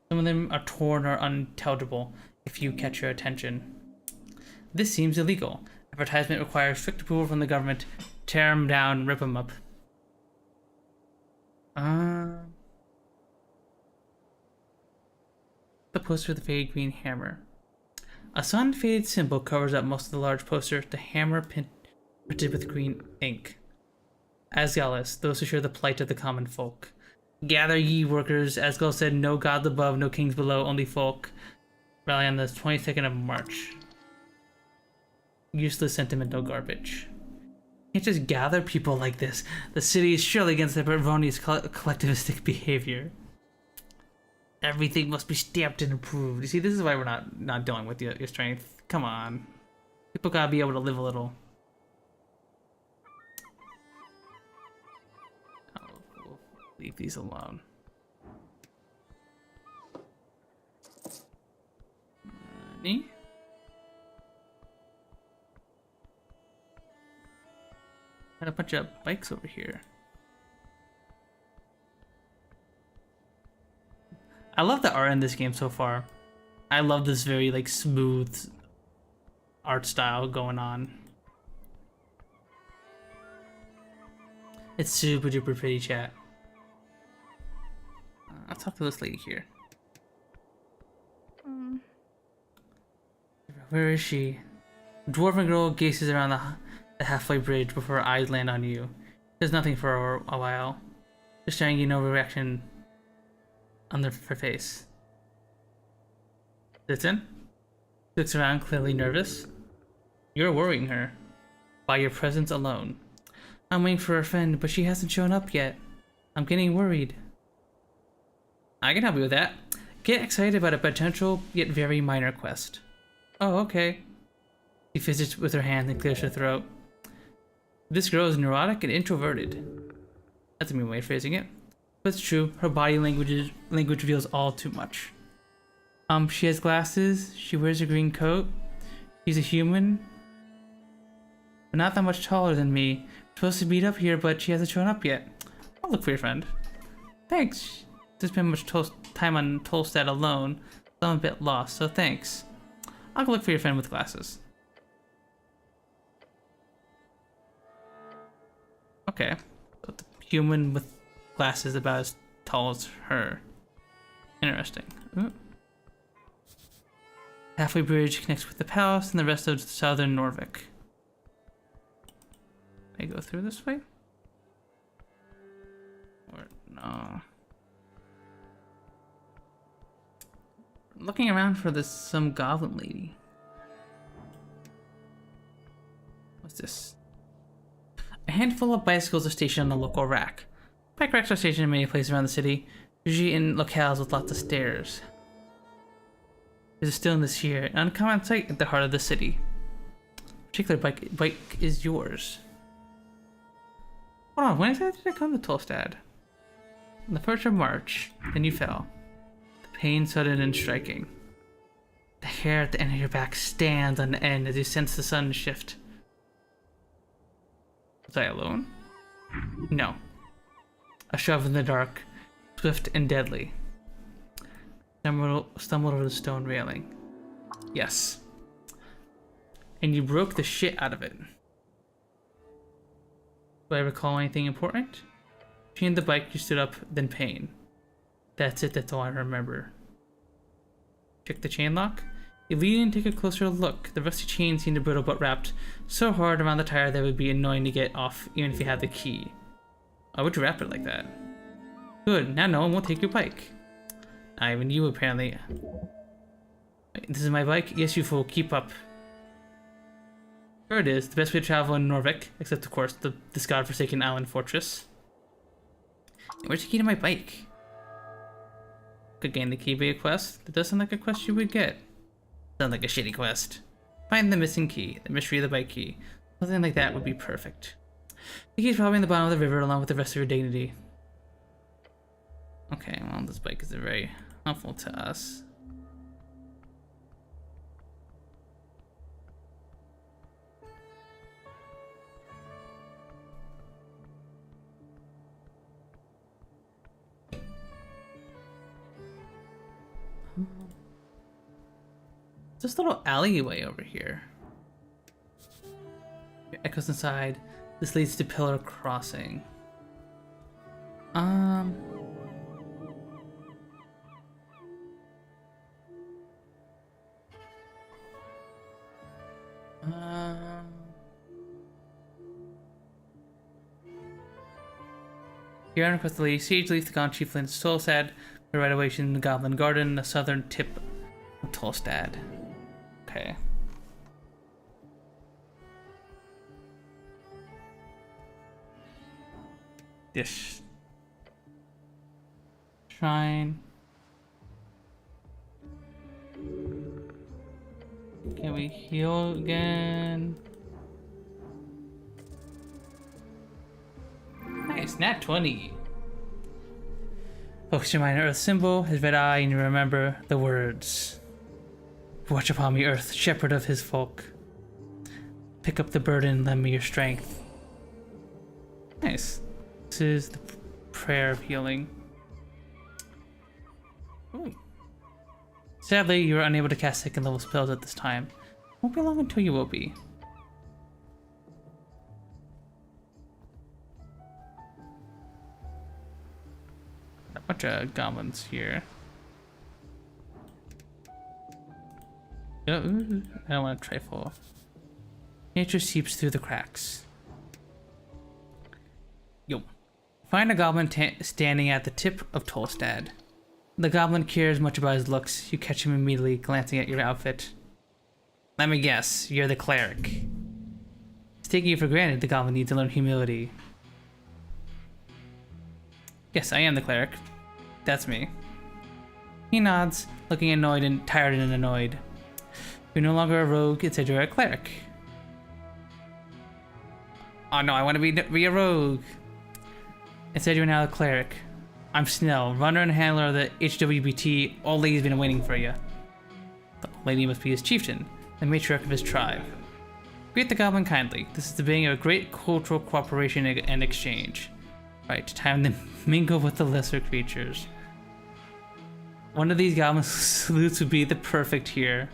Some of them are torn or unintelligible if you catch your attention. This seems illegal. Advertisement requires strict approval from the government. Tear them down, rip them up. The poster of the faded green hammer. A sun-faded symbol covers up most of the large poster, the hammer printed with green ink. Asgalis, those who share the plight of the common folk. Gather ye workers, Asgal said, no gods above, no kings below, only folk. Rally on the 22nd of March. Useless sentimental garbage. You can't just gather people like this. The city is surely against their erroneous collectivistic behavior. Everything must be stamped and approved. You see, this is why we're not dealing with your strength. Come on. People gotta be able to live a little. We'll leave these alone. Money. Got a bunch of bikes over here. I love the art in this game so far. I love this very like smooth art style going on. It's super duper pretty, chat. I'll talk to this lady here. Where is she? The dwarven girl gazes around the halfway bridge before her eyes land on you. There's nothing for a while. Just showing you no reaction on her face. Sits in. Looks around, clearly nervous. You're worrying her. By your presence alone. I'm waiting for a friend, but she hasn't shown up yet. I'm getting worried. I can help you with that. Get excited about a potential, yet very minor quest. Oh, okay. She fidgets with her hand and clears her throat. This girl is neurotic and introverted. That's a mean way of phrasing it. But it's true, her body language reveals all too much. She has glasses, she wears a green coat, she's a human, but not that much taller than me. We're supposed to meet up here, but she hasn't shown up yet. I'll look for your friend. Thanks. There's been much time on Tolstad alone, so I'm a bit lost, so thanks. I'll go look for your friend with glasses. Okay. So the human with glasses about as tall as her. Interesting. Ooh. Halfway bridge connects with the palace and the rest of southern Norvik. I go through this way? Or no? I'm looking around for some goblin lady. What's this? A handful of bicycles are stationed on the local rack. Bike racks are stationed in many places around the city, usually in locales with lots of stairs. There's a stillness here, an uncommon sight at the heart of the city. A particular bike is yours. Hold on, when exactly did I come to Tolstad? On the 1st of March, then you fell. The pain sudden and striking. The hair at the end of your back stands on end as you sense the sun shift. Was I alone? No. A shove in the dark, swift and deadly. Stumbled over the stone railing. Yes. And you broke the shit out of it. Do I recall anything important? Chained the bike, you stood up, then pain. That's it, that's all I remember. Check the chain lock. You lean in and take a closer look. The rusty chain seemed to brittle but wrapped so hard around the tire that it would be annoying to get off even if you had the key. Why would you wrap it like that? Good, now no one will take your bike. Not even you, apparently. Wait, this is my bike? Yes, you fool, keep up. Sure it is, the best way to travel in Norvik, except of course this godforsaken island fortress. Where's the key to my bike? Could gain the key by a quest. That does sound like a quest you would get. Sounds like a shitty quest. Find the missing key, the mystery of the bike key. Something like that would be perfect. The key is probably in the bottom of the river along with the rest of your dignity. Okay, well this bike is very helpful to us. This little alleyway over here. It echoes inside. This leads to Pillar Crossing. Here on request the lady, Siege leaves the gaunt chieftain Tolstad, the right away in the Goblin Garden, the southern tip of Tolstad. Okay. This shrine. Can we heal again? Nice, nat 20. Focus your mind on Earth's symbol, his red eye, and you remember the words. Watch upon me, Earth, shepherd of his folk. Pick up the burden, lend me your strength. Nice. This is the prayer of healing. Ooh. Sadly, you are unable to cast second level spells at this time. Won't be long until you will be. A bunch of goblins here. Oh, I don't want to trifle. Nature seeps through the cracks. Yo. Find a goblin standing at the tip of Tolstad. The goblin cares much about his looks. You catch him immediately, glancing at your outfit. Let me guess, you're the cleric. It's taking you for granted the goblin needs to learn humility. Yes, I am the cleric. That's me. He nods, looking annoyed and tired and annoyed. You're no longer a rogue, instead you're a cleric. Oh no, I want to be a rogue. Instead you're now a cleric. I'm Snell, runner and handler of the HWBT. Old lady's been waiting for you. The old lady must be his chieftain, the matriarch of his tribe. Greet the goblin kindly. This is the beginning of a great cultural cooperation and exchange. Right, time to mingle with the lesser creatures. One of these goblin salutes would be the perfect here.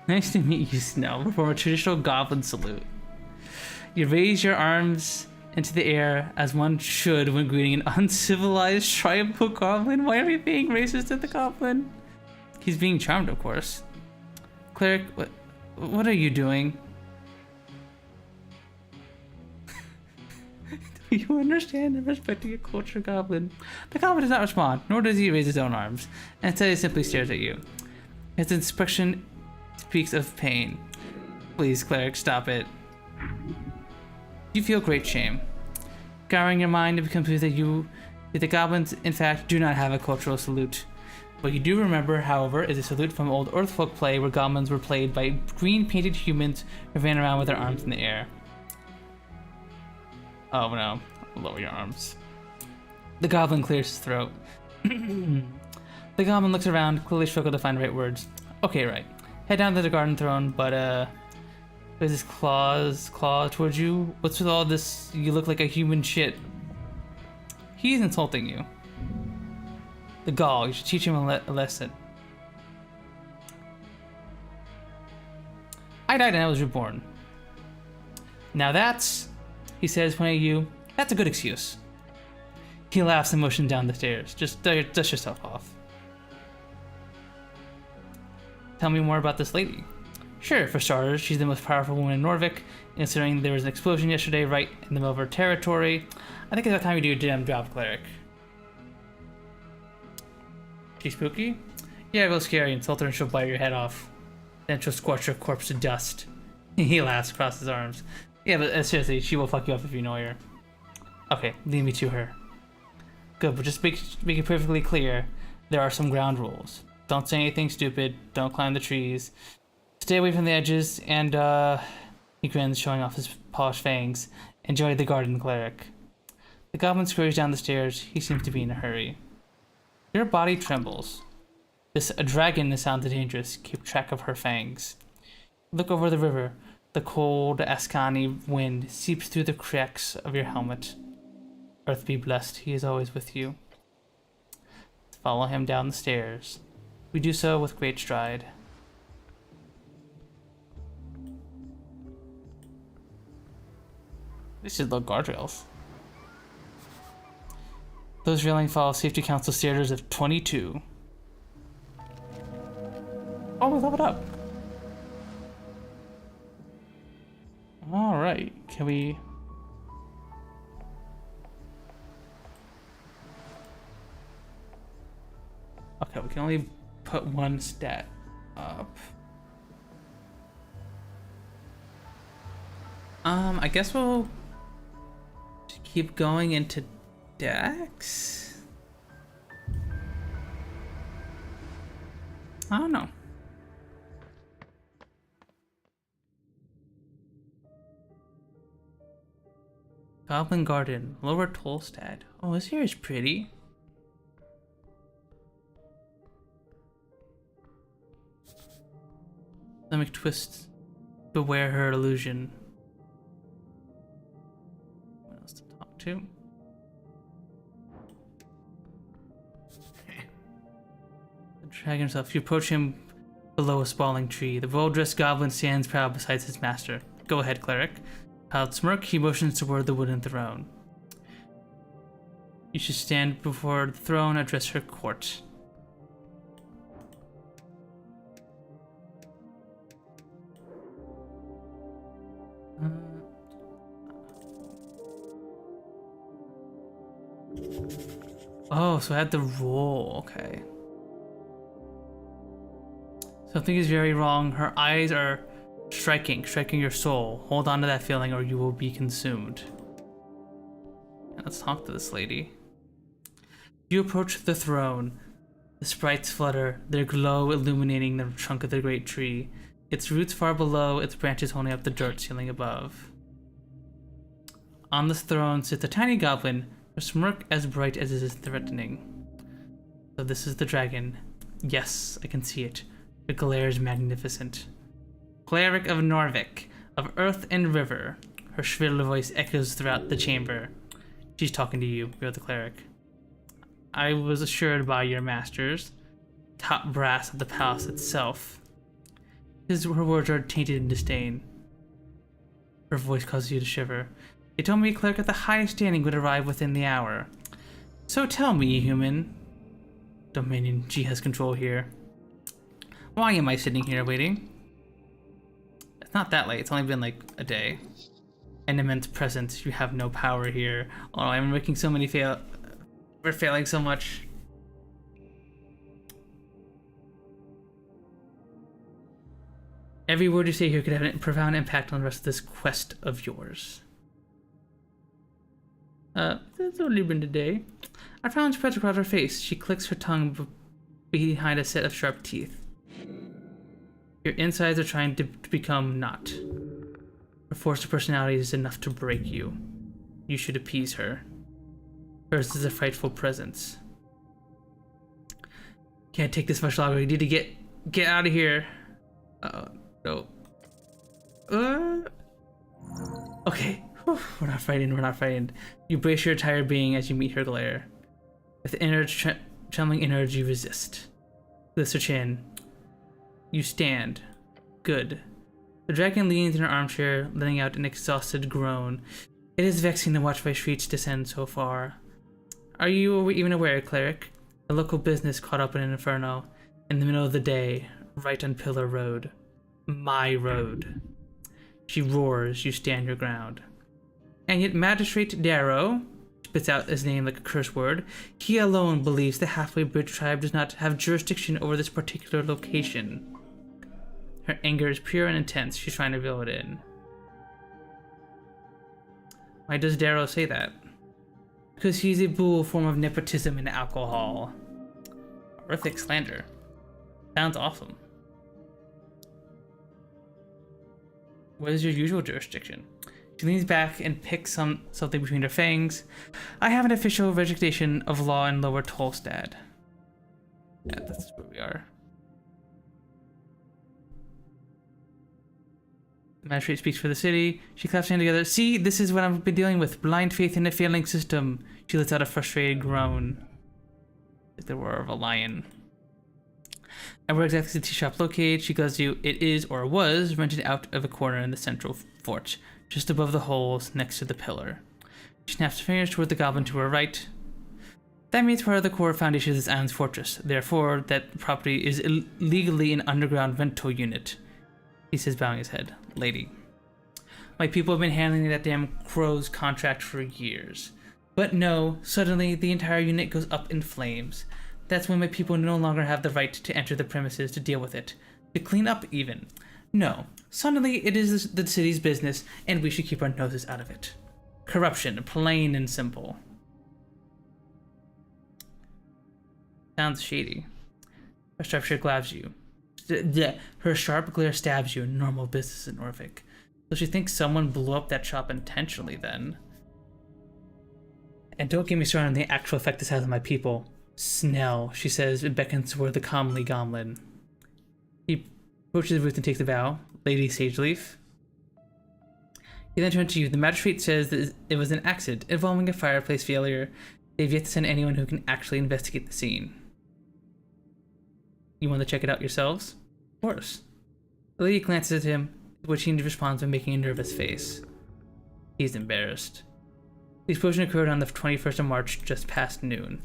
Nice to meet you, Snell. Perform a traditional goblin salute. You raise your arms into the air as one should when greeting an uncivilized tribal goblin. Why are we being racist to the goblin? He's being charmed, of course. Cleric, what are you doing? Do you understand and respect your culture, goblin? The goblin does not respond, nor does he raise his own arms. Instead, he simply stares at you. His expression speaks of pain. Please, cleric, stop it. You feel great shame. Scouring your mind, it becomes clear that the goblins, in fact, do not have a cultural salute. What you do remember, however, is a salute from old Earthfolk play where goblins were played by green-painted humans who ran around with their arms in the air. Oh no, lower your arms. The goblin clears his throat. The goblin looks around, clearly struggling to find the right words. Okay, right. Head down to the garden throne, but there's this claw towards you. What's with all this? You look like a human shit. He's insulting you. The gall, you should teach him a lesson. I died and I was reborn. Now that's, he says, pointing at you, that's a good excuse. He laughs and motions down the stairs. Just dust yourself off. Tell me more about this lady. Sure, for starters, she's the most powerful woman in Norvik, considering there was an explosion yesterday right in the middle of her territory. I think it's about time you do a damn job, cleric. She's spooky? Yeah, real scary. Insult her and she'll bite your head off. Then she'll scorch your corpse to dust. He laughs across his arms. Yeah, but seriously, she will fuck you up if you annoy her. Okay, lead me to her. Good, but just make it perfectly clear, there are some ground rules. Don't say anything stupid, don't climb the trees. Stay away from the edges, and he grins, showing off his polished fangs. Enjoy the garden, cleric. The goblin scurries down the stairs. He seems to be in a hurry. Your body trembles. A dragon sounds dangerous. Keep track of her fangs. Look over the river. The cold Ascani wind seeps through the cracks of your helmet. Earth be blessed, he is always with you. Follow him down the stairs. We do so with great stride. This is low guardrails. Those railing follow Safety Council standards of 22. Oh, we leveled up. Alright, can we... Okay, we can only put one stat up. I guess we'll keep going into Dex. I don't know. Goblin Garden, Lower Tolstad. Oh, this here is pretty. Stomach twist. Beware her illusion. What else to talk to? The dragon himself. You approach him below a sprawling tree. The well-dressed goblin stands proud beside his master. Go ahead, cleric. Proud smirk, he motions toward the wooden throne. You should stand before the throne, address her court. Oh, so I had to roll, okay. Something is very wrong. Her eyes are striking your soul. Hold on to that feeling or you will be consumed. Let's talk to this lady. You approach the throne. The sprites flutter, their glow illuminating the trunk of the great tree. Its roots far below, its branches holding up the dirt ceiling above. On this throne sits a tiny goblin, her smirk as bright as it is threatening. So this is the dragon. Yes, I can see it. It glares magnificent. Cleric of Norvik, of earth and river. Her shrill voice echoes throughout the chamber. She's talking to you, you're the cleric. I was assured by your masters, top brass of the palace itself. Her words are tainted in disdain. Her voice causes you to shiver. They told me a cleric at the highest standing would arrive within the hour. So tell me, human. Dominion, she has control here. Why am I sitting here waiting? It's not that late, it's only been like a day. An immense presence, you have no power here. Oh, I'm making so many we're failing so much. Every word you say here could have a profound impact on the rest of this quest of yours. It's only been a day. A frown spreads across her face. She clicks her tongue behind a set of sharp teeth. Your insides are trying to become not. Her force of personality is enough to break you. You should appease her. Hers is a frightful presence. Can't take this much longer. You need to get out of here. No. Okay. Whew. We're not frightened. You brace your entire being as you meet her glare. With inner trembling energy, you resist. Lifts her chin. You stand. Good. The dragon leans in her armchair, letting out an exhausted groan. It is vexing to watch my shrieks descend so far. Are you even aware, cleric? A local business caught up in an inferno. In the middle of the day, right on Pillar Road. My road. She roars, you stand your ground. And yet Magistrate Darrow spits out his name like a curse word. He alone believes the Halfway Bridge tribe does not have jurisdiction over this particular location. Her anger is pure and intense. She's trying to reel it in. Why does Darrow say that? Because he's a bull form of nepotism and alcohol. Horrific slander. Sounds awesome. What is your usual jurisdiction? She leans back and picks something between her fangs. I have an official resignation of law in Lower Tolstad. Yeah, that's where we are. The magistrate speaks for the city. She claps her hands together. See, this is what I've been dealing with. Blind faith in a failing system. She lets out a frustrated groan. Like the roar of a lion. And where exactly is the tea shop located? She tells you it is, or was, rented out of a corner in the central fort, just above the holes next to the pillar. She snaps her fingers toward the goblin to her right. That means part of the core foundation of this island's fortress. Therefore, that property is legally an underground rental unit. He says, bowing his head. Lady. My people have been handling that damn crow's contract for years. But no, suddenly the entire unit goes up in flames. That's when my people no longer have the right to enter the premises to deal with it. To clean up even. No, suddenly it is the city's business and we should keep our noses out of it. Corruption, plain and simple. Sounds shady. A structure grabs you. Her sharp glare stabs you. Normal business in Norfolk. So she thinks someone blew up that shop intentionally then. And don't get me started on the actual effect this has on my people. Snell, she says, and beckons toward the comely Gomlin. He approaches Ruth and takes a bow. Lady Sageleaf. He then turns to you. The magistrate says that it was an accident involving a fireplace failure. They've yet to send anyone who can actually investigate the scene. You want to check it out yourselves? Of course. The lady glances at him, which he responds by making a nervous face. He's embarrassed. The explosion occurred on the 21st of March, just past noon.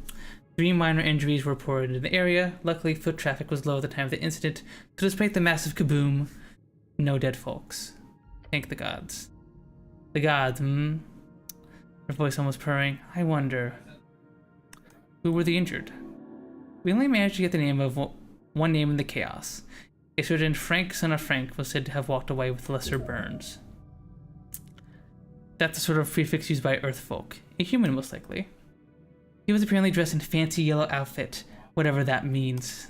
3 minor injuries were reported in the area. Luckily, foot traffic was low at the time of the incident, so despite the massive kaboom, no dead folks. Thank the gods. The gods, Her voice almost purring. I wonder. Who were the injured? We only managed to get the name of one name in the chaos. A certain Frank, son of Frank, was said to have walked away with lesser burns. That's the sort of prefix used by Earth folk. A human, most likely. He was apparently dressed in fancy yellow outfit, whatever that means.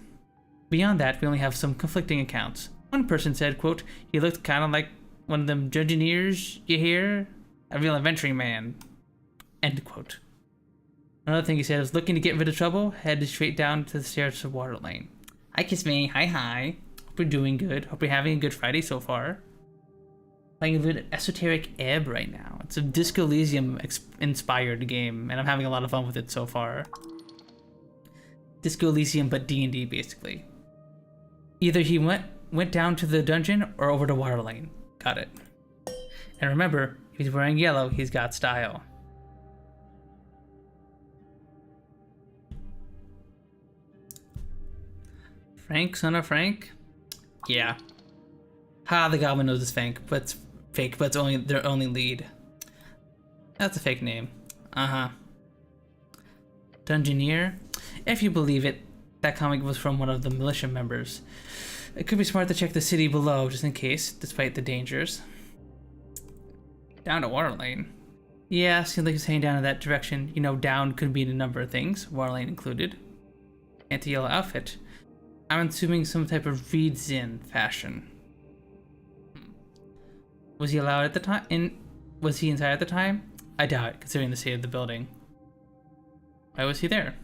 Beyond that, we only have some conflicting accounts. One person said, quote, he looked kind of like one of them judgineers you hear? A real adventuring man. End quote. Another thing he said was looking to get rid of trouble, headed straight down to the stairs of Water Lane. Hi, Kiss Me. Hi, hi. Hope you're doing good. Hope you're having a good Friday so far. Playing a bit of Esoteric Ebb right now. It's a Disco Elysium inspired game, and I'm having a lot of fun with it so far. Disco Elysium, but D&D basically. Either he went down to the dungeon or over to Water Lane. Got it. And remember, if he's wearing yellow, he's got style. Frank, son of Frank? Yeah. Ha, the goblin knows it's fake, but it's only their only lead. That's a fake name. Uh-huh. Dungeoneer? If you believe it, that comic was from one of the militia members. It could be smart to check the city below, just in case, despite the dangers. Down to Water Lane. Yeah, seems like he's heading down in that direction. You know, down could mean a number of things, Water Lane included. Anti-yellow outfit. I'm assuming some type of reads-in fashion. Was he allowed at the time? Was he inside at the time? I doubt it, considering the state of the building. Why was he there?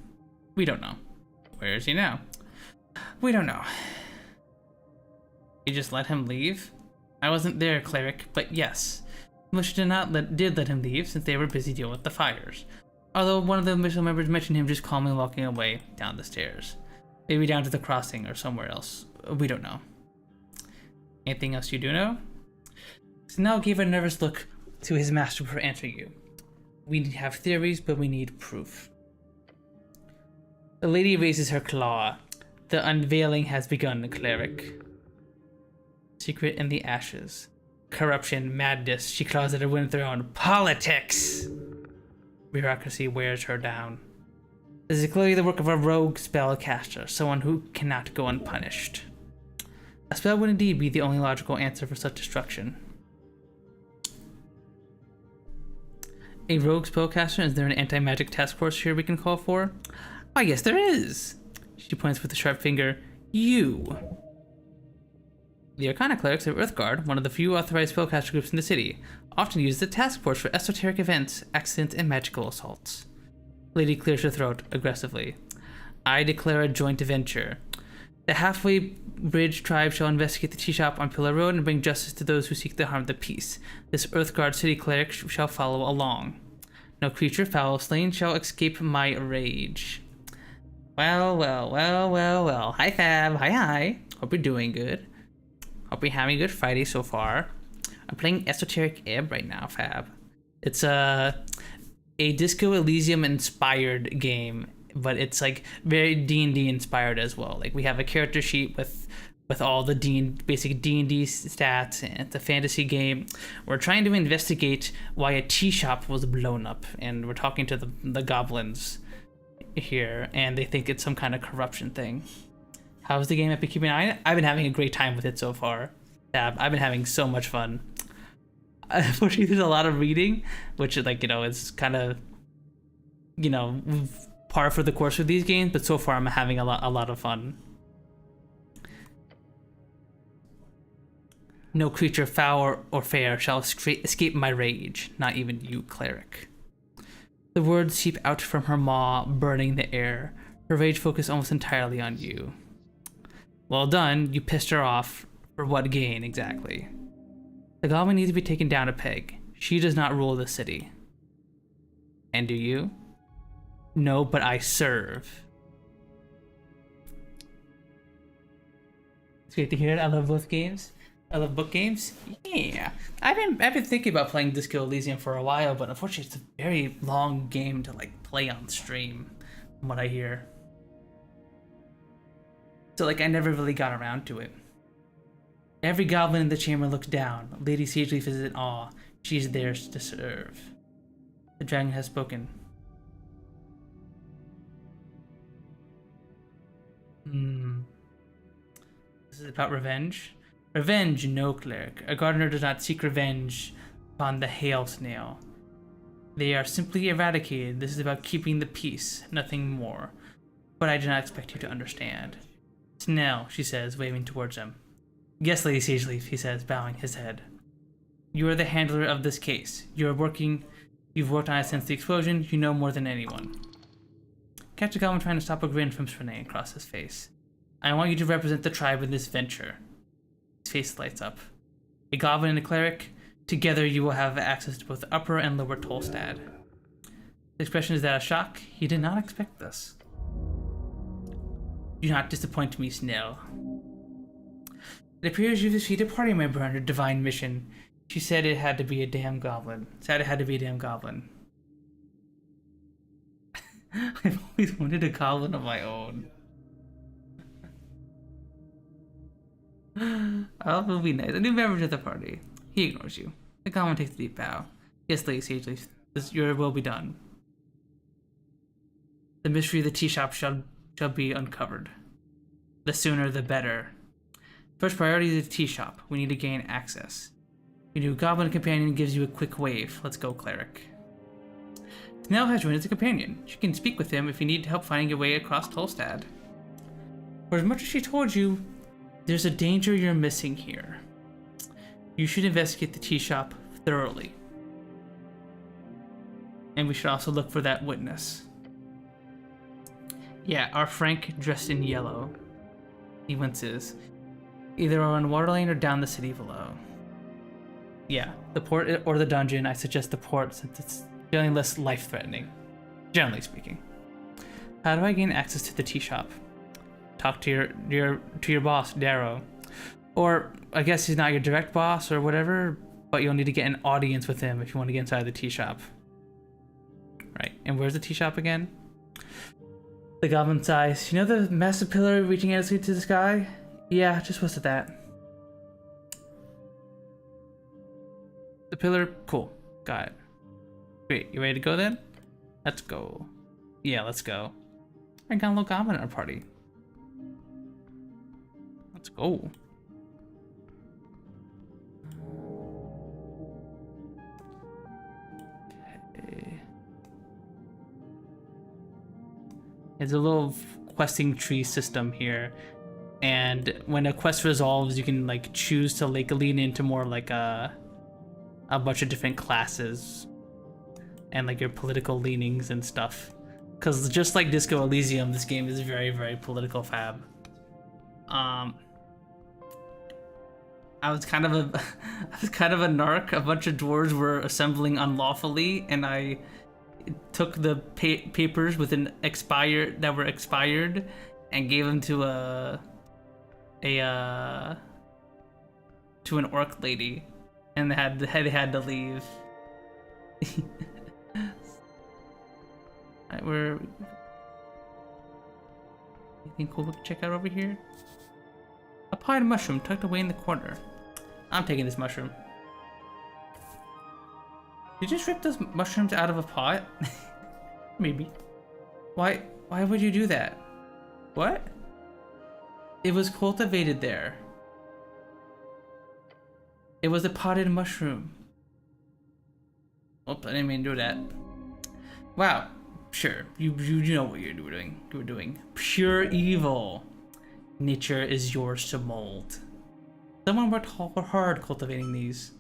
We don't know. Where is he now? We don't know. You just let him leave? I wasn't there, cleric, but yes. Militia did let him leave since they were busy dealing with the fires. Although one of the militia members mentioned him just calmly walking away down the stairs. Maybe down to the crossing or somewhere else. We don't know. Anything else you do know? Snell gave a nervous look to his master before answering you. We have theories, but we need proof. The lady raises her claw. The unveiling has begun, cleric. Secret in the ashes. Corruption, madness, she claws at her win throne. Politics! Bureaucracy wears her down. This is clearly the work of a rogue spellcaster, someone who cannot go unpunished. A spell would indeed be the only logical answer for such destruction. A rogue spellcaster? Is there an anti-magic task force here we can call for? Why, yes, there is! She points with a sharp finger. You! The Arcana Clerics of Earthguard, one of the few authorized spellcaster groups in the city, often use the task force for esoteric events, accidents, and magical assaults. Lady clears her throat aggressively. I declare a joint venture. The Halfway Bridge tribe shall investigate the tea shop on Pillar Road and bring justice to those who seek to harm the peace. This Earthguard city cleric shall follow along. No creature foul slain shall escape my rage. Well. Hi, Fab. Hi. Hope you're doing good. Hope you're having a good Friday so far. I'm playing Esoteric Ebb right now, Fab. It's a Disco Elysium inspired game, but it's like very D&D inspired as well. Like we have a character sheet with all the basic D&D stats, and it's a fantasy game. We're trying to investigate why a tea shop was blown up, and we're talking to the goblins here, and they think it's some kind of corruption thing. How's the game? I've been keeping an eye on it. I've been having a great time with it so far. I've been having so much fun. Unfortunately, there's a lot of reading, which is kind of, par for the course with these games. But so far, I'm having a lot of fun. No creature foul or fair shall escape my rage, not even you, cleric. The words seep out from her maw, burning the air. Her rage focused almost entirely on you. Well done, you pissed her off. For what gain, exactly? The goblin needs to be taken down a peg. She does not rule the city. And do you? No, but I serve. It's great to hear it. I love both games. I love book games. Yeah, I've been thinking about playing Disco Elysium for a while, but unfortunately, it's a very long game to like play on stream, from what I hear. So like, I never really got around to it. Every goblin in the chamber looks down. Lady Sageleaf is in awe. She is theirs to serve. The dragon has spoken. This is about revenge. Revenge, no, cleric. A gardener does not seek revenge upon the hail snail. They are simply eradicated. This is about keeping the peace, nothing more. But I do not expect you to understand. Snail, she says, waving towards him. Yes, Lady Sageleaf, he says, bowing his head. You are the handler of this case. You've worked on it since the explosion. You know more than anyone. Catch a goblin trying to stop a grin from spreading across his face. I want you to represent the tribe in this venture. His face lights up. A goblin and a cleric. Together you will have access to both the upper and lower Tolstad. The expression is that of shock. He did not expect this. Do not disappoint me, Snail. It appears you've defeated a party member under divine mission. She said it had to be a damn goblin. I've always wanted a goblin of my own. Oh, it'll be nice. A new member to the party. He ignores you. The goblin takes a deep bow. Yes, Lady Sageleaf, your will be done. The mystery of the tea shop shall be uncovered. The sooner, the better. First priority is the tea shop. We need to gain access. Your new goblin companion gives you a quick wave. Let's go, cleric. Snail has joined as a companion. She can speak with him if you need help finding your way across Tolstad. For as much as she told you, there's a danger you're missing here. You should investigate the tea shop thoroughly. And we should also look for that witness. Yeah, our Frank dressed in yellow. He winces. Either on Waterlane or down the city below. Yeah, the port or the dungeon. I suggest the port since it's feeling less life-threatening, generally speaking. How do I gain access to the tea shop? Talk to your boss, Darrow. Or, I guess he's not your direct boss or whatever, but you'll need to get an audience with him if you want to get inside the tea shop. Right, and where's the tea shop again? The goblin sighs. You know the massive pillar reaching out to the sky? Yeah, just west of that. The pillar? Cool. Got it. Great, you ready to go then? Let's go. Yeah, let's go. I got a little goblin in our party. Let's go. Okay. There's a little questing tree system here. And when a quest resolves, you can like choose to like lean into more like a bunch of different classes and like your political leanings and stuff. Because just like Disco Elysium, this game is very, very political fab. I was kind of a narc. A bunch of dwarves were assembling unlawfully, and I took the papers with an expired and gave them to an orc lady, and they had to leave. Alright, anything cool we can check out over here? A potted mushroom tucked away in the corner. I'm taking this mushroom. Did you just rip those mushrooms out of a pot? Maybe. Why would you do that? What? It was cultivated there. It was a potted mushroom. Oops, I didn't mean to do that. Wow. Sure, you know what you're doing. You were doing pure evil. Nature is yours to mold. Someone worked hard cultivating these,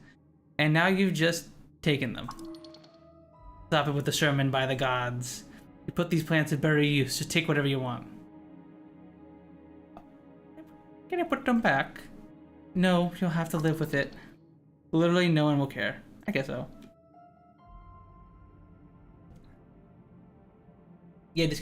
and now you've just taken them. Stop it with the sermon by the gods. You put these plants to better use. Just take whatever you want. Can I put them back? No, you'll have to live with it. Literally no one will care. I guess so. Yeah, this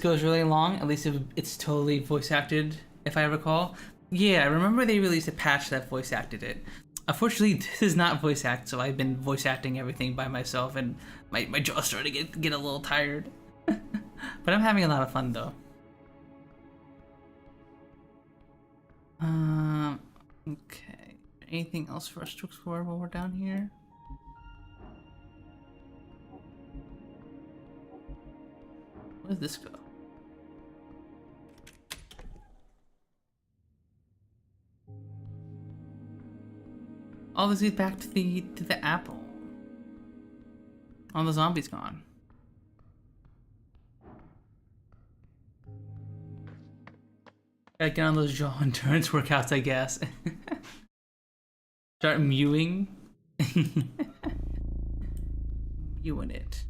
goes really long. At least it's totally voice acted, if I recall. Yeah, I remember they released a patch that voice acted it. Unfortunately, this is not voice act, so I've been voice acting everything by myself, and my jaw's starting to get a little tired. But I'm having a lot of fun though. Okay. Anything else for us to explore while we're down here? Where does this go? Oh, this leads back to the apple. All the zombies gone. Gotta get on those jaw endurance workouts, I guess. Start mewing. Mewing it.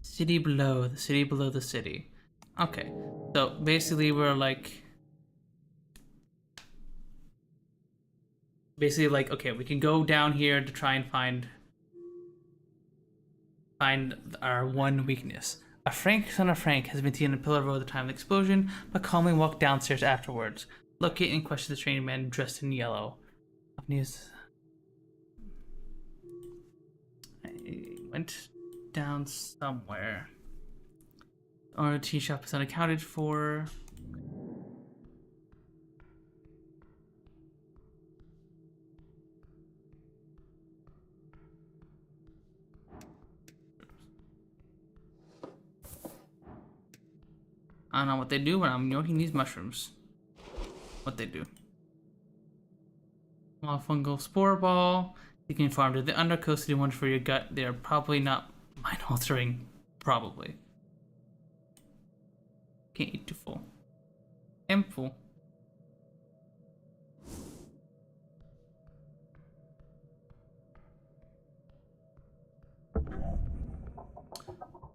City below, the city below the city. Okay, so basically we're like... okay, we can go down here to try and find our one weakness. A Frank son of Frank has been seen in Pillar Row at the time of the explosion, but calmly walked downstairs afterwards. Locate and question the strange man dressed in yellow. News. I went down somewhere. Our tea shop is unaccounted for. I don't know what they do when I'm yoking these mushrooms. What they do. Small fungal spore ball. You can farm to the undercoast. Do one for your gut. They are probably not mind altering. Probably. Can't eat too full. I'm full.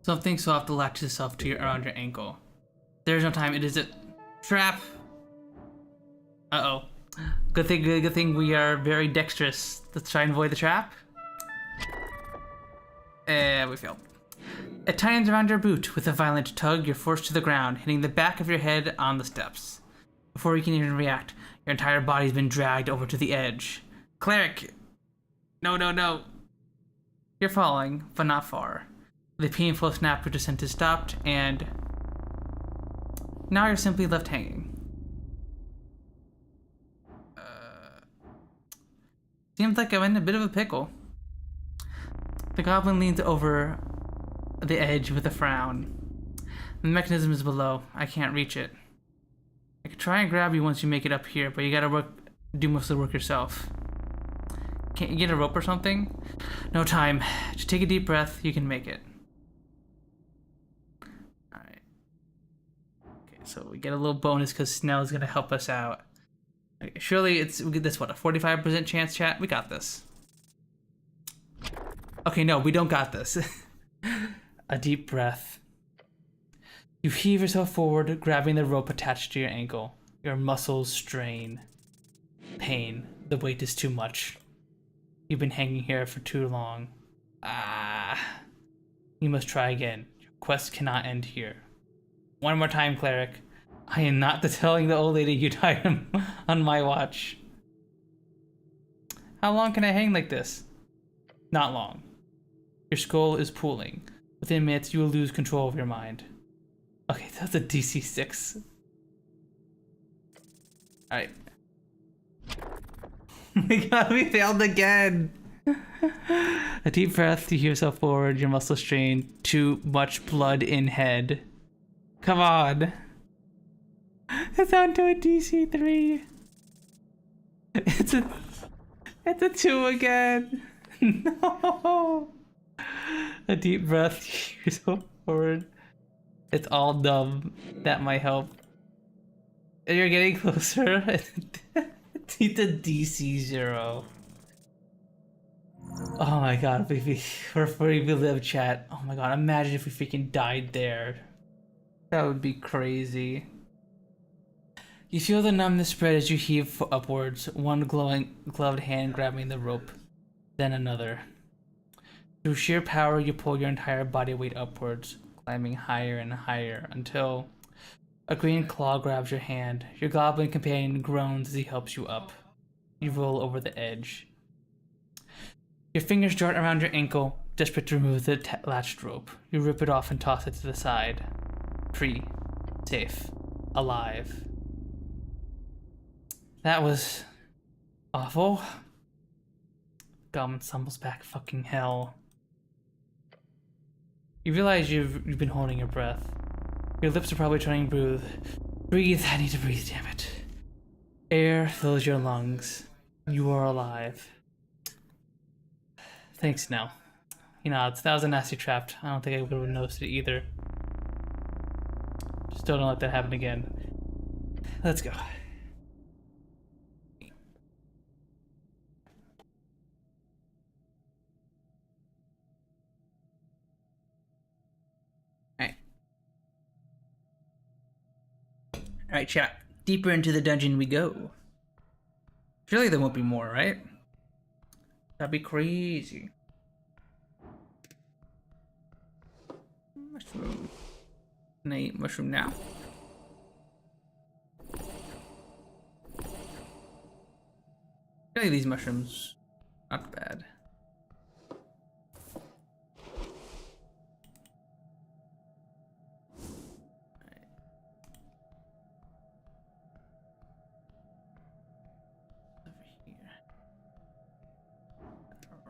Something soft latches itself to around your ankle. There's no time. It is a trap. Uh-oh. Good thing we are very dexterous. Let's try and avoid the trap. We failed. It tightens around your boot. With a violent tug, you're forced to the ground, hitting the back of your head on the steps. Before you can even react, your entire body's been dragged over to the edge. Cleric! No. You're falling, but not far. The painful snap your descent is stopped, and... now you're simply left hanging. Seems like I'm in a bit of a pickle. The goblin leans over the edge with a frown. The mechanism is below. I can't reach it. I could try and grab you once you make it up here, but you gotta do most of the work yourself. Can't you get a rope or something? No time. Just take a deep breath. You can make it. Alright. Okay, so we get a little bonus because Snell's gonna help us out. Okay, surely we get this, what, a 45% chance, chat? We got this. Okay, no, we don't got this. A deep breath. You heave yourself forward, grabbing the rope attached to your ankle. Your muscles strain. Pain. The weight is too much. You've been hanging here for too long. You must try again. Your quest cannot end here. One more time, cleric. I am not telling the old lady you tied him on my watch. How long can I hang like this? Not long. Your skull is pooling. Within minutes, you will lose control of your mind. Okay, that's a DC 6. Alright. Oh my god, we failed again! A deep breath, you heave yourself forward, your muscles strain. Too much blood in head. Come on! It's down to a DC 3. It's a 2 again. No. A deep breath. You're so forward. It's all dumb. That might help. You're getting closer. The DC0. Oh my god, if we live chat. Oh my god, imagine if we freaking died there. That would be crazy. You feel the numbness spread as you heave upwards, one glowing gloved hand grabbing the rope, then another. Through sheer power, you pull your entire body weight upwards, climbing higher and higher until a green claw grabs your hand. Your goblin companion groans as he helps you up. You roll over the edge. Your fingers dart around your ankle, desperate to remove the latched rope. You rip it off and toss it to the side. Free. Safe. Alive. That was awful. Goblin stumbles back. Fucking hell. You realize you've been holding your breath. Your lips are probably turning blue. Breathe. I need to breathe, damn it. Air fills your lungs. You are alive. Thanks, Nell. You know, that was a nasty trap. I don't think I would have noticed it either. Still don't let that happen again. Let's go. Alright, chat. Deeper into the dungeon we go. Surely there won't be more, right? That'd be crazy. Mushroom. Can I eat mushroom now? Really, these mushrooms, not bad.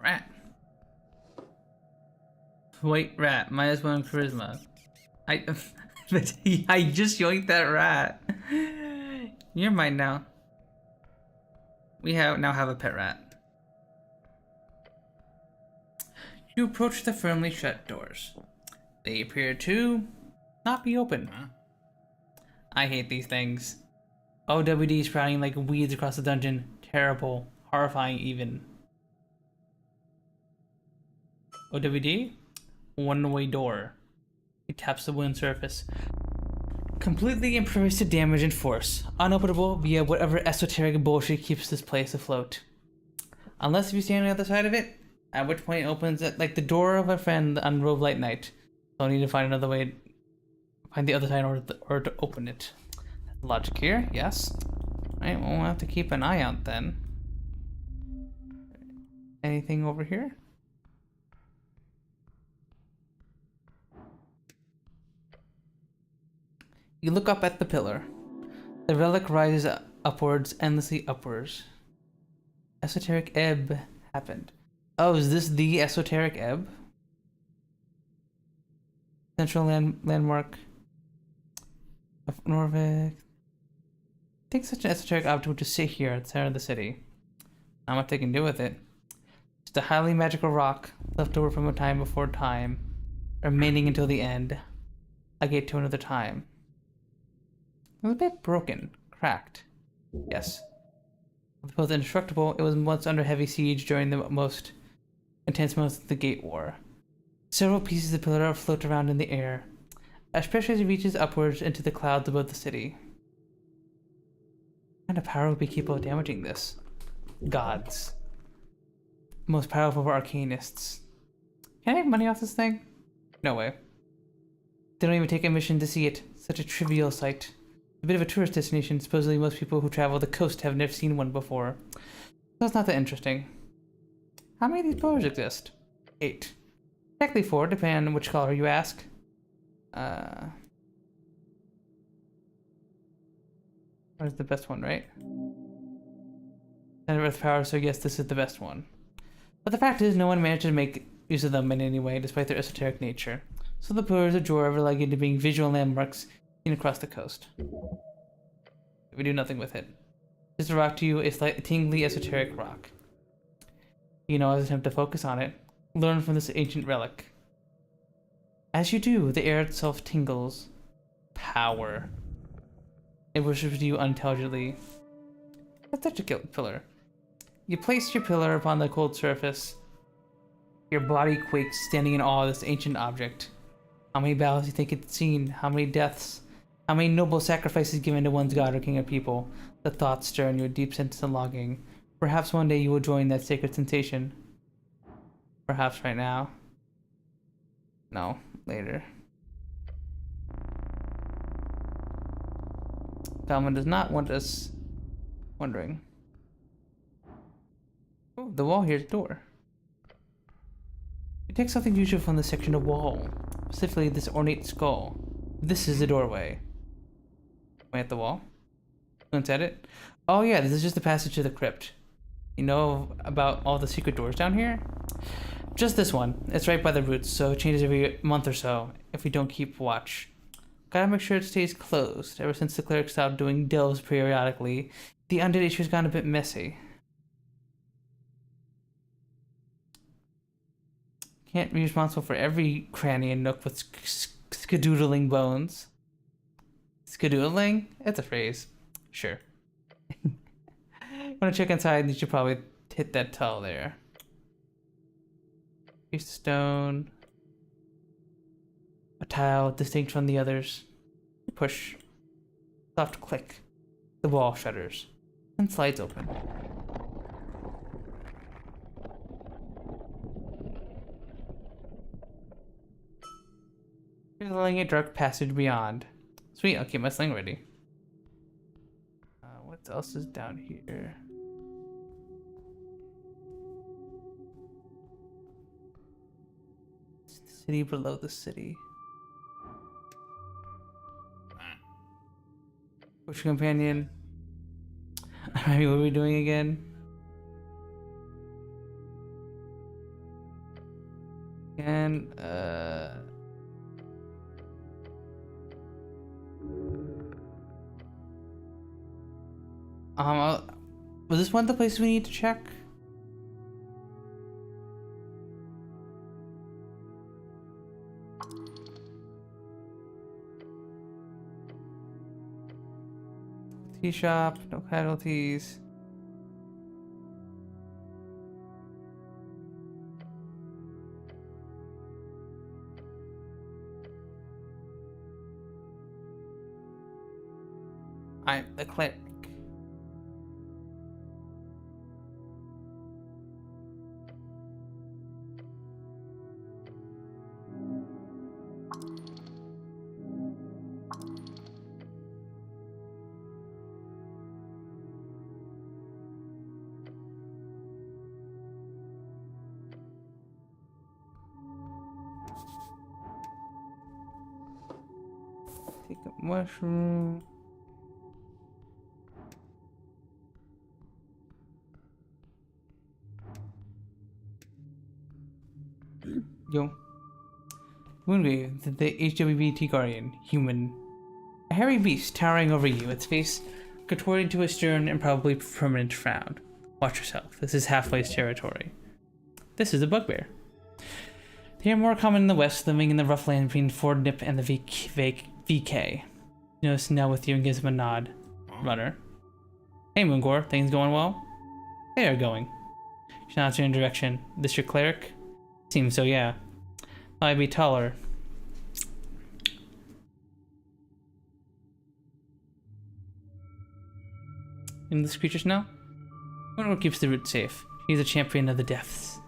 Rat. White rat, -1 charisma. I just yoinked that rat. You're mine now. We now have a pet rat. You approach the firmly shut doors. They appear to not be open. I hate these things. OWD sprouting like weeds across the dungeon. Terrible. Horrifying even. OWD? One-way door. He taps the wooden surface. Completely impervious to damage and force. Unopenable via whatever esoteric bullshit keeps this place afloat. Unless if you stand on the other side of it, at which point it opens like the door of a friend on Robe Light Night. So I need to find another way, find the other side in order to open it. Logic here, yes. Alright, well, we'll have to keep an eye out then. Anything over here? You look up at the pillar. The relic rises upwards, endlessly upwards. Esoteric Ebb happened. Oh, is this the Esoteric Ebb? Central landmark of Norvik. I think such an esoteric object would just sit here at the center of the city. Not much they can do with it. Just a highly magical rock left over from a time before time, remaining until the end. A gate to another time. It was a bit broken, cracked. Yes. Both indestructible, it was once under heavy siege during the most intense moments of the Gate War. Several pieces of pillar float around in the air, especially as it reaches upwards into the clouds above the city. What kind of power would be capable of damaging this? Gods. Most powerful of arcanists. Can I make money off this thing? No way. They don't even take a mission to see it. Such a trivial sight. A bit of a tourist destination. Supposedly most people who travel the coast have never seen one before. So it's not that interesting. How many of these pillars exist? 8. Technically 4, depending on which color you ask. Where's the best one, right? Center of Earth power, so yes, this is the best one. But the fact is, no one managed to make use of them in any way, despite their esoteric nature. So the pillars of Jor are relegated to being visual landmarks seen across the coast. We do nothing with it. Just a rock to you, a slight, tingly, esoteric rock. You know, as I attempt to focus on it, learn from this ancient relic. As you do, the air itself tingles. Power. It worships you unintelligibly. Let's touch a pillar. You place your pillar upon the cold surface. Your body quakes, standing in awe of this ancient object. How many battles do you think it's seen? How many deaths? How many noble sacrifices given to one's god or king of people? The thoughts stir in you a deep sense of longing. Perhaps one day you will join that sacred sensation. Perhaps right now. No, later. Talman does not want us wondering. Oh, the wall here is a door. You take something usual from this section of wall, specifically this ornate skull. This is the doorway. Wait at the wall. Glance at it. Oh yeah, this is just the passage to the crypt. You know about all the secret doors down here? Just this one. It's right by the roots, so it changes every month or so if we don't keep watch. Gotta make sure it stays closed. Ever since the cleric stopped doing delves periodically, the undead issue's gone a bit messy. Can't be responsible for every cranny and nook with skadoodling bones. Skadoodling? It's a phrase. Sure. Want to check inside, you should probably hit that tile there. Piece of stone. A tile distinct from the others. Push. Soft click. The wall shudders. And slides open. Here's a dark passage beyond. Sweet, I'll keep my sling ready. What else is down here? It's the city below the city. Push companion. I mean, what are we doing again? And was this one of the places we need to check? Tea shop, no casualties. I'm the cleric. Take a mushroom. Yo. Moonwave, the HWBT Guardian, human. A hairy beast towering over you, its face contorted to a stern and probably permanent frown. Watch yourself, this is Halfway's territory. This is a bugbear. They are more common in the west, living in the rough land between Ford Nip and the VK. Notice now with you and gives him a nod. Runner. Hey Moongor, things going well? They are going. She nods in your direction. This your cleric? Seems so, yeah. I'd be taller. And this creature's now? Moongor keeps the root safe. He's a champion of the depths.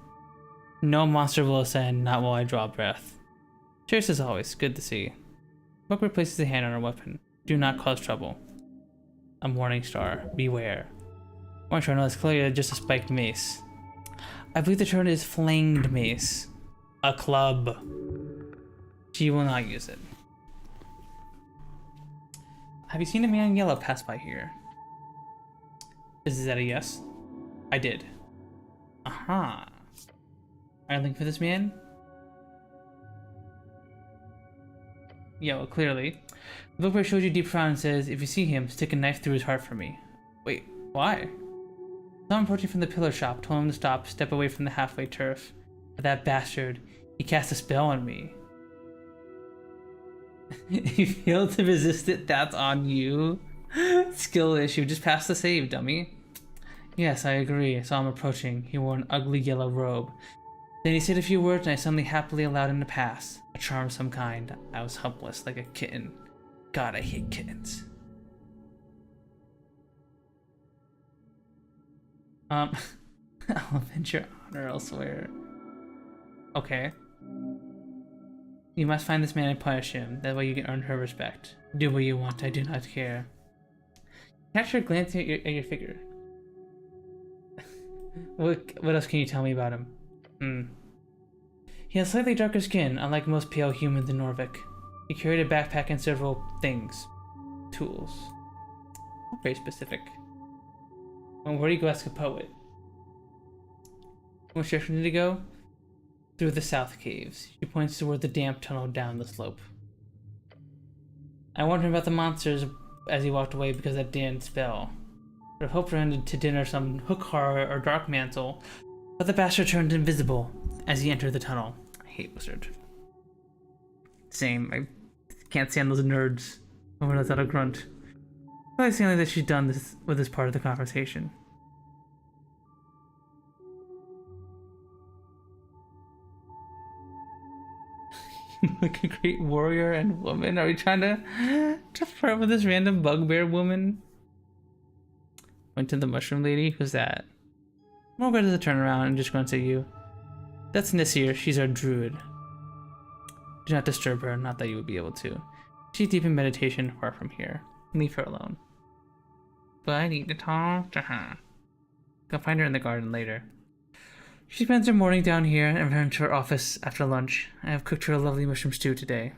No monster will ascend, not while I draw breath. Cheers as always, good to see. Bugbear places a hand on her weapon. Do not cause trouble. A morning star, beware. Morning star, no, that's clearly just a spiked mace. I believe the term is flanged mace. A club. She will not use it. Have you seen a man in yellow pass by here? Is that a yes? I did. Aha. Are you looking for this man? Yeah, well, clearly. The bugbear shows you deep frown and says, if you see him, stick a knife through his heart for me. Wait, why? Someone approaching from the pillar shop told him to step away from the halfway turf. But that bastard, he cast a spell on me. If you fail to resist it, that's on you. Skill issue, just pass the save, dummy. Yes, I agree. I saw him approaching. He wore an ugly yellow robe. Then he said a few words and I suddenly happily allowed him to pass. A charm of some kind. I was helpless, like a kitten. God, I hate kittens. I'll avenge your honor elsewhere. Okay. You must find this man and punish him. That way you can earn her respect. Do what you want, I do not care. Catch her glancing at your figure. What else can you tell me about him? He has slightly darker skin, unlike most pale humans in Norvik. He carried a backpack and several things. Tools. Not very specific. And where do you go ask a poet? Which direction did he go? Through the south caves. She points toward the damp tunnel down the slope. I warned him about the monsters as he walked away because that damned spell. I hoped for him to dinner some hook horror or dark mantle, but the bastard turned invisible as he entered the tunnel. I hate wizard. Same. I can't stand those nerds. No one knows how to grunt. Probably saying that she's done this with this part of the conversation. Like a great warrior and woman. Are we trying to flirt with this random bugbear woman? Went to the mushroom lady. Who's that? More good to turn around and just grunts at you. That's Nissir. She's our druid. Do not disturb her. Not that you would be able to. She's deep in meditation, far from here. Leave her alone. But I need to talk to her. I'll find her in the garden later. She spends her morning down here and returns to her office after lunch. I have cooked her a lovely mushroom stew today.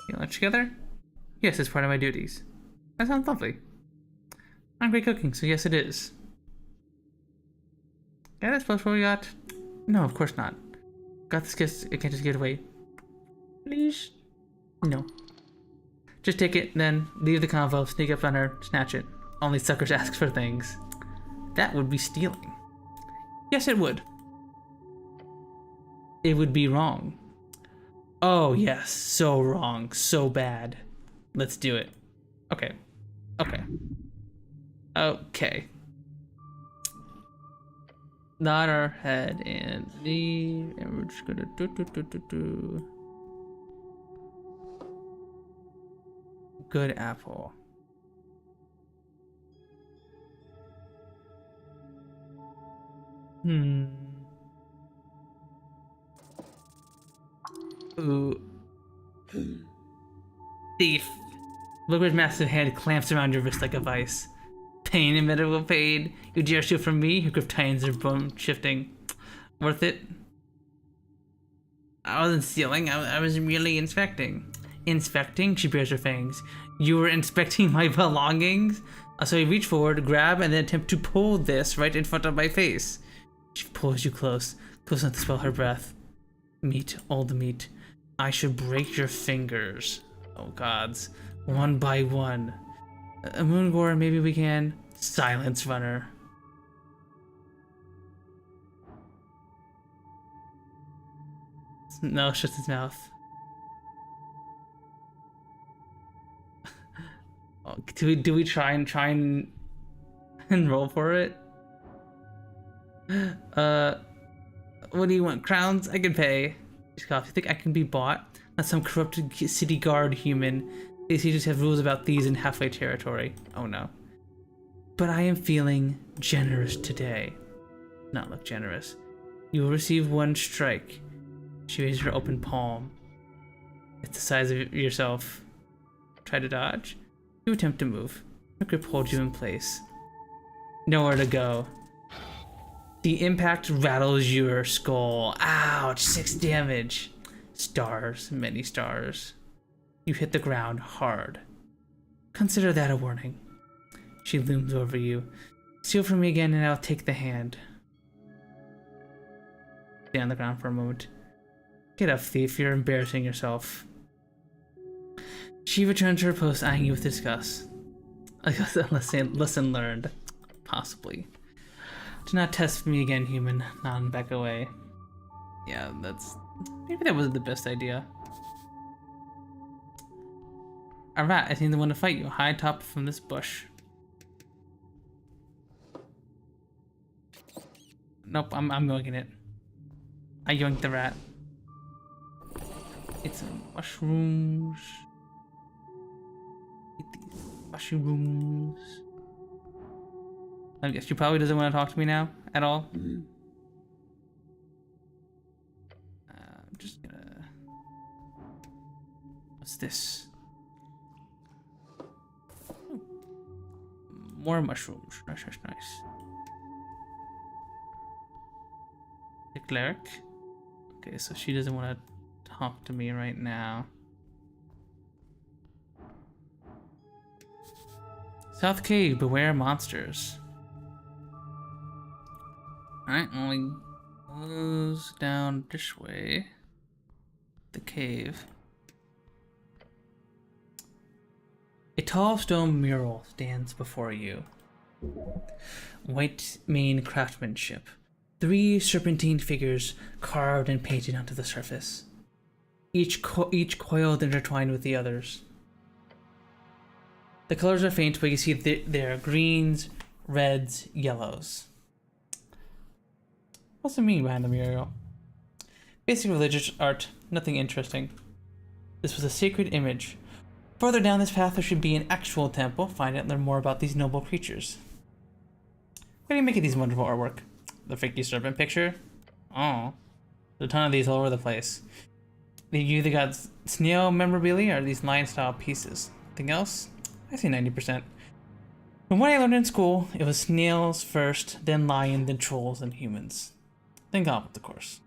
Eat lunch together? Yes, it's part of my duties. That sounds lovely. I'm great cooking, so yes it is. Yeah, that's supposed to what we got? No, of course not. Got this kiss, it can't just get away. Please? No. Just take it, then leave the convo, sneak up on her, snatch it. Only suckers ask for things. That would be stealing. Yes, it would. It would be wrong. Oh, yes. So wrong. So bad. Let's do it. Okay. Okay. Okay. Nod our head and leave. And we're just gonna do. Good apple. Ooh. Thief. Wilbur's massive hand clamps around your wrist like a vice. Pain and medical pain. You dare steal from me? Your grip tightens, your bone shifting. Worth it? I wasn't stealing, I was merely inspecting. Inspecting? She bares her fangs. You were inspecting my belongings? So you reach forward, grab, and then attempt to pull this right in front of my face. She pulls you close enough to spell her breath. Meat, old meat. I should break your fingers. Oh gods. One by one. A Moongore, maybe we can. Silence, runner. No, shuts his mouth. Do we try and roll for it? What do you want? Crowns? I can pay. You think I can be bought? Not some corrupted city guard human. They just have rules about thieves in halfway territory. Oh no. But I am feeling generous today. Not look generous. You will receive one strike. She raises her open palm. It's the size of yourself. Try to dodge. You attempt to move. Her grip holds you in place. Nowhere to go. The impact rattles your skull. Ouch, 6 damage. Stars, many stars. You hit the ground hard. Consider that a warning. She looms over you. Steal from me again and I'll take the hand. Stay on the ground for a moment. Get up, thief, you're embarrassing yourself. She returns to her post, eyeing you with disgust. I guess a lesson learned. Possibly. Do not test me again, human. Not back away. Yeah, maybe that wasn't the best idea. Alright, I think they want to fight you. High top from this bush. Nope, I'm yoinking it. I yoinked the rat. It's mushrooms. Eat these mushrooms. I guess she probably doesn't want to talk to me now at all. I'm just gonna. What's this? Oh. More mushrooms. Nice. The cleric. Okay, so she doesn't want to talk to me right now. South Cave, beware monsters. Alright, well, we goes down this way. The cave. A tall stone mural stands before you. White main craftsmanship. 3 serpentine figures carved and painted onto the surface. Each coiled intertwined with the others. The colors are faint, but you see there are greens, reds, yellows. What's the meaning behind the mural? Basic religious art, nothing interesting. This was a sacred image. Further down this path there should be an actual temple. Find out and learn more about these noble creatures. What are you making these wonderful artwork? The freaky serpent picture? Oh. There's a ton of these all over the place. You either got snail memorabilia or these lion style pieces. Anything else? I say 90%. From what I learned in school, it was snails first, then lion, then trolls, then humans. Then goblins, of course.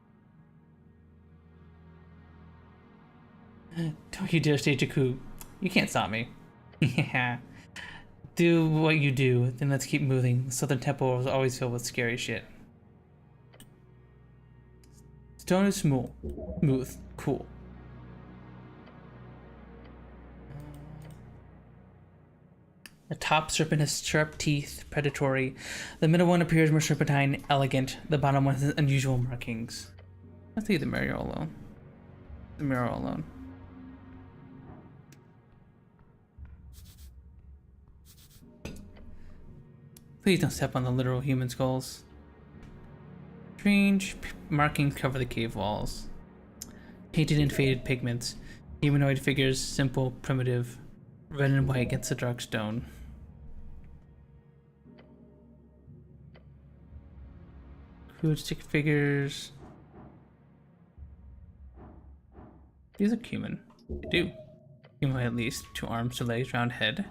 Don't you dare stage a coup. You can't stop me. Yeah. Do what you do, then let's keep moving. The Southern Temple was always filled with scary shit. Stone is smooth. Cool. The top serpent has sharp teeth, predatory. The middle one appears more serpentine, elegant. The bottom one has unusual markings. Let's leave the mural alone. The mural alone. Please don't step on the literal human skulls. Strange markings cover the cave walls. Painted in faded pigments. Humanoid figures, simple, primitive. Red and white against the dark stone. Crude stick figures. These look human. They do. Human at least. 2 arms, 2 legs, round head.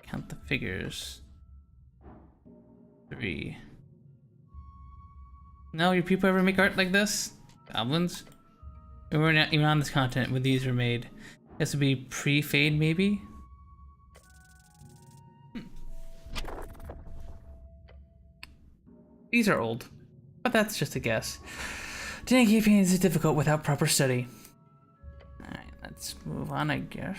Count the figures. 3. No, your people ever make art like this? Goblins? We were not even on this continent when these were made. This would be pre-fade, maybe? These are old, but that's just a guess. Doing cave paintings is difficult without proper study. Alright, let's move on, I guess.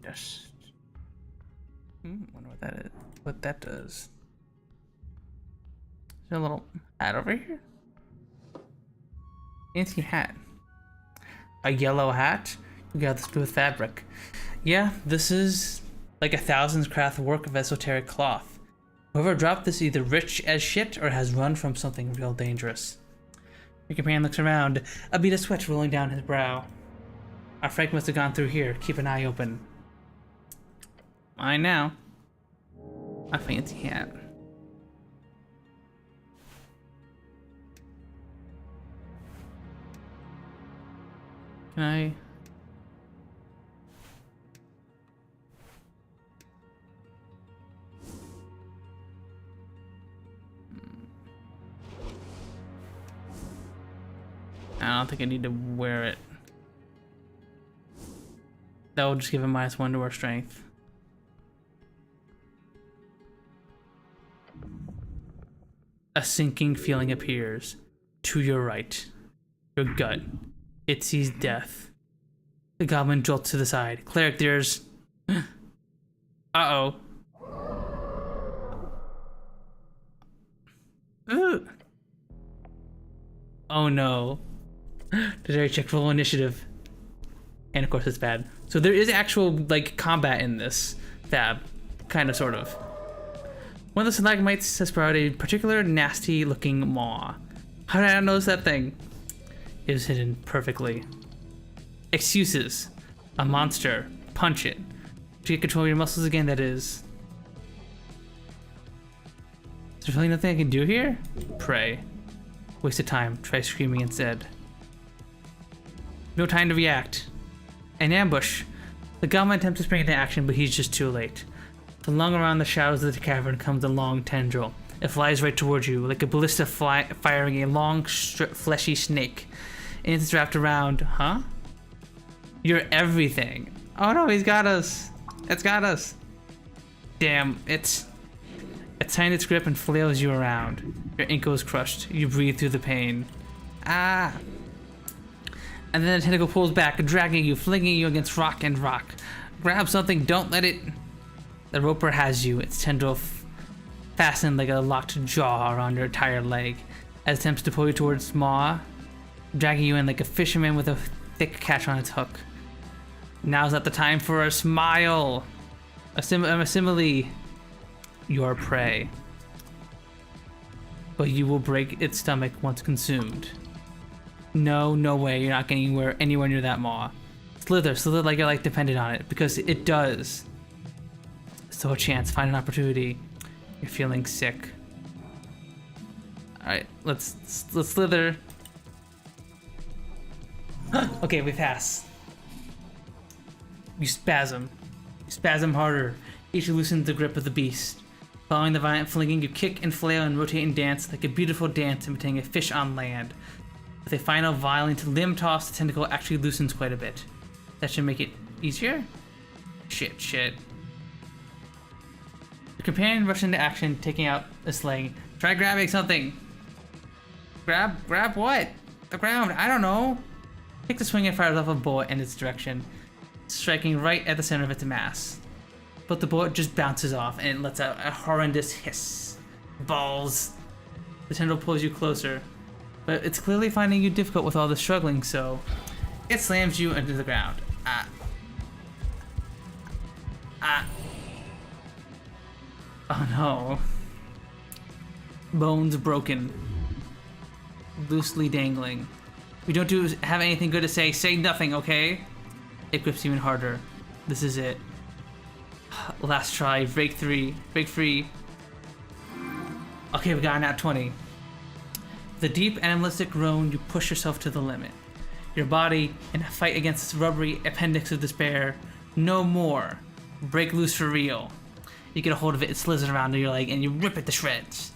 Dust. Wonder what that is. What that does. Is there a little hat over here? Fancy hat. A yellow hat? You got this with fabric. Yeah, this is like 1,000 craft work of esoteric cloth. Whoever dropped this is either rich as shit or has run from something real dangerous. Your companion looks around, a bead of sweat rolling down his brow. Our Frank must have gone through here. Keep an eye open. Mine now. A fancy hat. Can I? I don't think I need to wear it. That will just give him -1 to our strength. A sinking feeling appears. To your right. Your gut. It sees death. The goblin jolts to the side. Cleric, there's... Uh-oh. Ugh. Oh no. Did I check roll initiative? And of course it's bad. So there is actual like combat in this tab. Kind of, sort of. One of the stalagmites has brought a particular nasty looking maw. How did I not notice that thing? It was hidden perfectly. Excuses. A monster. Punch it. To get control of your muscles again, that is. Is there really nothing I can do here? Pray. Waste of time. Try screaming instead. No time to react. An ambush. The goblin attempts to spring into action, but he's just too late. Along around the shadows of the cavern comes a long tendril. It flies right towards you, like a ballista firing a long, fleshy snake. And it's wrapped around, huh? You're everything. Oh no, he's got us. It's got us. Damn, it's tightened its grip and flails you around. Your ankle is crushed. You breathe through the pain. Ah. And then the tentacle pulls back, dragging you, flinging you against rock and rock. Grab something, don't let it... The roper has you, its tendril fastened like a locked jaw around your entire leg, as it attempts to pull you towards its maw, dragging you in like a fisherman with a thick catch on its hook. Now's not the time for a smile. A simile. Your prey. But you will break its stomach once consumed. No way, you're not getting anywhere near that maw. Slither like your life depended on it, because it does. Still a chance, find an opportunity. You're feeling sick. Alright, let's slither. Okay, we pass. You spasm. You spasm harder. Each loosens the grip of the beast. Following the violent flinging, you kick and flail and rotate and dance like a beautiful dance imitating a fish on land. With a final violent limb toss, the tentacle actually loosens quite a bit. That should make it easier? Shit. Your companion rushes into action, taking out a sling. Try grabbing something. Grab what? The ground, I don't know. Take the swing and fires off a bullet in its direction, striking right at the center of its mass. But the bullet just bounces off and it lets out a horrendous hiss. Balls. The tendril pulls you closer, but it's clearly finding you difficult with all the struggling, so it slams you into the ground. Oh no. Bones broken. Loosely dangling. We don't have anything good to say. Say nothing, okay? It grips even harder. This is it. Last try. Break free. Okay, we got a nat 20. With a deep animalistic groan, you push yourself to the limit. Your body, in a fight against this rubbery appendix of despair, no more. Break loose for real. You get a hold of it, it slithers around your leg, and you rip it to shreds.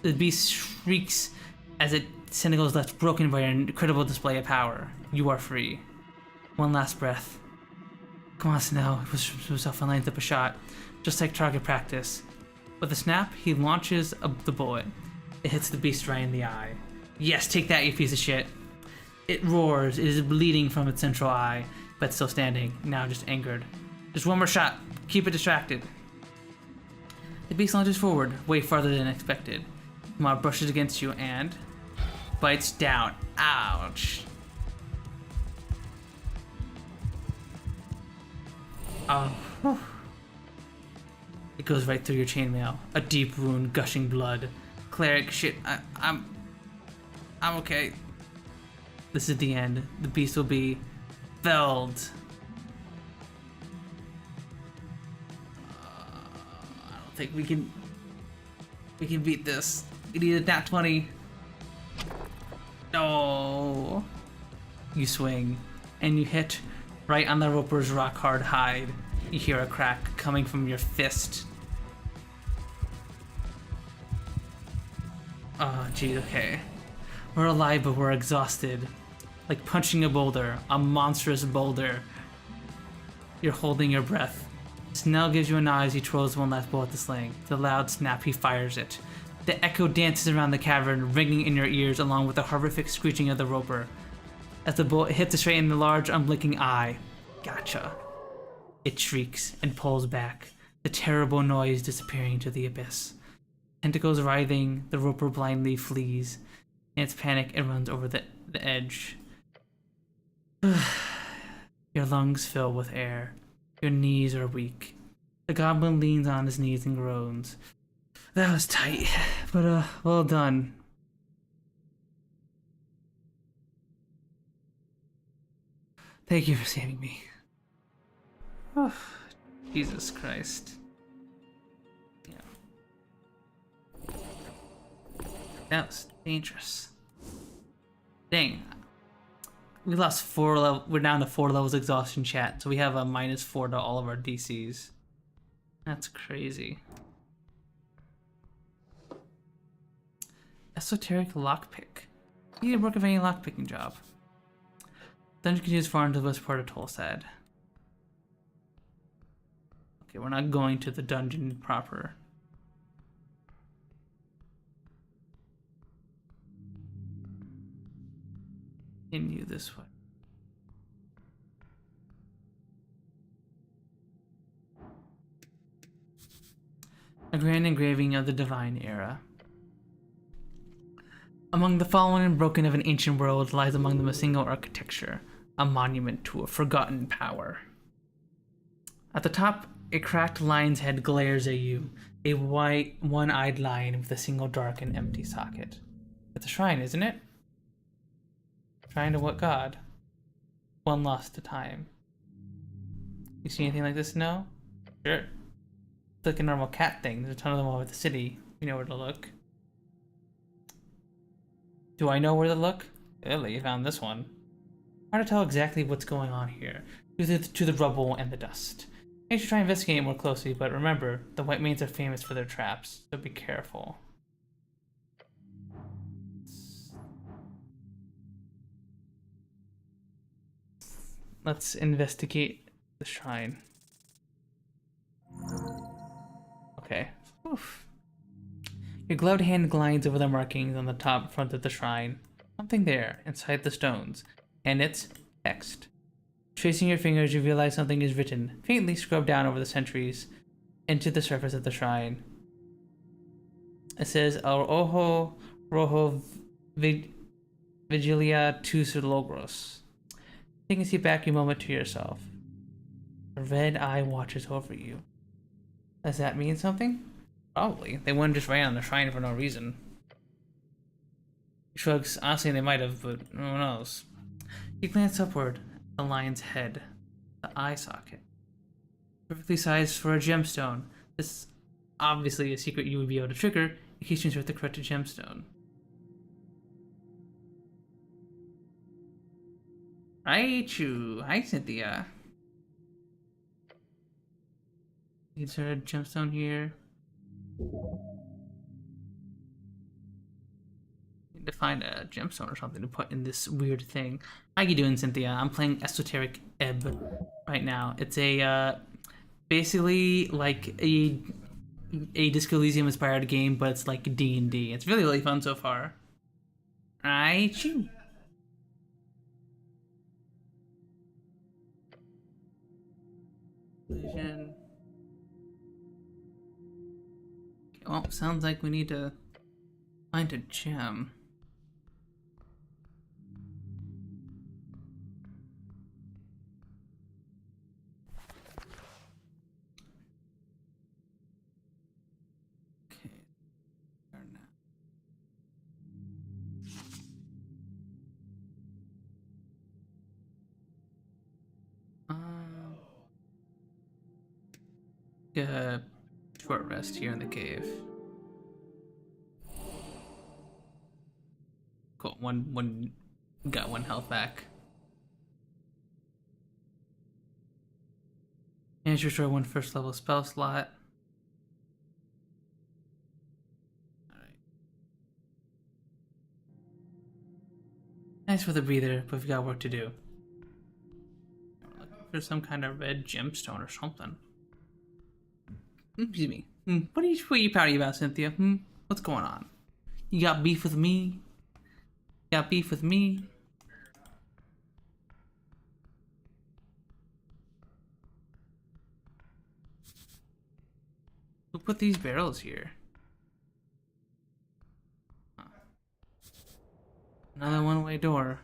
The beast shrieks as its tentacle is left broken by your incredible display of power. You are free. One last breath. Come on, Snell. He pushes himself and lines up a shot, just like target practice. With a snap, he launches the bullet. It hits the beast right in the eye. Yes, take that, you piece of shit. It roars. It is bleeding from its central eye, but still standing, now just angered. Just one more shot. Keep it distracted. The beast launches forward, way farther than expected. The mob brushes against you and bites down. Ouch. Oh. Whew. It goes right through your chainmail. A deep wound, gushing blood. Cleric, shit, I'm okay. This is the end. The beast will be felled. I don't think we can beat this. We need a nat 20. No. You swing, and you hit right on the roper's rock-hard hide. You hear a crack coming from your fist. Oh, gee, okay. We're alive, but we're exhausted. Like punching a boulder, a monstrous boulder. You're holding your breath. Snell gives you a nod as he twirls one last bullet at the sling. With a loud snap, he fires it. The echo dances around the cavern, ringing in your ears along with the horrific screeching of the roper. As the bullet hits it straight in the large, unblinking eye. Gotcha. It shrieks and pulls back, the terrible noise disappearing into the abyss. Tentacles writhing, the roper blindly flees. In its panic, it runs over the edge. Your lungs fill with air. Your knees are weak. The goblin leans on his knees and groans. That was tight, but well done. Thank you for saving me. Oh, Jesus Christ. Yeah. That was dangerous. Dang. We lost 4 levels. We're down to 4 levels exhaustion, chat. So we have a -4 to all of our DCs. That's crazy. Esoteric lockpick. You need to work of any lockpicking job. Dungeon continues far into the west part of Tolstad. Okay, we're not going to the dungeon proper. Continue this way. A grand engraving of the divine era. Among the fallen and broken of an ancient world lies among them a single architecture, a monument to a forgotten power. At the top, a cracked lion's head glares at you, a white, one-eyed lion with a single dark and empty socket. It's a shrine, isn't it? Shrine to what god? One lost to time. You see anything like this? No? Sure. It's like a normal cat thing. There's a ton of them all over the city. You know where to look. Do I know where to look? Really, you found this one. Hard to tell exactly what's going on here, due to the rubble and the dust. I should try and investigate more closely, but remember, the White Mains are famous for their traps, so be careful. Let's investigate the shrine. Okay. Oof. Your gloved hand glides over the markings on the top front of the shrine. Something there, inside the stones. And it's text. Tracing your fingers, you realize something is written, faintly scrubbed down over the centuries, into the surface of the shrine. It says, Our ojo rojo vigilia tus logros. Take a seat back a moment to yourself. A red eye watches over you. Does that mean something? Probably. They wouldn't just write on the shrine for no reason. He shrugs. Honestly, they might have, but who knows? You glance upward at the lion's head, the eye socket. Perfectly sized for a gemstone. This is obviously a secret you would be able to trigger in case you insert the correct gemstone. Raichu! Hi, Cynthia. Insert a gemstone here. Need to find a gemstone or something to put in this weird thing. How you doing, Cynthia? I'm playing Esoteric Ebb right now. It's a basically like a Disco Elysium inspired game, but it's like D&D. It's really fun so far. Raichu. Vision. Well, sounds like we need to find a gem. Okay. Short rest here in the cave. Cool. Got 1 health back. Manage to restore 1 first level spell slot. Alright. Nice for the breather, but we've got work to do. Looking for some kind of red gemstone or something. Excuse me. What are you pouty about, Cynthia? What's going on? You got beef with me? Got beef with me? Who put these barrels here? Another one-way door.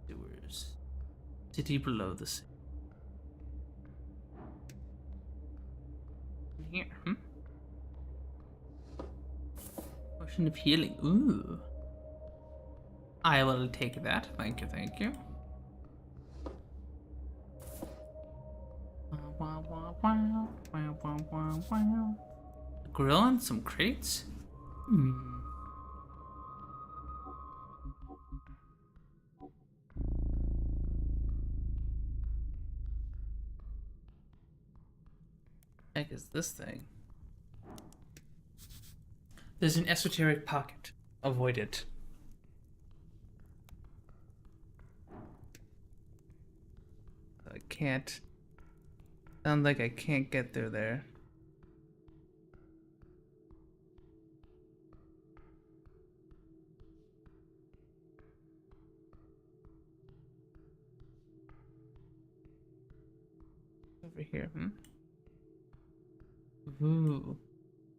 Doers. City below the sea. Here, Potion of healing. Ooh. I will take that. Thank you, thank you. A grill and some crates? Heck is this thing? There's an esoteric pocket. Avoid it. I can't. Sounds like I can't get through there. Over here, Ooh.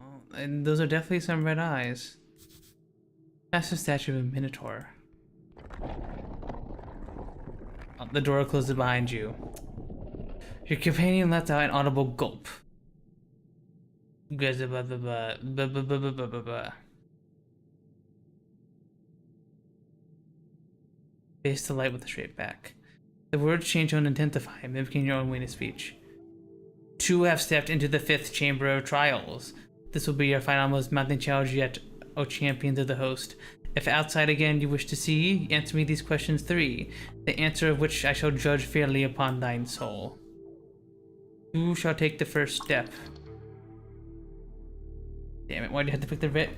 Oh, and those are definitely some red eyes. That's a statue of a minotaur. Oh, the door closes behind you. Your companion lets out an audible gulp. Face the light with a straight back. The words change and intensify, mimicking your own way of speech. Two have stepped into the 5th chamber of trials. This will be your final most mounting challenge yet, O champions of the host. If outside again you wish to see, answer me these questions 3, the answer of which I shall judge fairly upon thine soul. Who shall take the first step? Damn it, why do you have to pick the red?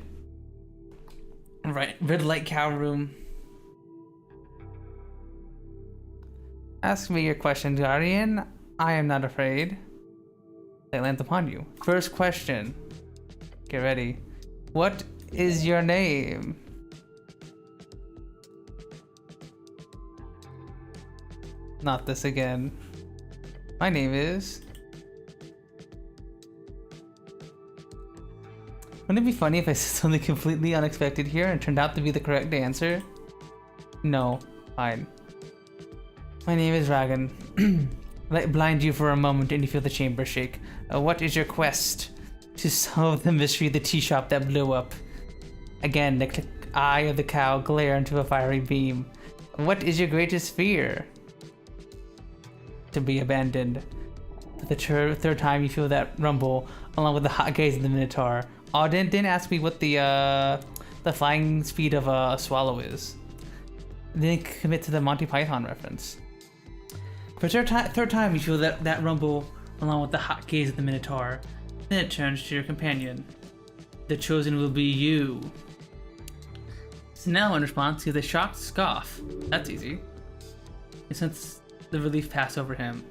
Right, red light cow room. Ask me your question, Guardian. I am not afraid. They land upon you. First question. Get ready. What is your name? Not this again. My name is... Wouldn't it be funny if I said something completely unexpected here and turned out to be the correct answer? No. Fine. My name is Dragon. Let blind you for a moment and you feel the chamber shake. What is your quest? To solve the mystery of the tea shop that blew up. Again, the eye of the cow glare into a fiery beam. What is your greatest fear? To be abandoned. For the third time you feel that rumble, along with the hot gaze of the Minotaur. Oh, didn't ask me what the flying speed of a swallow is. Didn't commit to the Monty Python reference. For third time you feel that rumble, along with the hot gaze of the Minotaur. Then it turns to your companion. The chosen will be you. So now in response to the shocked scoff. That's easy. You sense the relief pass over him.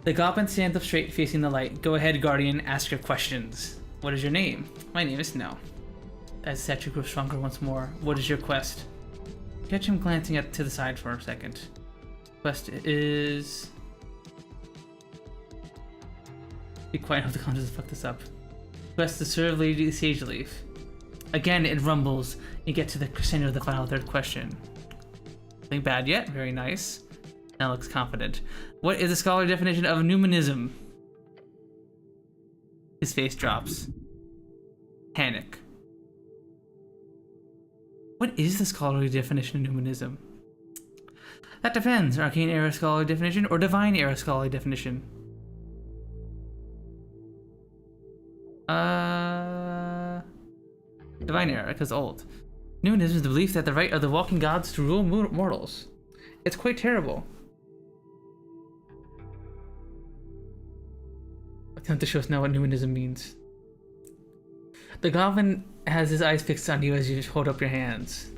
The goblin stands up straight, facing the light. Go ahead, Guardian, ask your questions. What is your name? My name is Snow. As the statue grows stronger once more, what is your quest? Catch him glancing to the side for a second. Quest is... Be quiet, I have the conscience to fuck this up. Quest to serve Lady Sageleaf. Again, it rumbles. You get to the crescendo of the final third question. Nothing bad yet. Very nice. Now looks confident. What is the scholarly definition of numinism? His face drops. Panic. What is the scholarly definition of numinism? That depends. Arcane era scholarly definition or divine era scholarly definition? Divine era, because old. Numinism is the belief that the right of the walking gods to rule mortals. It's quite terrible. Attempt to show us now what numinism means. The goblin has his eyes fixed on you as you hold up your hands.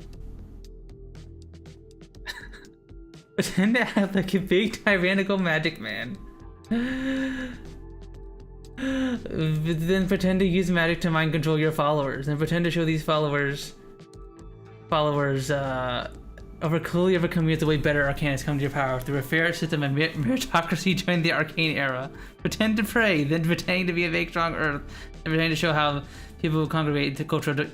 Pretend to act like a big tyrannical magic man. Then pretend to use magic to mind control your followers. And pretend to show these followers overcoming you the way better arcanists come to your power through a fair system of meritocracy during the arcane era. Pretend to pray, then pretend to be a big strong earth, and pretend to show how people will congregate into cultural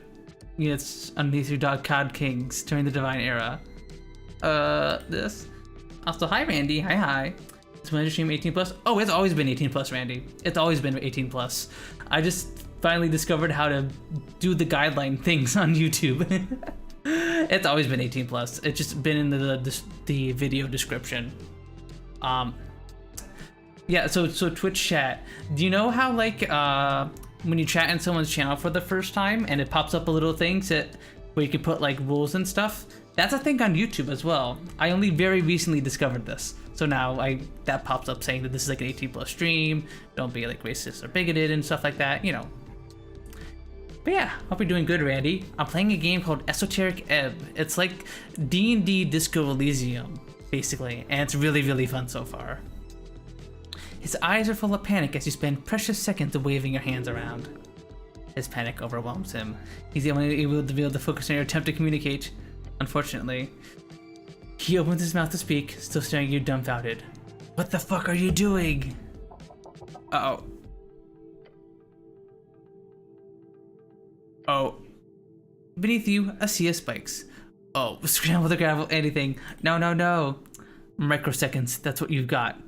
It's underneath your dog COD Kings during the Divine Era. This. Also, hi Randy. Hi. Is Winter Stream 18 plus? Oh, it's always been 18 plus, Randy. It's always been 18 plus. I just finally discovered how to do the guideline things on YouTube. It's always been 18 plus. It's just been in the video description. Yeah. So Twitch chat. Do you know how like when you chat in someone's channel for the first time and it pops up a little thing where you can put like rules and stuff? That's a thing on YouTube as well. I only very recently discovered this. So now that pops up saying that this is like an 18 plus stream. Don't be like racist or bigoted and stuff like that, you know. But yeah, hope you're doing good, Randy. I'm playing a game called Esoteric Ebb. It's like D&D Disco Elysium, basically, and it's really, really fun so far. His eyes are full of panic as you spend precious seconds waving your hands around. His panic overwhelms him. He's only able to focus on your attempt to communicate. Unfortunately, he opens his mouth to speak, still staring at you dumbfounded. What the fuck are you doing? Uh-oh. Oh. Beneath you, a sea of spikes. Oh, scramble to grab anything. No. Microseconds, that's what you've got.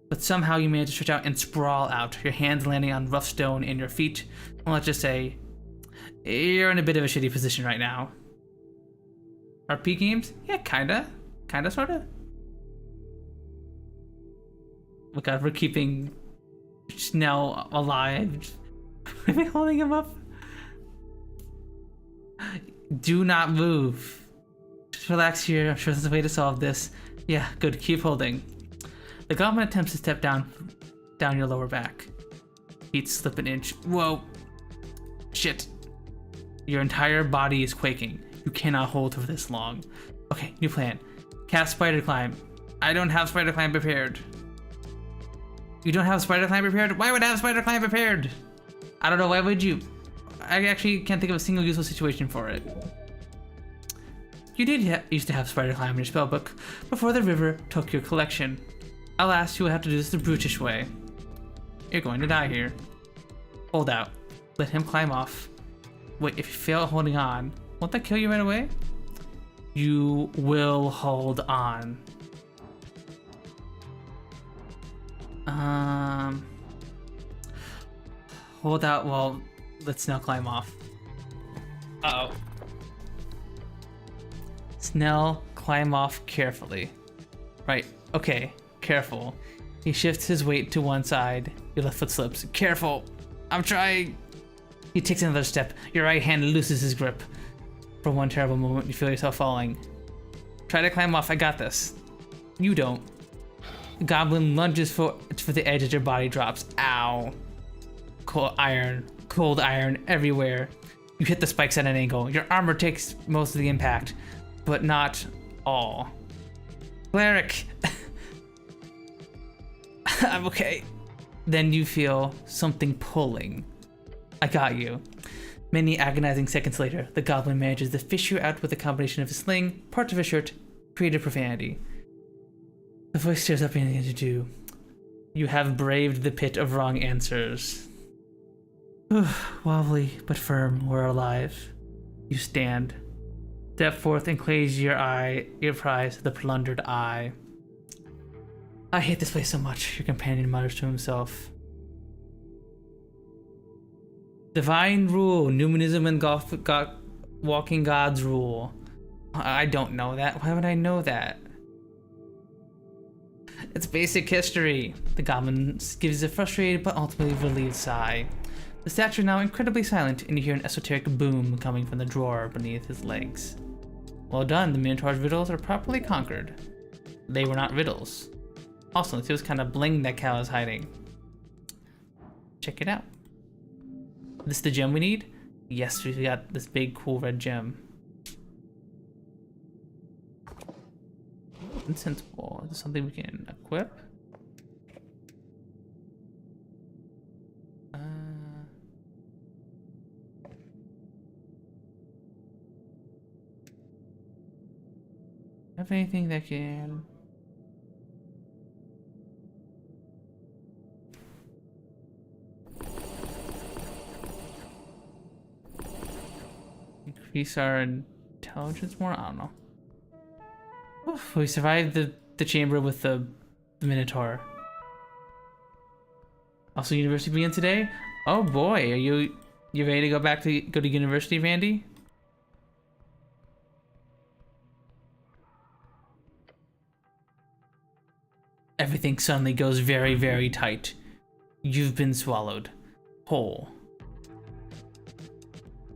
But somehow you manage to stretch out and sprawl out, your hands landing on rough stone and your feet. Well, let's just say, you're in a bit of a shitty position right now. RP games? Yeah, kinda, sorta. Oh god, we're keeping Snell alive. Are we holding him up? Do not move. Just relax here. I'm sure there's a way to solve this. Yeah, good. Keep holding. The goblin attempts to step down your lower back. Feet slip an inch. Whoa. Shit. Your entire body is quaking. You cannot hold for this long. Okay, new plan. Cast spider climb. I don't have spider climb prepared. You don't have spider climb prepared? Why would I have spider climb prepared? I don't know. Why would you? I actually can't think of a single useful situation for it. You did used to have spider climb in your spellbook before the river took your collection. Alas, you will have to do this the brutish way. You're going to die here. Hold out. Let him climb off. Wait, if you fail holding on, won't that kill you right away? You will hold on. Hold out. Well, let's now climb off. Uh-oh. Snell, climb off carefully. Right, okay, careful. He shifts his weight to one side. Your left foot slips. Careful! I'm trying! He takes another step. Your right hand looses his grip. For one terrible moment, you feel yourself falling. Try to climb off, I got this. You don't. The goblin lunges for the edge as your body drops. Ow. Cold iron everywhere. You hit the spikes at an angle. Your armor takes most of the impact, but not all. Cleric! I'm okay. Then you feel something pulling. I got you. Many agonizing seconds later, the goblin manages to fish you out with a combination of his sling, parts of his shirt, creative profanity. The voice stares up at you to do. You have braved the pit of wrong answers. Wobbly but firm, we're alive. You stand. Step forth and close your prize, the plundered eye. I hate this place so much, your companion mutters to himself. Divine rule, numinism and walking God's rule. I don't know that. Why would I know that? It's basic history. The goblin gives a frustrated but ultimately relieved sigh. The statue is now incredibly silent, and you hear an esoteric boom coming from the drawer beneath his legs. Well done, the Minotaur's riddles are properly conquered. They were not riddles. Also, let's see what kind of bling that cow is hiding. Check it out. This the gem we need? Yes, we got this big cool red gem. Incense ball. Is this something we can equip? Have anything that can... increase our intelligence more? I don't know. Oof, we survived the chamber with the Minotaur. Also, university begin today? Oh boy, are you ready to go to university, Randy? Everything suddenly goes very, very tight. You've been swallowed whole.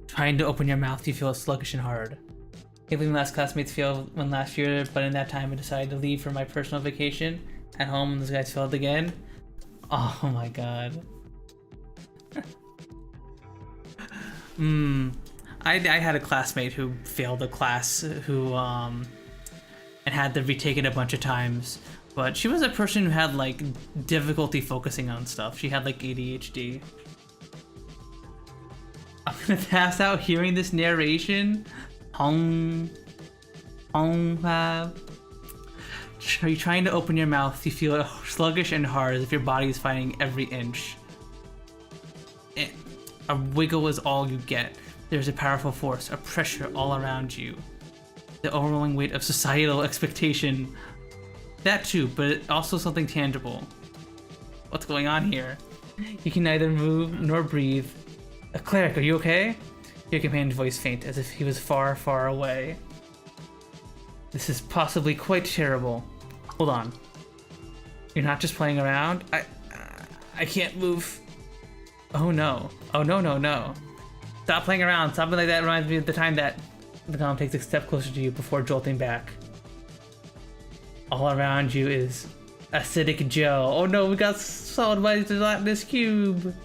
Trying to open your mouth, you feel sluggish and hard. Can't believe my last classmates failed one last year, but in that time I decided to leave for my personal vacation. At home, those guys failed again. Oh my god. I had a classmate who failed a class and had to retake it a bunch of times. But she was a person who had like difficulty focusing on stuff. She had like ADHD. I'm gonna pass out hearing this narration. Are you trying to open your mouth? You feel sluggish and hard as if your body is fighting every inch. A wiggle is all you get. There's a powerful force, a pressure all around you. The overwhelming weight of societal expectation. That too, but also something tangible. What's going on here? You can neither move nor breathe. A cleric, are you okay? Your companion's voice faint, as if he was far, far away. This is possibly quite terrible. Hold on. You're not just playing around? I can't move. Oh no. Oh no, no, no. Stop playing around. Something like that reminds me of the time that the golem takes a step closer to you before jolting back. All around you is acidic gel. Oh no, we got swallowed by this cube.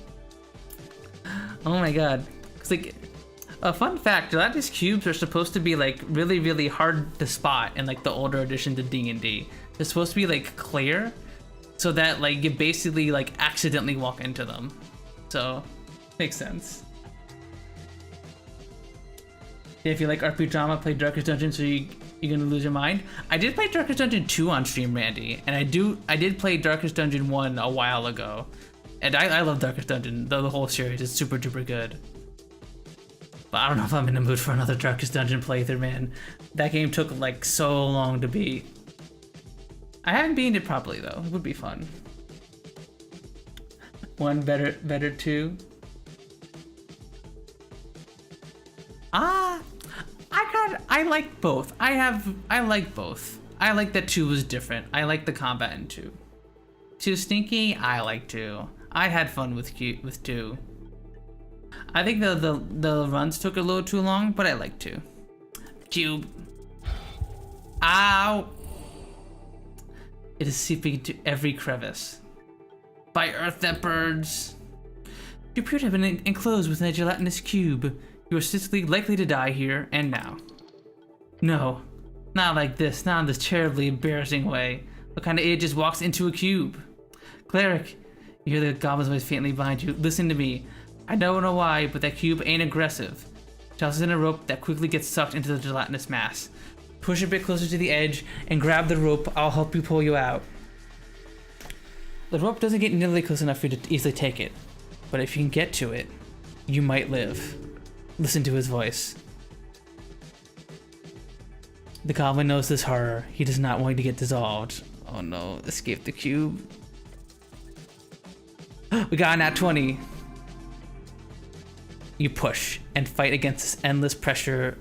Oh my god. It's like a fun fact, gelatinous cubes are supposed to be like really, really hard to spot in like the older edition to D&D. They're supposed to be like clear so that like you basically like accidentally walk into them. So makes sense. If you like RP drama, play Darkest Dungeon so you're gonna lose your mind. I did play Darkest Dungeon 2 on stream, Randy, and I did play Darkest Dungeon 1 a while ago. And I love Darkest Dungeon. The whole series is super duper good. But I don't know if I'm in the mood for another Darkest Dungeon playthrough, man. That game took like so long to beat. I haven't beaten it properly though. It would be fun. One better two. I like both. I like both. I like that 2 was different. I like the combat in 2. 2 stinky. I like 2. I had fun with 2. I think the runs took a little too long, but I like 2. Cube. Ow! It is seeping into every crevice. By earth that burns. You appear to have been enclosed within a gelatinous cube. You are statistically likely to die here and now. No, not like this, not in this terribly embarrassing way. What kind of idiot just walks into a cube? Cleric, you hear the goblin's voice faintly behind you. Listen to me. I don't know why, but that cube ain't aggressive. Tosses in a rope that quickly gets sucked into the gelatinous mass. Push a bit closer to the edge and grab the rope. I'll help you pull you out. The rope doesn't get nearly close enough for you to easily take it, but if you can get to it, you might live. Listen to his voice. The goblin knows this horror. He does not want you to get dissolved. Oh no, escape the cube. We got an nat 20. You push and fight against this endless pressure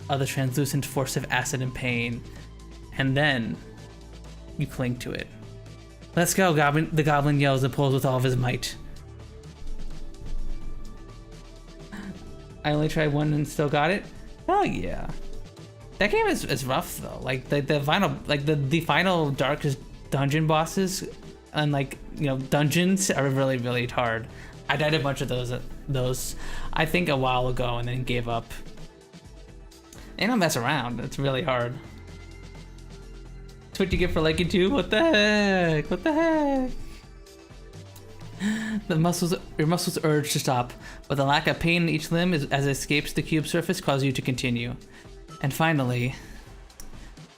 of the translucent force of acid and pain, and then you cling to it. Let's go, Goblin. The goblin yells and pulls with all of his might. I only tried one and still got it. Oh yeah. That game is rough though. Like the final Darkest Dungeon bosses and like, you know, dungeons are really, really hard. I died a bunch of those I think a while ago and then gave up. They don't mess around. It's really hard. That's what you get for liking 2? What the heck? What the heck? Your muscles urge to stop, but the lack of pain in each limb as it escapes the cube surface causes you to continue. And finally,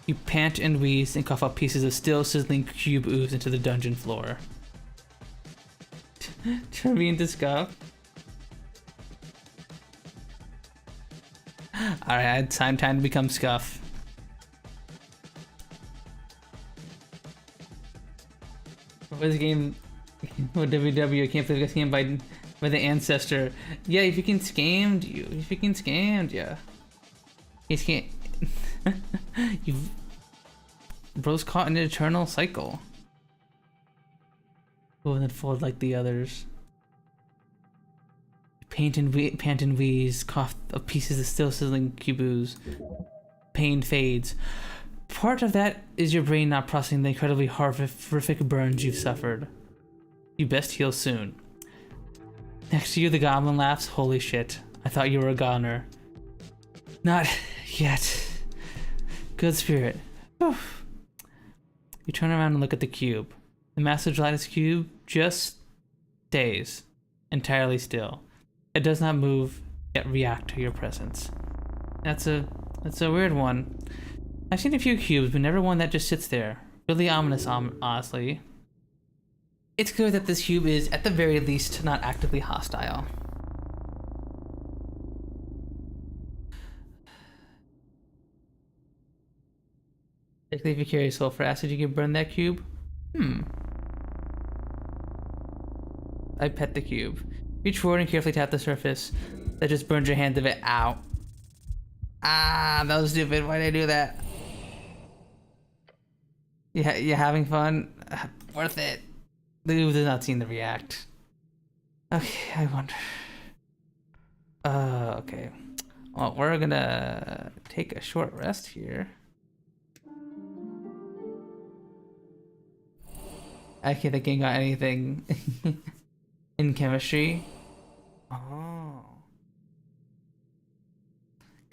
you pant and wheeze and cough up pieces of still sizzling cube ooze into the dungeon floor. Turn me into scuff. Alright, time to become Scuff. What this game? What WW? I can't believe I got scammed by the ancestor. Yeah, he freaking scammed you. He freaking scammed ya. He scammed. You've. Bro's caught in an eternal cycle. Go and then fold like the others. Pant and wheeze, cough of pieces of still sizzling cubes. Pain fades. Part of that is your brain not processing the incredibly horrific burns you've suffered. You best heal soon. Next to you, the goblin laughs. Holy shit, I thought you were a goner. Not yet. Good spirit. Oof. You turn around and look at the cube. The massive gelatinous cube just stays entirely still. It does not move, yet react to your presence. That's a weird one. I've seen a few cubes, but never one that just sits there. Really ominous, honestly. It's clear that this cube is, at the very least, not actively hostile. Particularly if you carry sulfur acid, you can burn that cube. I pet the cube. Reach forward and carefully tap the surface. That just burns your hands of it. Ow. Ah, that was stupid. Why did I do that? Yeah, you having fun? Worth it. The cube does not seem to react. Okay, I wonder. Okay. Well, we're gonna take a short rest here. I can't think I got anything in chemistry. Oh.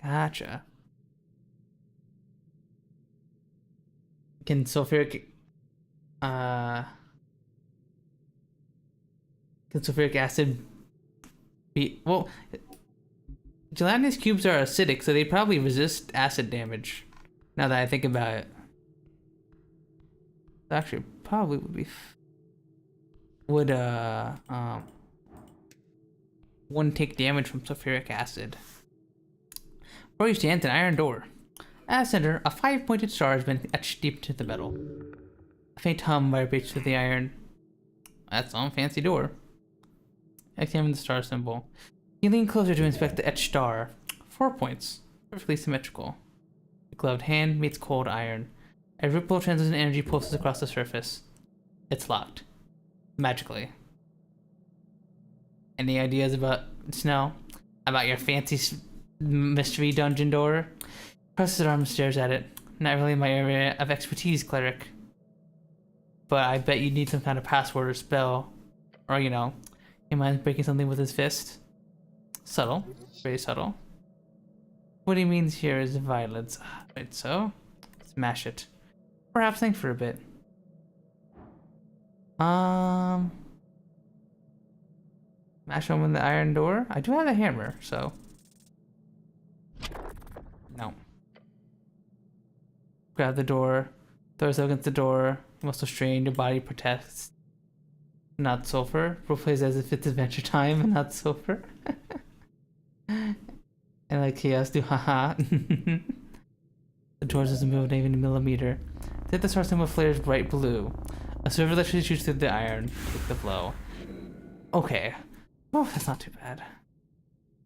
Gotcha. Can sulfuric acid be, well, gelatinous cubes are acidic, so they probably resist acid damage. Now that I think about it. Actually probably would be wouldn't take damage from sulfuric acid. Where you stand, an iron door. At the center, a 5-pointed star has been etched deep into the metal. A faint hum vibrates through the iron. That's some fancy door. Examine the star symbol. You lean closer to inspect the etched star. 4 points, perfectly symmetrical. The gloved hand meets cold iron. A ripple of translucent energy pulses across the surface. It's locked. Magically. Any ideas about Snow? About your fancy mystery dungeon door? Crosses his arm and stares at it. Not really my area of expertise, cleric. But I bet you need some kind of password or spell. Or, you know, he mind breaking something with his fist? Subtle. Very subtle. What he means here is violence. Right, so? Smash it. Perhaps think for a bit. Smash open the iron door? I do have a hammer, so... No. Grab the door. Throw yourself against the door. Muscle strain, your body protests. Not sulfur. Role plays as if it's adventure time and not sulfur. And like chaos do haha. The door doesn't move even a millimeter. Then the star symbol flares bright blue. A surge of electricity shoots through the iron with the blow. Okay. Oh, that's not too bad.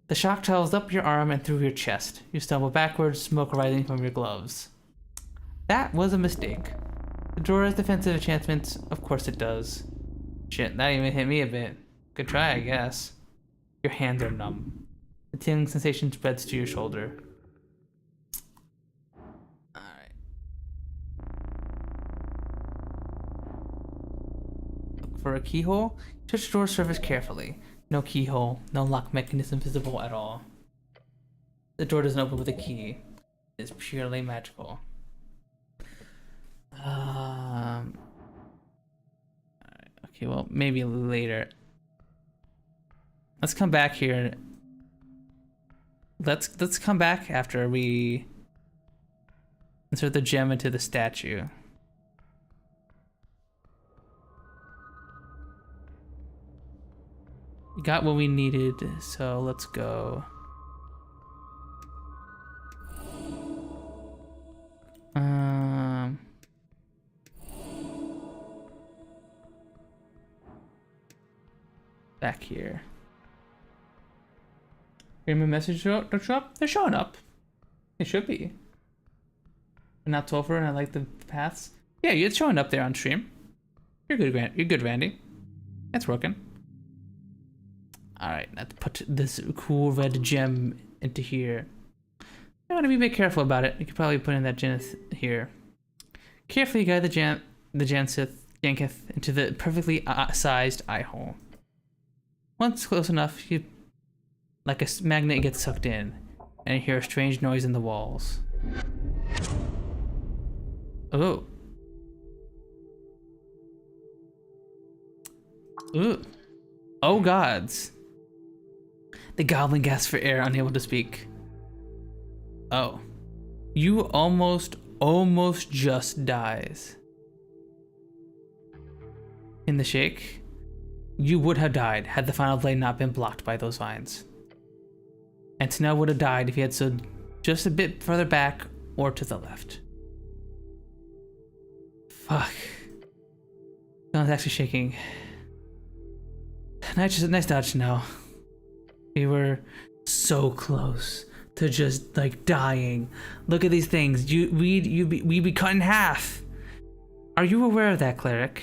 The shock travels up your arm and through your chest. You stumble backwards, smoke rising from your gloves. That was a mistake. The door has defensive enchantments. Of course it does. Shit, that even hit me a bit. Good try, I guess. Your hands are numb. The tingling sensation spreads to your shoulder. Alright. Look for a keyhole. Touch the door's surface carefully. No keyhole, no lock mechanism visible at all. The door doesn't open with a key. It is purely magical. Okay, well, maybe later. Let's come back here. Let's come back after we insert the gem into the statue. We got what we needed, so let's go. back here. Hear my message don't show up? They're showing up. They should be. They're not Topher and I like the paths. Yeah, you're showing up there on stream. You're good, You're good, Randy. That's working. Alright, let's put this cool red gem into here. I want to be a bit careful about it. You could probably put in that Janeth here. Carefully guide the Janketh into the perfectly sized eye hole. Once close enough, you like a magnet gets sucked in, and you hear a strange noise in the walls. Oh. Ooh. Oh gods. The goblin gasps for air, unable to speak. Oh. You almost just dies. In the shake, you would have died had the final blade not been blocked by those vines. And Snow would have died if he had stood just a bit further back or to the left. Fuck. Someone's actually shaking. Nice dodge, Snow. We were so close to just like dying. Look at these things. We'd be cut in half. Are you aware of that, cleric?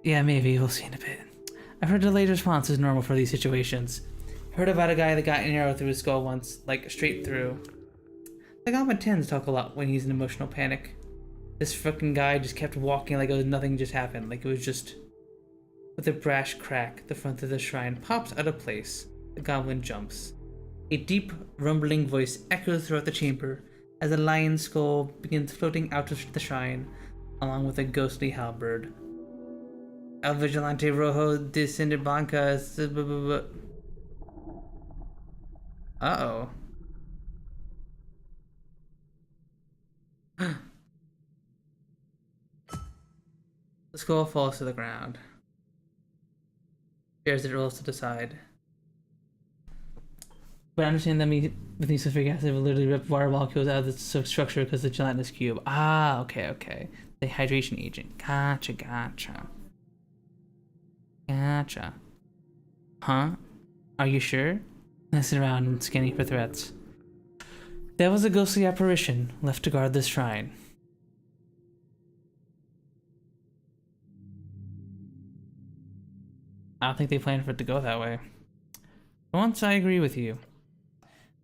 Yeah, maybe. We'll see in a bit. I've heard delayed response is normal for these situations. Heard about a guy that got an arrow through his skull once, like straight through. The goblin tends to talk a lot when he's in emotional panic. This frickin' guy just kept walking like it was nothing just happened, like it was just... With a brash crack, the front of the shrine pops out of place. The goblin jumps. A deep, rumbling voice echoes throughout the chamber as a lion's skull begins floating out of the shrine, along with a ghostly halberd. El Vigilante Rojo descended Blanca. Uh-oh. The skull falls to the ground. As it rolls to the side. But I understand that with these sulfuric acid will literally rip water molecules out of the structure because of the gelatinous cube. Ah, okay. The hydration agent. Gotcha. Huh? Are you sure? Messing around and scanning for threats. That was a ghostly apparition left to guard this shrine. I don't think they planned for it to go that way. Once I agree with you.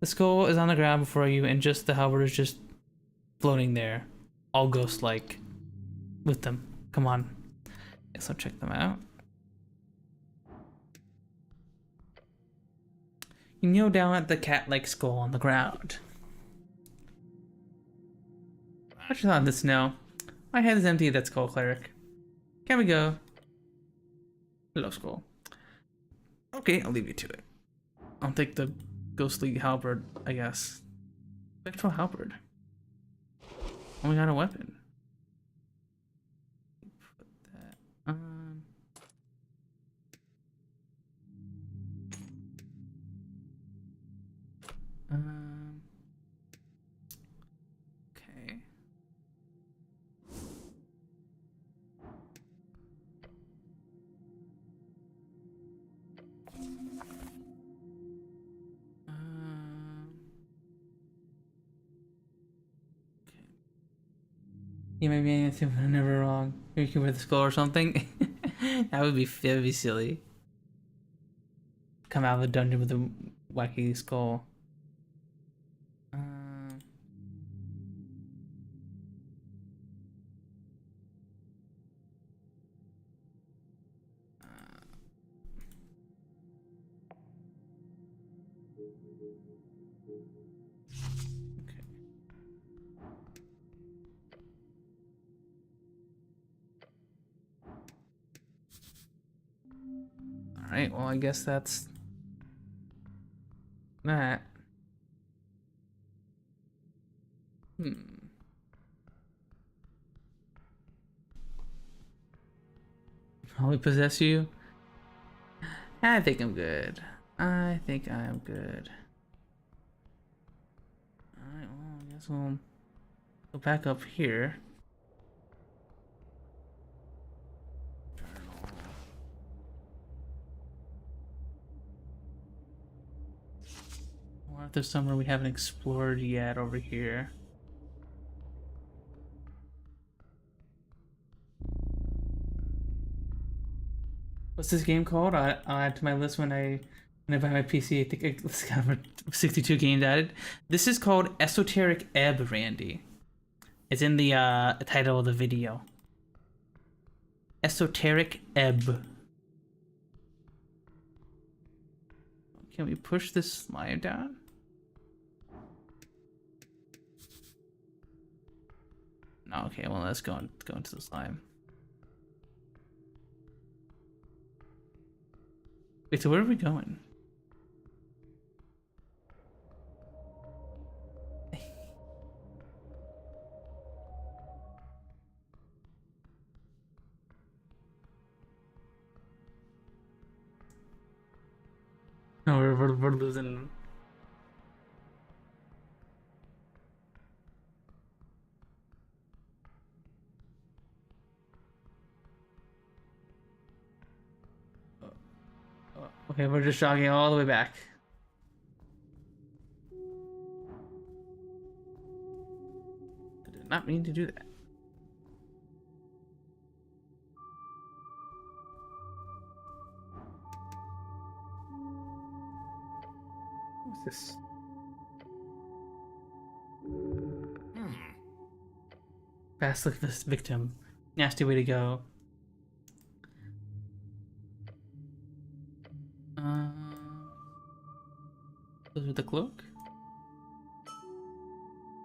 The skull is on the ground before you and just the halberd is just floating there. All ghost-like. With them. Come on. Guess I'll check them out. You kneel down at the cat-like skull on the ground. What you thought of this now? My head is empty, that skull cleric. Can we go? Hello, skull. Okay, I'll leave you to it. I'll take the ghostly halberd, I guess. Spectral halberd. Oh, we got a weapon. Put that on. Okay. You might be anything but never wrong. Maybe you can wear the skull or something. that would be silly. Come out of the dungeon with a wacky skull. Alright, well I guess that's that. Probably possess you? I think I'm good. I think I am good. Alright, well I guess we'll Go back up here. Or if there's somewhere we haven't explored yet over here. What's this game called? I'll add to my list when I buy my PC. I think it's got 62 games added. This is called Esoteric Ebb, Randy. It's in the title of the video. Esoteric Ebb. Can we push this slime down? No, okay, well let's go into the slime. Wait, so where are we going? No, we're losing. Okay, we're just jogging all the way back. I did not mean to do that. What's this? Fast look at this victim. Nasty way to go. Those with the cloak.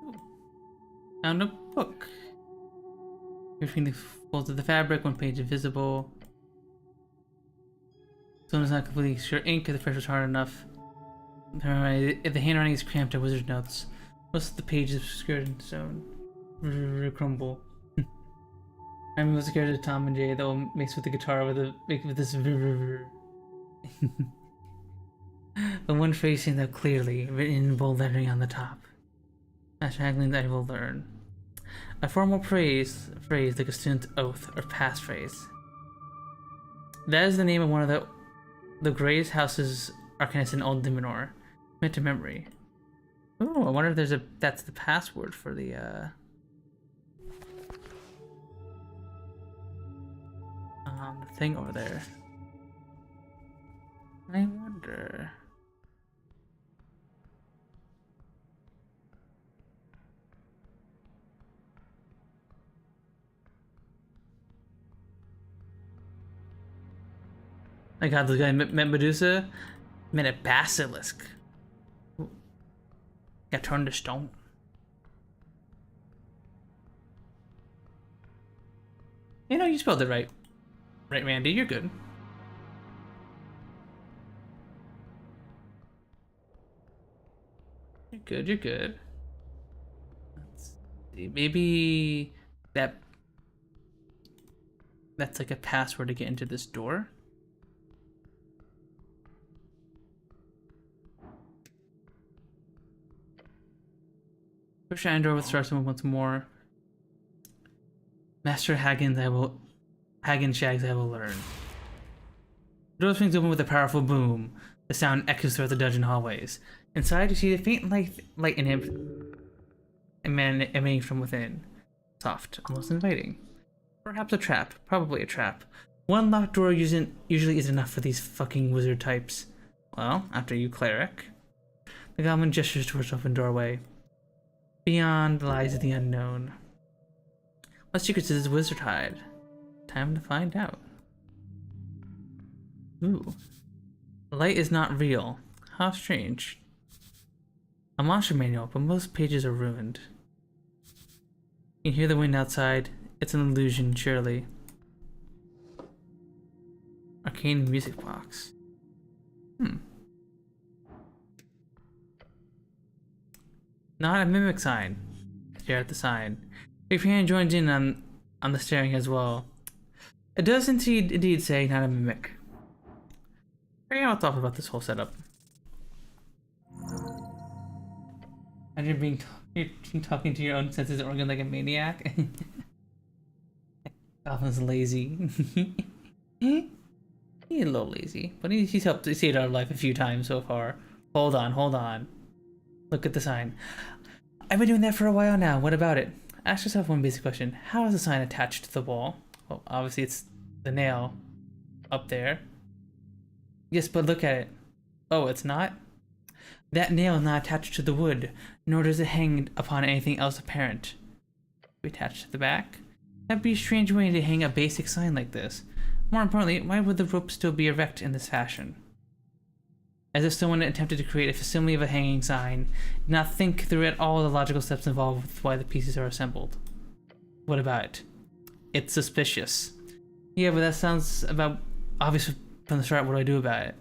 Ooh. Found a book. Between the folds of the fabric, one page is visible. Someone's not completely sure ink if the pressure's hard enough. If the handwriting is cramped at wizard notes, most of the pages are obscured in stone. Crumble. I mean, what's the character of Tom and Jay that will mix with the guitar with this. The one phrase stands out clearly, written in bold lettering on the top. Master Hagling's I will learn. A formal phrase like a student's oath or passphrase. That is the name of one of the greatest houses arcanists in Old Numenor. Commit to memory. Oh, I wonder if that's the password for the thing over there. I wonder. I got this guy met Medusa, met a basilisk. Ooh. Got turned to stone. You know, you spelled it right. Right, Randy, you're good. You're good, you're good. Let's see, maybe that's like a password to get into this door. Push iron door with start someone once more. Master Hagen Shags I will learn. The door swings open with a powerful boom. The sound echoes throughout the dungeon hallways. Inside, you see a faint light emanating from within. Soft, almost inviting. Perhaps a trap. Probably a trap. One locked door usually isn't enough for these fucking wizard types. Well, after you, cleric. The goblin gestures towards open doorway. Beyond lies the unknown. What secrets does this wizard hide? Time to find out. Ooh. The light is not real. How strange. A monster manual, but most pages are ruined. You can hear the wind outside. It's an illusion, surely. Arcane music box. Not a mimic sign. Stare at the sign. If your hand joins in on the staring as well. It does indeed say not a mimic. Figuring out what's off about this whole setup. Imagine being You're talking to your own senses organ like a maniac. Gotham's lazy. He's a little lazy, but he's helped save our life a few times so far. Hold on. Look at the sign. I've been doing that for a while now. What about it? Ask yourself one basic question. How is the sign attached to the wall? Well, obviously it's the nail up there. Yes, but look at it. Oh, it's not? That nail is not attached to the wood, nor does it hang upon anything else apparent. Attached to the back? That'd be a strange way to hang a basic sign like this. More importantly, why would the rope still be erect in this fashion? As if someone attempted to create a facsimile of a hanging sign, did not think through at all the logical steps involved with why the pieces are assembled. What about it? It's suspicious. Yeah, but that sounds about obvious from the start. What do I do about it?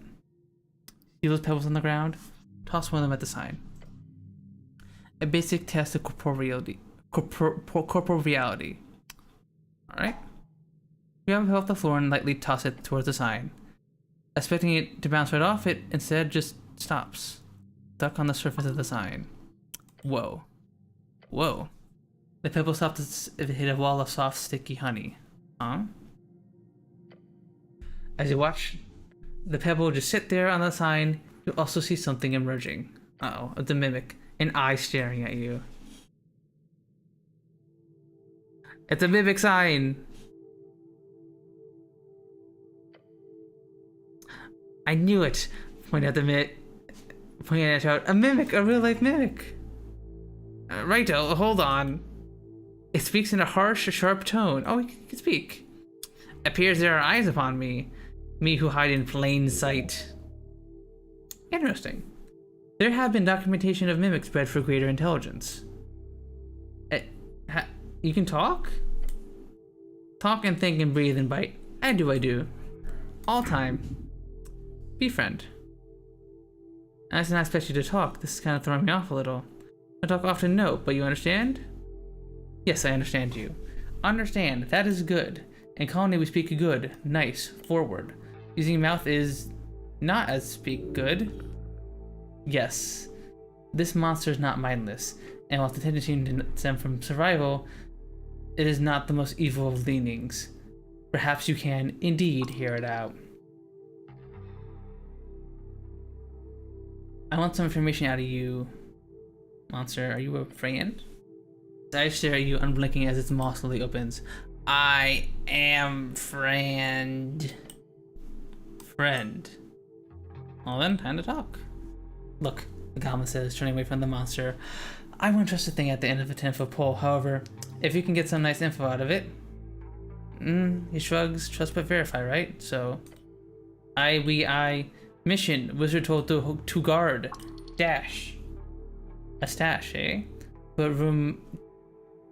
See those pebbles on the ground? Toss one of them at the sign. A basic test of corporeality. Corporeality. Alright? You have it off the floor and lightly toss it towards the sign. Expecting it to bounce right off, it instead just stops. Stuck on the surface of the sign. Whoa. The pebble stopped as if it hit a wall of soft, sticky honey. Huh? As you watch the pebble just sit there on the sign, you also see something emerging. Uh-oh, it's a mimic. An eye staring at you. It's a mimic sign! I knew it! Pointing it out. A mimic! A real-life mimic! Righto, hold on. It speaks in a harsh, sharp tone. Oh, it can speak. Appears there are eyes upon me. Me who hide in plain sight. Interesting. There have been documentation of mimics bred for greater intelligence. You can talk? Talk and think and breathe and bite. I do. All time. Befriend. I did not expect you to talk. This is kind of throwing me off a little. I talk often, no, but you understand? Yes, I understand you. Understand, that is good. In Colony we speak good, nice, forward. Using mouth is not as speak good. Yes. This monster is not mindless, and while the tendency to stem from survival, it is not the most evil of leanings. Perhaps you can, indeed, hear it out. I want some information out of you. Monster, are you a friend? I stare at you, unblinking as its maw slowly opens. I am friend. Friend. Well then, time to talk. Look, the goblin says, turning away from the monster. I won't trust a thing at the end of a 10-foot pole. However, if you can get some nice info out of it. He shrugs, trust but verify, right? So, I. Mission, wizard told to guard. Dash. A stash, eh? But room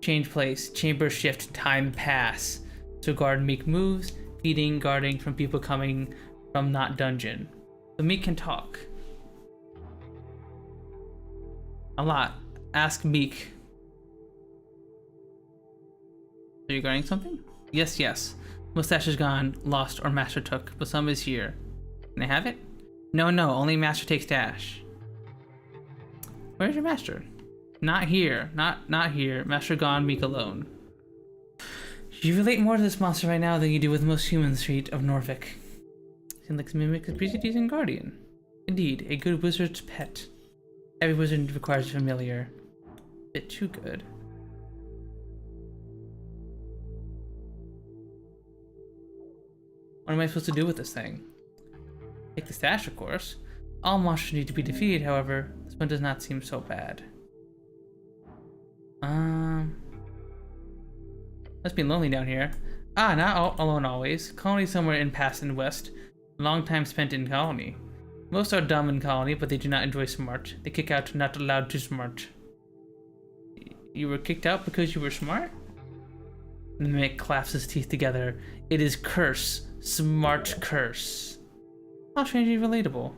change place, chamber shift, time pass. To guard meek moves, feeding, guarding from people coming from not dungeon. The meek can talk. A lot. Ask meek. Are you guarding something? Yes. Mustache is gone, lost, or master took, but some is here. Can I have it? No, only master takes dash. Where's your master? Not here. Not here. Master gone, meek alone. You relate more to this monster right now than you do with most human street of Norfolk. Seems like mimic is pretty decent guardian. Indeed, a good wizard's pet. Every wizard requires a familiar. Bit too good. What am I supposed to do with this thing? Take the stash, of course. All monsters need to be defeated, however, this one does not seem so bad. Must be lonely down here. Not alone always. Colony somewhere in past and west. Long time spent in colony. Most are dumb in colony, but they do not enjoy smart. They kick out not allowed to smart. You were kicked out because you were smart? The mimic claps his teeth together. It is curse. Smart curse. How strangely relatable.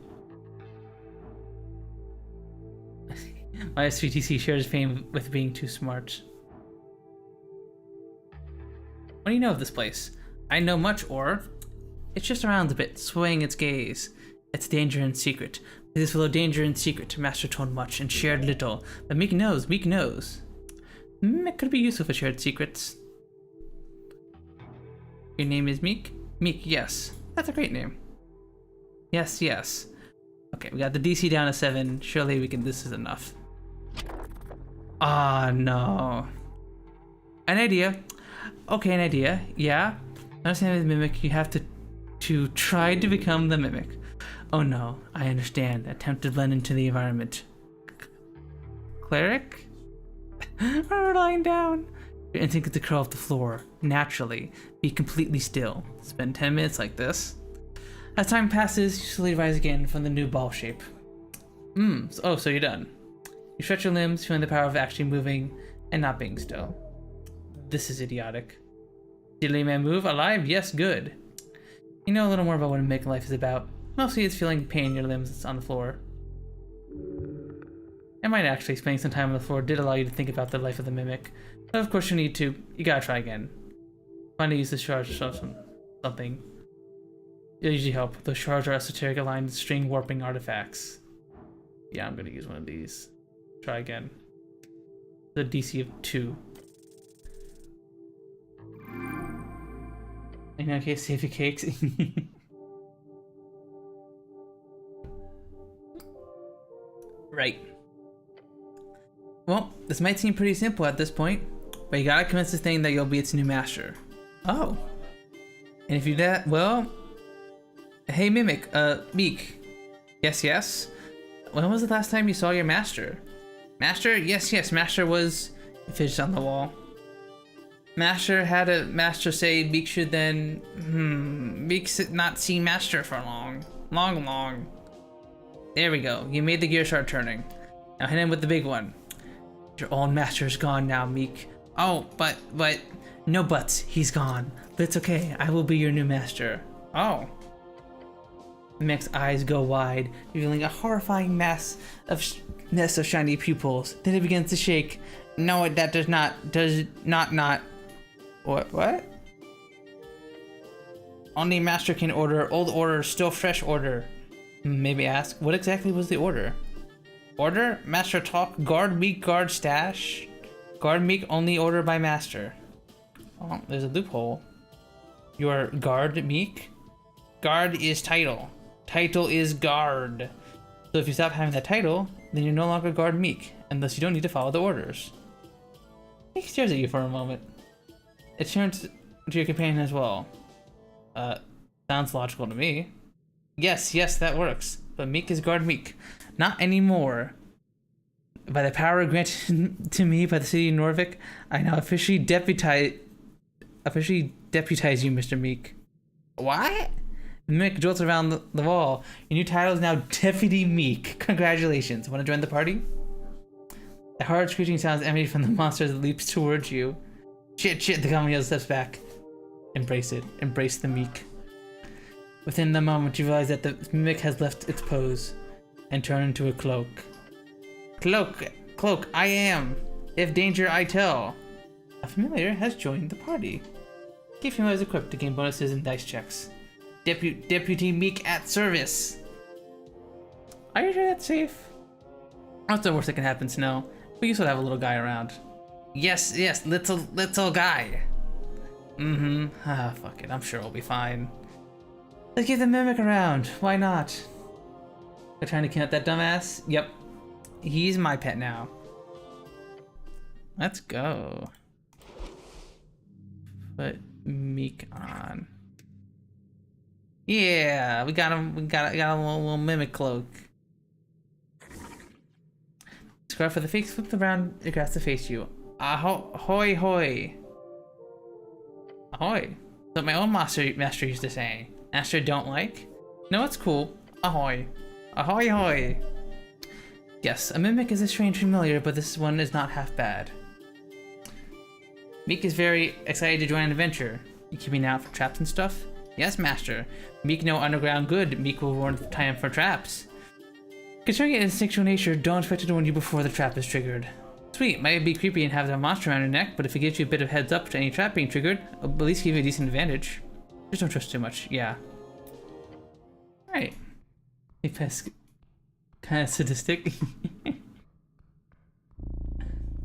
My SVTC shares fame with being too smart. What do you know of this place? I know much, or it's just around a bit, swaying its gaze. Its danger and secret. It is full of danger and secret. Master told much and shared little. But Meek knows, Meek knows. It could be useful for shared secrets. Your name is Meek? Meek, yes. That's a great name. Yes, yes. Okay, we got the DC down to 7. Surely we can, this is enough. Ah, no. An idea. Okay, an idea. Yeah. Understand the mimic, you have to try to become the mimic. Oh no, I understand. Attempt to blend into the environment. Cleric? We're lying down. Your instinct is to curl off the floor. Naturally. Be completely still. Spend 10 minutes like this. As time passes, you slowly rise again from the new ball shape. Oh, so you're done. You stretch your limbs, feeling the power of actually moving and not being still. This is idiotic. Did a man move? Alive? Yes, good. You know a little more about what a mimic life is about. Mostly it's feeling pain in your limbs on the floor. It might actually spending some time on the floor did allow you to think about the life of the mimic. But of course you need to. You gotta try again. Find to use this shard to show something. It'll usually help. Those shards are esoteric aligned string warping artifacts. Yeah, I'm gonna use one of these. Try again. The DC of 2. In that case, save your cakes. Right. Well, this might seem pretty simple at this point, but you gotta convince this thing that you'll be its new master. Oh. And if you do that, well... Hey Mimic, Meek. Yes, yes? When was the last time you saw your master? Master? Yes, yes, master was... He fidgets on the wall. Master had a master say Meek should then... Meek not see master for long. Long. There we go. You made the gear start turning. Now hit him with the big one. Your old master's gone now, Meek. Oh, but... No buts. He's gone. But it's okay. I will be your new master. Oh. Meek's eyes go wide, revealing a horrifying nest of shiny pupils. Then it begins to shake. No, that does not. What? Only master can order. Old order, still fresh order. Maybe ask, what exactly was the order? Order? Master talk, guard Meek, guard stash. Guard Meek, only order by master. Oh, there's a loophole. Your guard Meek? Guard is title. Title is guard. So if you stop having that title, then you're no longer guard Meek, unless you don't need to follow the orders. He stares at you for a moment. It turns to your companion as well. Sounds logical to me. Yes, that works. But Meek is guard Meek. Not anymore. By the power granted to me by the city of Norvik, I now officially deputize you, Mr. Meek. What? Meek jolts around the wall. Your new title is now Deputy Meek. Congratulations. Want to join the party? A hard screeching sounds emanating from the monster that leaps towards you. Shit, the Gamaliel steps back. Embrace it. Embrace the Meek. Within the moment, you realize that the mimic has left its pose and turned into a cloak. Cloak, I am. If danger, I tell. A familiar has joined the party. Key familiar is equipped to gain bonuses and dice checks. Deputy Meek at service. Are you sure that's safe? What's the worst that can happen, Snow? We used to have a little guy around. Yes, little guy. Fuck it, I'm sure we'll be fine. Let's keep the mimic around. Why not? They're trying to count that dumbass? Yep. He's my pet now. Let's go. Put Meek on. Yeah, we got him. We got a little mimic cloak. Scarf for the face. Flip around the grass to face you. Ahoy, hoy. Ahoy. That's what my own master used to say. Master don't like? No, it's cool. Ahoy. Ahoy, hoy. Yes, a mimic is a strange familiar, but this one is not half bad. Meek is very excited to join an adventure. You keeping out for traps and stuff? Yes, master. Meek know underground good. Meek will warn time for traps. Considering its instinctual nature, don't expect it to warn you before the trap is triggered. Sweet, might be creepy and have a monster around your neck, but if it gives you a bit of heads up to any trap being triggered, it'll at least give you a decent advantage. Just don't trust too much, yeah. Alright. Kind of sadistic.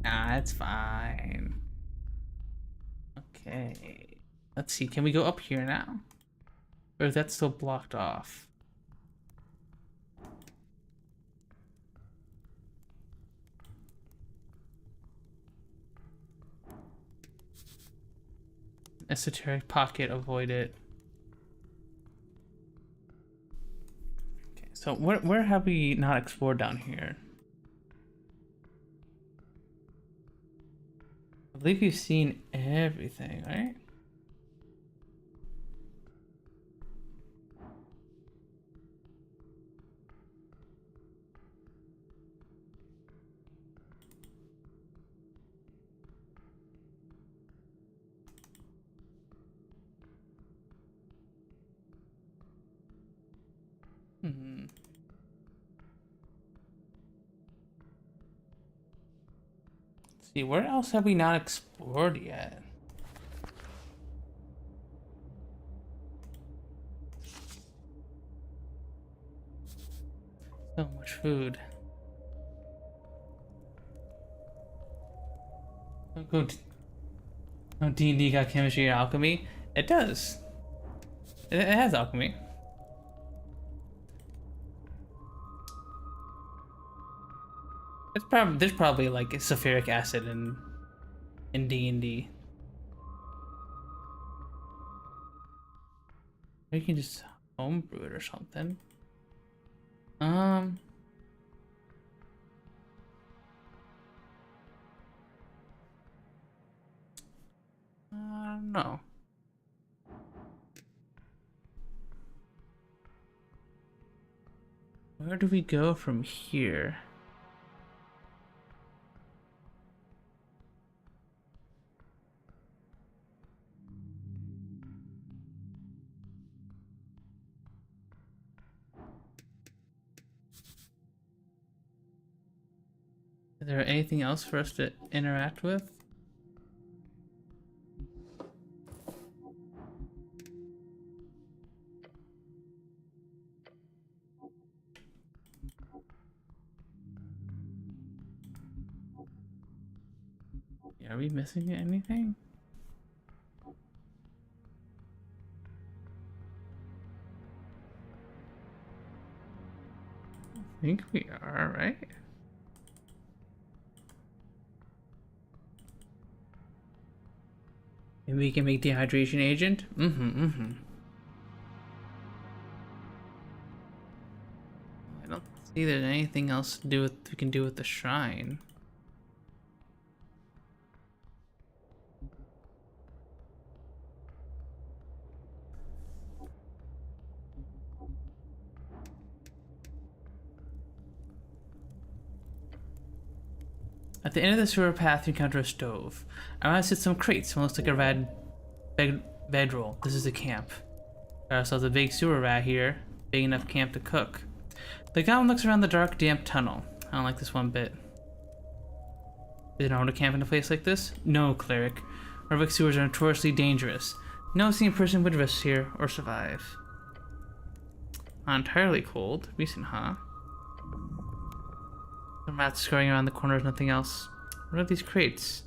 Nah, it's fine. Okay. Let's see. Can we go up here now? Or is that still blocked off? Esoteric pocket, avoid it. Okay, so where have we not explored down here? I believe you've seen everything, right? Hmm. Let's see, where else have we not explored yet? So much food. Oh, D&D got chemistry and alchemy? It does. It has alchemy. There's probably like sulfuric acid in D&D. Or you can just homebrew it or something. I don't know. Where do we go from here? Is there anything else for us to interact with? Yeah, are we missing anything? I think we are, right? Maybe we can make dehydration agent? I don't see there's anything else to do with we can do with the shrine. At the end of the sewer path, you encounter a stove. Around sit some crates. One looks like a red bedroll. This is a camp. Got ourselves a big sewer rat here. Big enough camp to cook. The goblin looks around the dark, damp tunnel. I don't like this one bit. Is it normal to camp in a place like this? No, cleric. Urbex sewers are notoriously dangerous. No sane person would risk here or survive. Not entirely cold. Recent, huh? The rats scurrying around the corners, nothing else. What are these crates?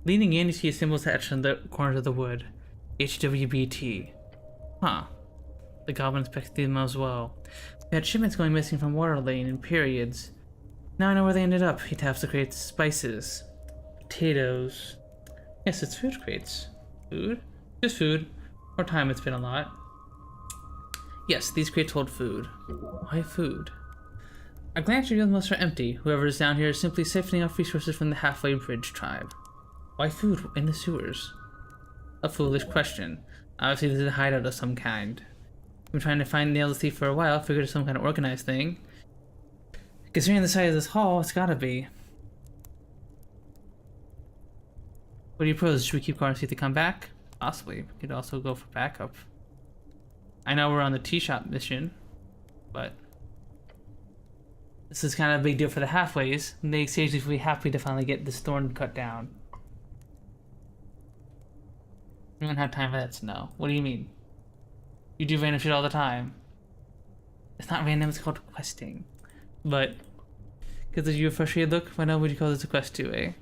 Leaning in, you see symbols etched on the corners of the wood. HWBT. Huh. The goblin inspected them as well. We had shipments going missing from Water Lane in periods. Now I know where they ended up. He taps the crates. Spices. Potatoes. Yes, it's food crates. Food? Just food. More time, it's been a lot. Yes, these crates hold food. Why food? A glance reveals most are empty. Whoever is down here is simply siphoning off resources from the Halfway Bridge tribe. Why food in the sewers? A foolish question. Obviously this is a hideout of some kind. I've been trying to find nails to thief for a while, figured it's some kind of organized thing. Considering the size of this hall, it's gotta be. What do you propose? Should we keep going and see if they come back? Possibly. We could also go for backup. I know we're on the tea shop mission, but this is kind of a big deal for the halfways, and they seriously will be happy to finally get this thorn cut down. We don't have time for that, Snow. What do you mean? You do random shit all the time. It's not random, it's called questing. But because of your frustrated look, why not would you call this a quest too, eh?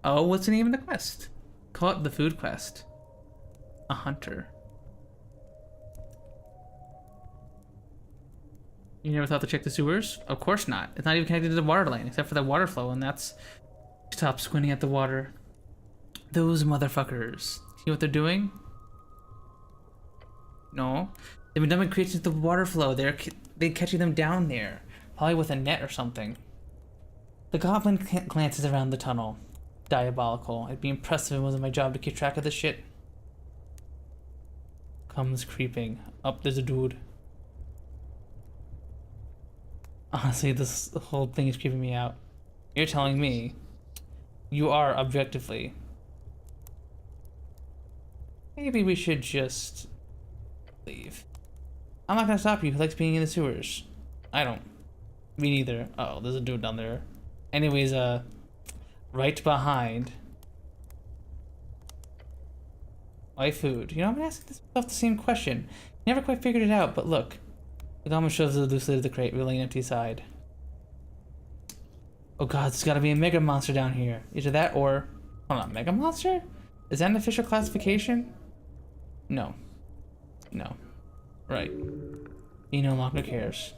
Oh, what's the name of the quest? Call it the food quest. A hunter. You never thought to check the sewers? Of course not. It's not even connected to the water line, except for the water flow, and that's... Stop squinting at the water. Those motherfuckers. See what they're doing? No. They've been dumping creatures into the water flow. They're catching them down there. Probably with a net or something. The goblin glances around the tunnel. Diabolical. It'd be impressive if it wasn't my job to keep track of this shit. Comes creeping. Up, there's a dude. Honestly, this whole thing is creeping me out. You're telling me you are objectively. Maybe we should just leave. I'm not gonna stop you who likes being in the sewers. I don't. Me neither. Oh, there's a dude down there. Anyways, right behind. Why food? You know, I'm asking myself the same question. Never quite figured it out, but look. The goblin shoves the loose lid of the crate, revealing an empty side. Oh god, there's gotta be a mega monster down here. Either that or... Hold on, mega monster? Is that an official classification? No. No. Right. He no longer cares.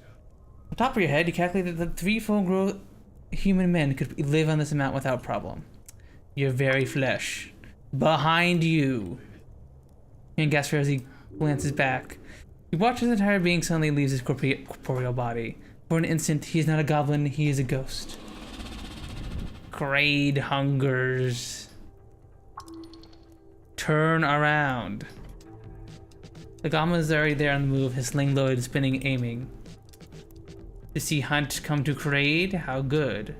On top of your head, you calculated that 3 full-grown human men could live on this amount without problem. Your very flesh. Behind you. And gasps as he glances back. You watch his entire being suddenly leaves his corporeal body. For an instant, he is not a goblin, he is a ghost. Grade hungers. Turn around. The goblin is already there on the move, his sling loaded, spinning, aiming. To see Hunt come to Kraid? How good.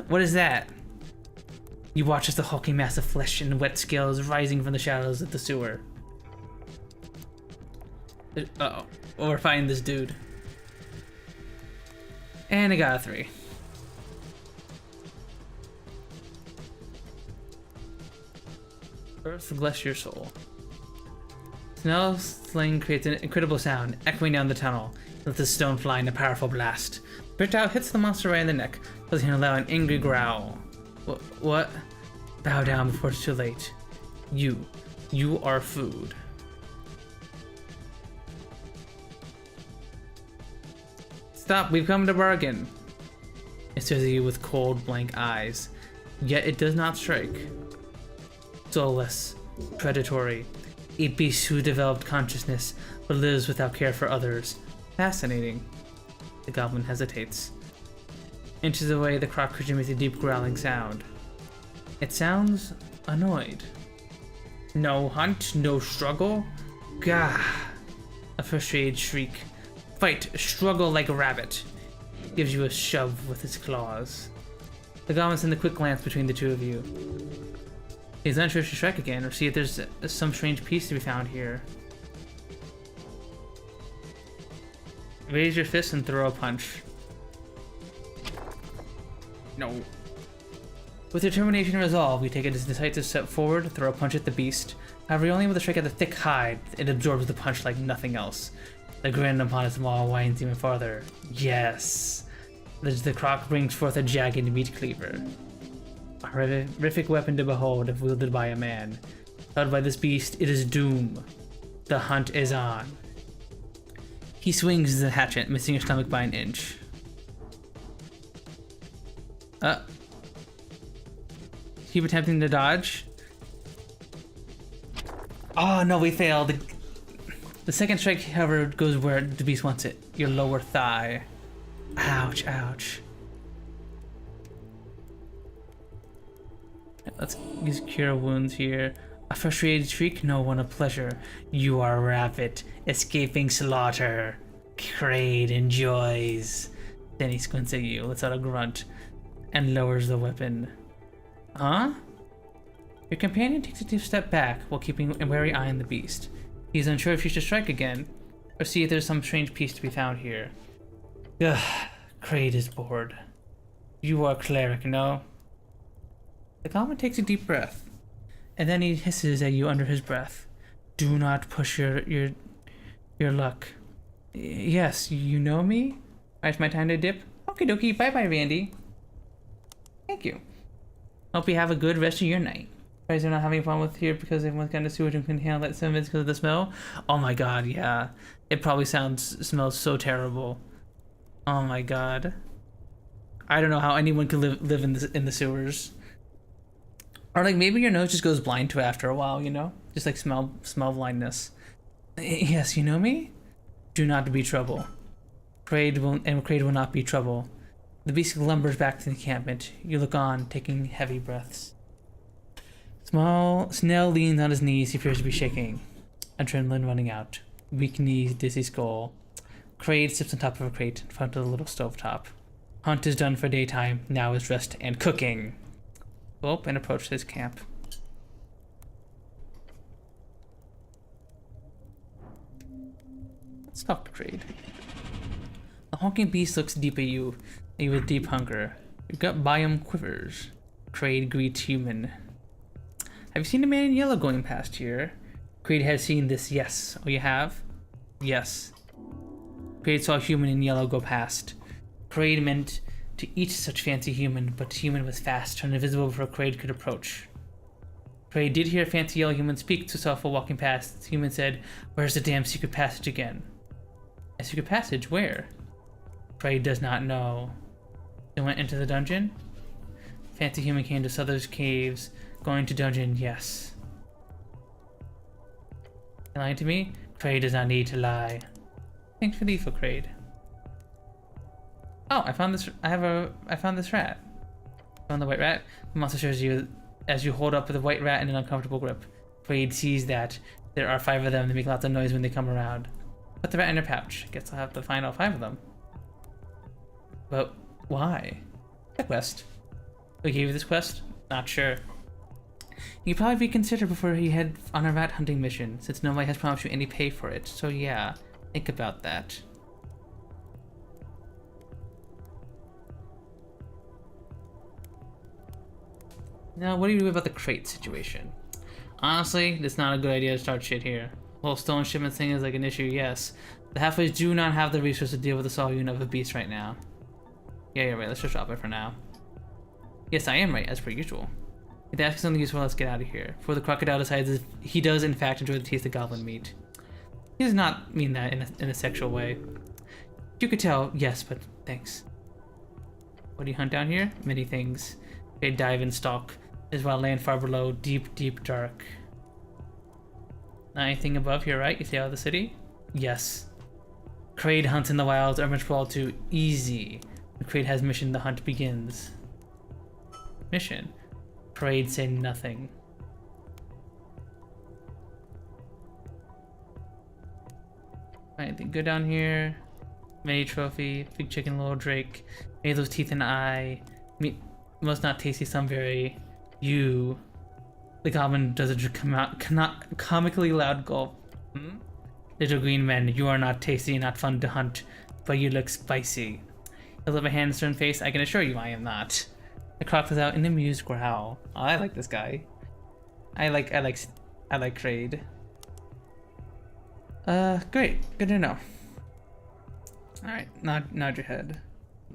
What is that? You watch as the hulking mass of flesh and wet scales rising from the shadows of the sewer. Uh-oh. Oh, we're fighting this dude. And I got a 3. Earth bless your soul. Snell's sling creates an incredible sound, echoing down the tunnel. Let the stone fly in a powerful blast. Projectile hits the monster right in the neck, causing him to allow an angry growl. What? Bow down before it's too late. You are food. Stop, we've come to bargain. It stares at you with cold, blank eyes. Yet it does not strike. Soulless, predatory, a beast who developed consciousness but lives without care for others. Fascinating. The goblin hesitates. Inches away, the croc creature makes a deep growling sound. It sounds annoyed. No hunt, no struggle? Gah! A frustrated shriek. Fight, struggle like a rabbit. Gives you a shove with his claws. The goblin sends a quick glance between the two of you. He's unsure to strike again or see if there's some strange piece to be found here. Raise your fist and throw a punch. No. With determination and resolve, we take a decisive step forward, throw a punch at the beast. However, you're only able to strike at the thick hide. It absorbs the punch like nothing else. The grin upon its maw winds even farther. Yes. The croc brings forth a jagged meat cleaver. A horrific weapon to behold if wielded by a man. Held by this beast, it is doom. The hunt is on. He swings the hatchet, missing your stomach by an inch. Keep attempting to dodge. Oh no, we failed. The second strike, however, goes where the beast wants it. Your lower thigh. Ouch, ouch. Let's use cure wounds here. A frustrated shriek? No one of pleasure. You are rabbit, escaping slaughter. Kraid enjoys. Then he squints at you, lets out a grunt, and lowers the weapon. Huh? Your companion takes a deep step back while keeping a wary eye on the beast. He's unsure if he should strike again, or see if there's some strange piece to be found here. Ugh, Kraid is bored. You are cleric, no? The goblin takes a deep breath, and then he hisses at you under his breath. Do not push your luck. Yes, you know me? Alright, it's my time to dip. Okie dokie, bye bye, Randy. Thank you. Hope you have a good rest of your night. You guys are not having fun with here because everyone's kind of sewage and couldn't handle that 7 minutes because of the smell. Oh my god, yeah. It probably smells so terrible. Oh my god. I don't know how anyone could live in the sewers. Or like maybe your nose just goes blind to it after a while, you know? Just like smell blindness. Yes, you know me? Do not be trouble. Kraid will not be trouble. The beast lumbers back to the encampment. You look on, taking heavy breaths. Snell leans on his knees. He appears to be shaking. Adrenaline running out. Weak knees, dizzy skull. Kraid sits on top of a crate in front of the little stovetop. Hunt is done for daytime. Now is rest and cooking. Go up and approach his camp. Let's talk to Kraid. The honking beast looks deep at you with deep hunger. Your gut biome quivers. Kraid greets human. Have you seen a man in yellow going past here? Kraid has seen this, yes. Oh, you have? Yes. Kraid saw a human in yellow go past. Kraid meant to eat such fancy human, but human was fast, turned invisible before Kraid could approach. Kraid did hear a fancy yellow human speak to himself while walking past. The human said, "Where's the damn secret passage again?" A secret passage? Where? Kraid does not know. They went into the dungeon? Fancy human came to Suther's caves. Going to dungeon, yes. You lying to me? Kraid does not need to lie. Thanks for the info, Kraid. Oh, I found this. I found this rat. Found the white rat. The monster shows you as you hold up the white rat in an uncomfortable grip. Kraid sees that there are 5 of them. They make lots of noise when they come around. Put the rat in her pouch. Guess I'll have to find all 5 of them. But why? The quest. Who gave you this quest? Not sure. You could probably reconsider before you head on a rat hunting mission, since nobody has promised you any pay for it. So yeah, think about that. Now, what do you do about the crate situation? Honestly, it's not a good idea to start shit here. The whole stone shipment thing is like an issue, yes. The halfways do not have the resources to deal with the solid unit of a beast right now. Yeah, you're right, let's just drop it for now. Yes, I am right, as per usual. If they ask something useful, let's get out of here. Before the crocodile decides if he does in fact enjoy the taste of goblin meat. He does not mean that in a sexual way. You could tell, yes, but thanks. What do you hunt down here? Many things. They dive and stalk. Is while land far below, deep, deep dark. Not anything above here, right? You stay out of the city? Yes. Kraid hunts in the wilds, urban sprawl to easy. When Kraid has mission, the hunt begins. Mission. Kraid say nothing. Anything good down here? Mini trophy, big chicken, little drake. Many of those teeth and eye. Meat most not tasty, some very. You. The goblin does a comically loud gulp. Little green men, you are not tasty and not fun to hunt, but you look spicy. He'll have a hand stern face, I can assure you I am not. The croc was out in an amused growl. Oh, I like this guy. I like Kraid. Great. Good to know. Alright, nod your head.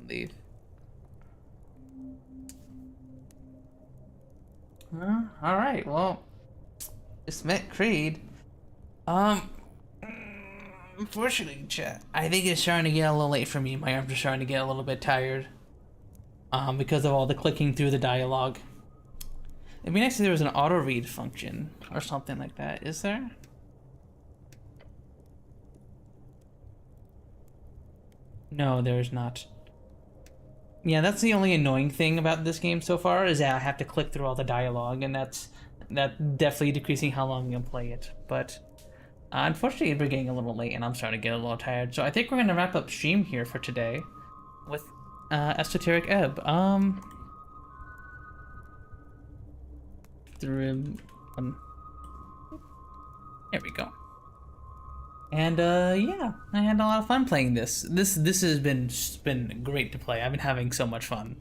Leave. Alright, well, just met Kraid. Unfortunately, chat, I think it's starting to get a little late for me. My arms are starting to get a little bit tired. Because of all the clicking through the dialogue. It'd be nice if there was an auto read function or something like that. Is there? No, there's not. Yeah, that's the only annoying thing about this game so far, is that I have to click through all the dialogue, and that's definitely decreasing how long you can play it. But unfortunately, we're getting a little late, and I'm starting to get a little tired. So I think we're gonna wrap up stream here for today with Esoteric Ebb. There we go. And yeah, I had a lot of fun playing this. This has been great to play. I've been having so much fun.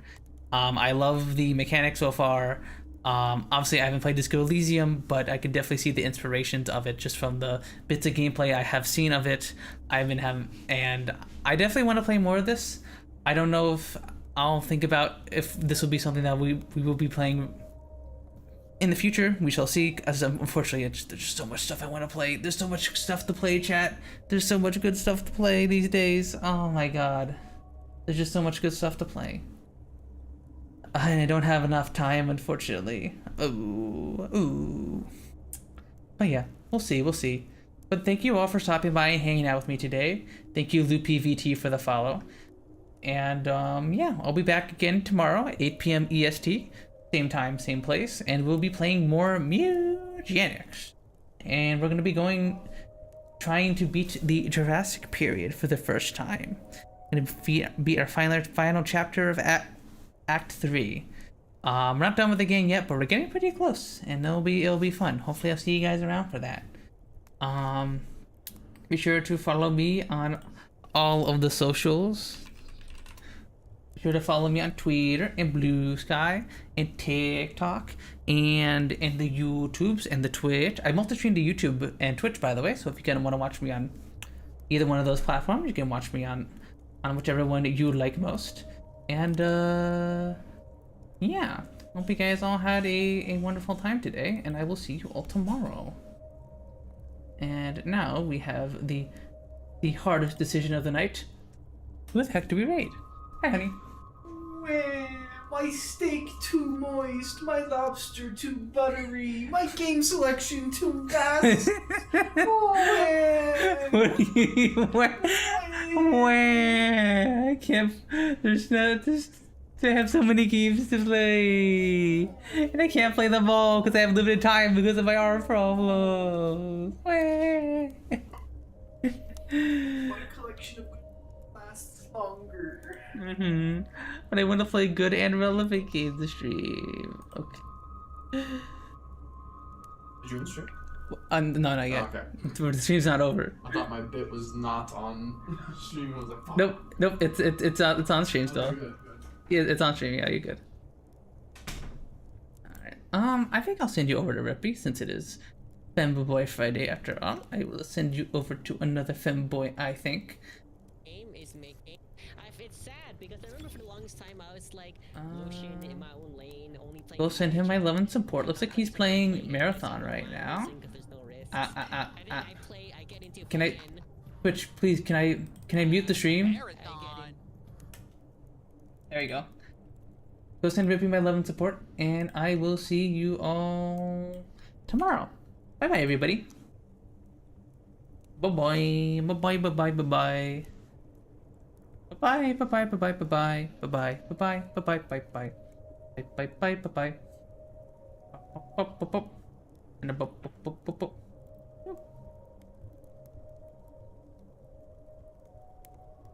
I love the mechanics so far. Obviously, I haven't played Disco Elysium, but I could definitely see the inspirations of it just from the bits of gameplay I have seen of it. And I definitely want to play more of this. I don't know if I'll think about if this will be something that we will be playing in the future. We shall see. As unfortunately, there's just so much stuff I want to play. There's so much stuff to play, chat. There's so much good stuff to play these days. Oh my god, there's just so much good stuff to play. I don't have enough time, unfortunately. Ooh. But yeah, we'll see. But thank you all for stopping by and hanging out with me today. Thank you, LoopyVT, for the follow. And yeah, I'll be back again tomorrow at 8 p.m. EST. Same time, same place. And we'll be playing more Mutagenics. And we're going to be trying to beat the Jurassic period for the first time. Going to beat our final chapter of Act 3. We're not done with the game yet, but we're getting pretty close, and it'll be fun. Hopefully I'll see you guys around for that. Be sure to follow me on all of the socials. Be sure to follow me on Twitter and Blue Sky and TikTok and the YouTubes and the Twitch. I multi-stream to YouTube and Twitch, by the way, so if you want to watch me on either one of those platforms, you can watch me on whichever one you like most. And yeah, hope you guys all had a wonderful time today, and I will see you all tomorrow. And now we have the hardest decision of the night. Who the heck do we raid? Hi, honey. My steak too moist, my lobster too buttery, my game selection too vast. What do you where? I can't. There's I have so many games to play, and I can't play them all because I have limited time because of my arm problems. My collection of lasts longer. But I want to play good and relevant games to stream. Okay. Did you end the stream? No, not yet. Oh, okay. The stream's not over. I thought my bit was not on stream. I was like, fuck. Nope. It's on stream still. Okay, good. Yeah, it's on stream. Yeah, you're good. Alright. I think I'll send you over to Rippy since it is Femboy Friday after all. I will send you over to another Femboy, I think. Is making. It's sad because I remember for the longest time I was like lotion in my own lane, only playing. We'll send him my love and support. Looks like he's playing Marathon right now. Can I, Twitch, please? Can I mute the stream? There you go. Go send Rippy my love and support, and I will see you all tomorrow. Bye bye, everybody. Bye bye. Bye bye. Bye bye. Bye bye. Bye bye. Bye bye. Bye bye. Bye bye. Bye bye. Bye bye. Bye bye. Bye bye. Bye bye. Bye bye. And a